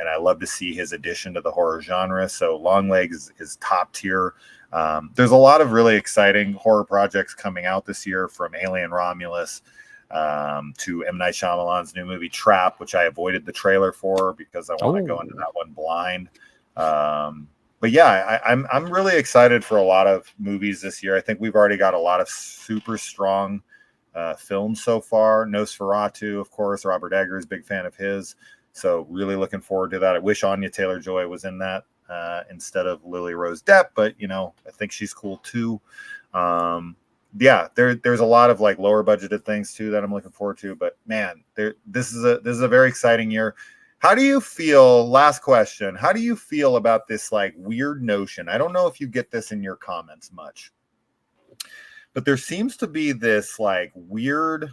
I love to see his addition to the horror genre. So Longlegs is top tier. There's a lot of really exciting horror projects coming out this year, from Alien Romulus to M. Night Shyamalan's new movie Trap, which I avoided the trailer for because I want to go into that one blind. But yeah, I'm really excited for a lot of movies this year. I think we've already got a lot of super strong films so far. Nosferatu, of course, Robert Eggers, big fan of his. So really looking forward to that. I wish Anya Taylor-Joy was in that instead of Lily Rose Depp, but I think she's cool too. Yeah, there's a lot of like lower budgeted things too that I'm looking forward to. But man, this is a very exciting year. How do you feel? Last question. How do you feel about this like weird notion? I don't know if you get this in your comments much, but there seems to be this like weird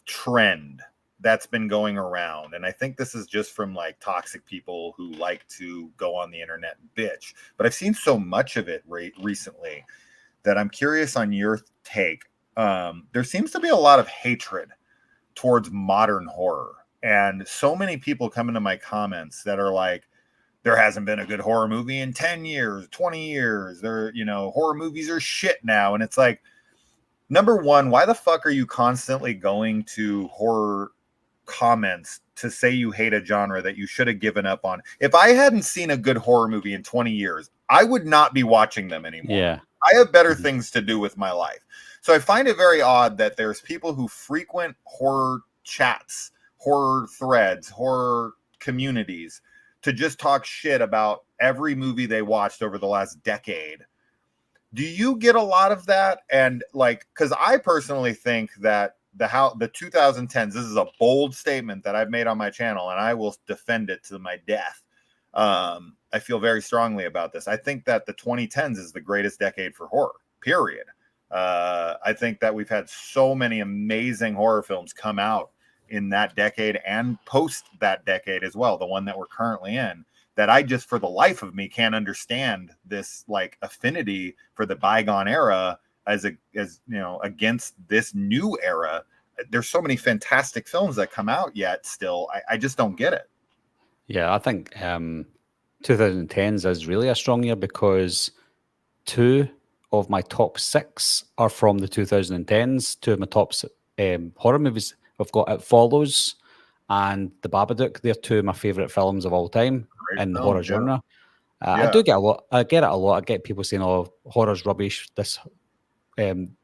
trend that's been going around. And I think this is just from like toxic people who like to go on the internet and bitch. But I've seen so much of it recently that I'm curious on your take. There seems to be a lot of hatred towards modern horror. And so many people come into my comments that are like, there hasn't been a good horror movie in 10 years, 20 years. Horror movies are shit now. And it's like, number one, why the fuck are you constantly going to horror comments to say you hate a genre that you should have given up on? If I hadn't seen a good horror movie in 20 years, I would not be watching them anymore. Yeah. I have better things to do with my life. So I find it very odd that there's people who frequent horror chats, horror threads, horror communities to just talk shit about every movie they watched over the last decade. Do you get a lot of that? And like, because I personally think that the 2010s, this is a bold statement that I've made on my channel, and I will defend it to my death. I feel very strongly about this. I think that the 2010s is the greatest decade for horror, period. I think that we've had so many amazing horror films come out in that decade and post that decade as well, the one that we're currently in, that I just, for the life of me, can't understand this like affinity for the bygone era as against this new era. There's so many fantastic films that come out yet still. I just don't get it. Yeah, I think 2010s is really a strong year because 2 of my top 6 are from the 2010s. 2 of my top horror movies, I've got It Follows and The Babadook. They're 2 of my favorite films of all time in the horror genre. I do get a lot. I get it a lot. I get people saying, "Oh, horror's rubbish."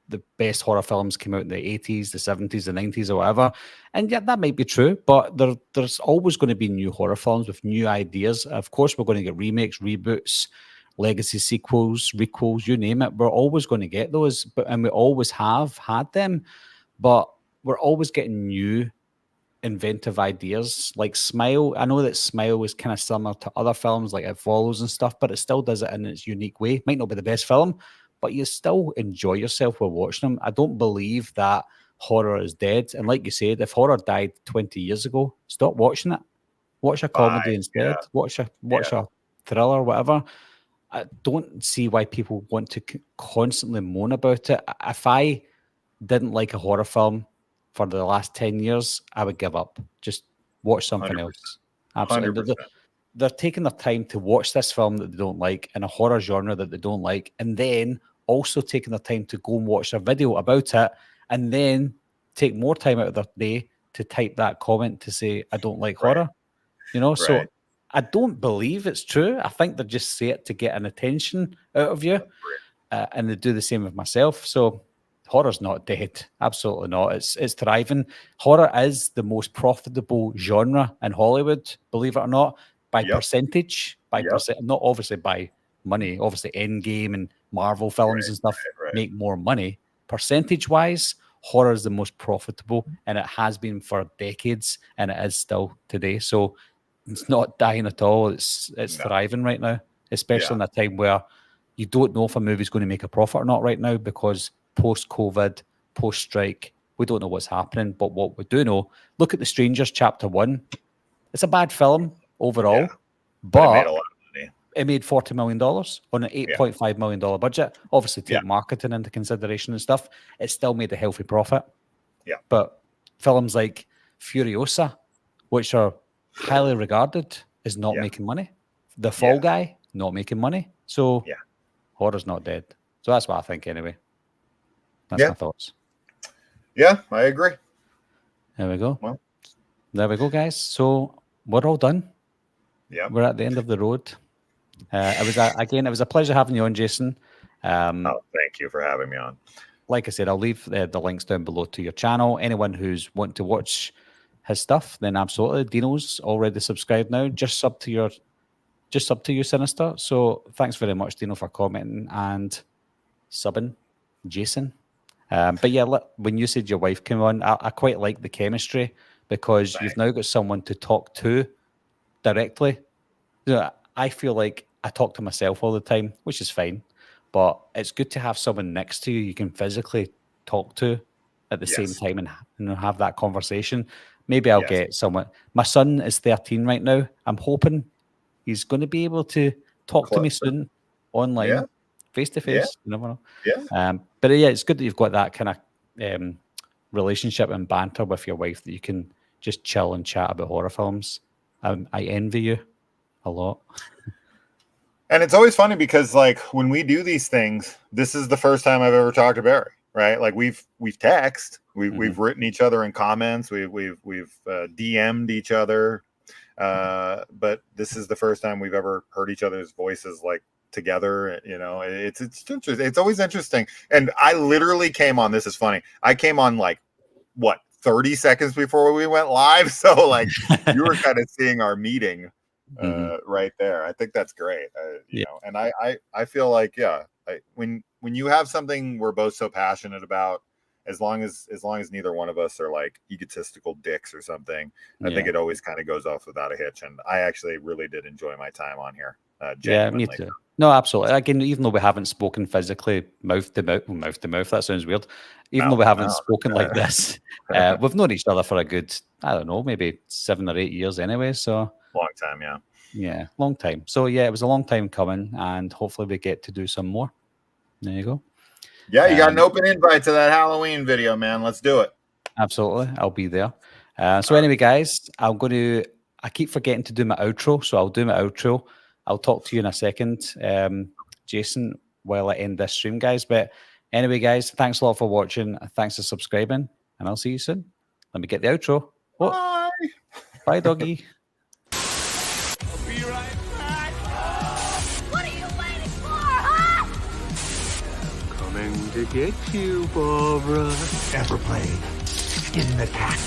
The best horror films came out in the 80s, the 70s, the 90s, or whatever. And yeah, that might be true, but there's always going to be new horror films with new ideas. Of course, we're going to get remakes, reboots, legacy sequels, requels, you name it. We're always going to get those, and we always have had them. But we're always getting new inventive ideas like Smile. I know that Smile is kind of similar to other films like It Follows and stuff, but it still does it in its unique way. Might not be the best film, but you still enjoy yourself while watching them. I don't believe that horror is dead. And like you said, if horror died 20 years ago, stop watching it. Watch a comedy instead. Watch a thriller, whatever. I don't see why people want to constantly moan about it. If I didn't like a horror film for the last 10 years, I would give up. Just watch something 100%. else. Absolutely. They're taking their time to watch this film that they don't like in a horror genre that they don't like, and then also taking their time to go and watch a video about it, and then take more time out of their day to type that comment to say, I don't like horror. So I don't believe it's true. I think they just say it to get an attention out of you. And they do the same with myself. So horror's not dead. Absolutely not. It's thriving. Horror is the most profitable genre in Hollywood, believe it or not, by percentage, not obviously by money. Obviously, Endgame and Marvel films and stuff right. make more money. Percentage-wise, horror is the most profitable, and it has been for decades, and it is still today. So it's not dying at all. It's thriving right now, especially in a time where you don't know if a movie's going to make a profit or not right now, because post-COVID, post-strike, we don't know what's happening. But what we do know, look at The Strangers Chapter 1. It's a bad film overall, but it made a lot of money. It made $40 million on an $8.5 million budget. Obviously, take marketing into consideration and stuff. It still made a healthy profit. Yeah. But films like Furiosa, which are highly regarded, is not making money. The Fall Guy, not making money. So horror's not dead. So that's what I think anyway. That's my thoughts. Yeah, I agree. There we go. Well, there we go, guys. So we're all done. Yeah. We're at the end of the road. It was a pleasure having you on, Jason. Thank you for having me on. Like I said, I'll leave the links down below to your channel. Anyone who's wanting to watch his stuff, then absolutely. Dino's already subscribed now. Just up to you, Sinister. So thanks very much, Dino, for commenting and subbing, Jason. But yeah, when you said your wife came on, I quite like the chemistry, because you've now got someone to talk to directly. You know, I feel like I talk to myself all the time, which is fine, but it's good to have someone next to you you can physically talk to at the same time and have that conversation. Maybe I'll get someone. My son is 13 right now. I'm hoping he's going to be able to talk to me soon online, face to face. You never know. But yeah, it's good that you've got that kind of relationship and banter with your wife, that you can just chill and chat about horror films. I envy you a lot. And it's always funny because, like, when we do these things, this is the first time I've ever talked to Barry, right? Like, we've texted, we've written each other in comments, we've DM'd each other, but this is the first time we've ever heard each other's voices, like, together. You know, it's interesting. It's always interesting. And I literally came on. This is funny. I came on like 30 seconds before we went live. So like you were kind of seeing our meeting right there. I think that's great. You know, and I feel like, when you have something we're both so passionate about, as long as neither one of us are like egotistical dicks or something, I think it always kind of goes off without a hitch. And I actually really did enjoy my time on here. Me too. No, absolutely. Again, even though we haven't spoken physically, mouth to mouth, that sounds weird. Even though we haven't spoken like this, we've known each other for a good, I don't know, maybe 7 or 8 years anyway. So long time, yeah, long time. So yeah, it was a long time coming, and hopefully we get to do some more. There you go. Yeah, you got an open invite to that Halloween video, man. Let's do it. Absolutely, I'll be there. So anyway, guys, I keep forgetting to do my outro, so I'll do my outro. I'll talk to you in a second, Jason, while I end this stream, guys. But anyway, guys, thanks a lot for watching. Thanks for subscribing, and I'll see you soon. Let me get the outro. Bye. Bye, doggy. I'll be right back. What are you waiting for, huh? Coming to get you, Barbara. Ever played Skin the Cat?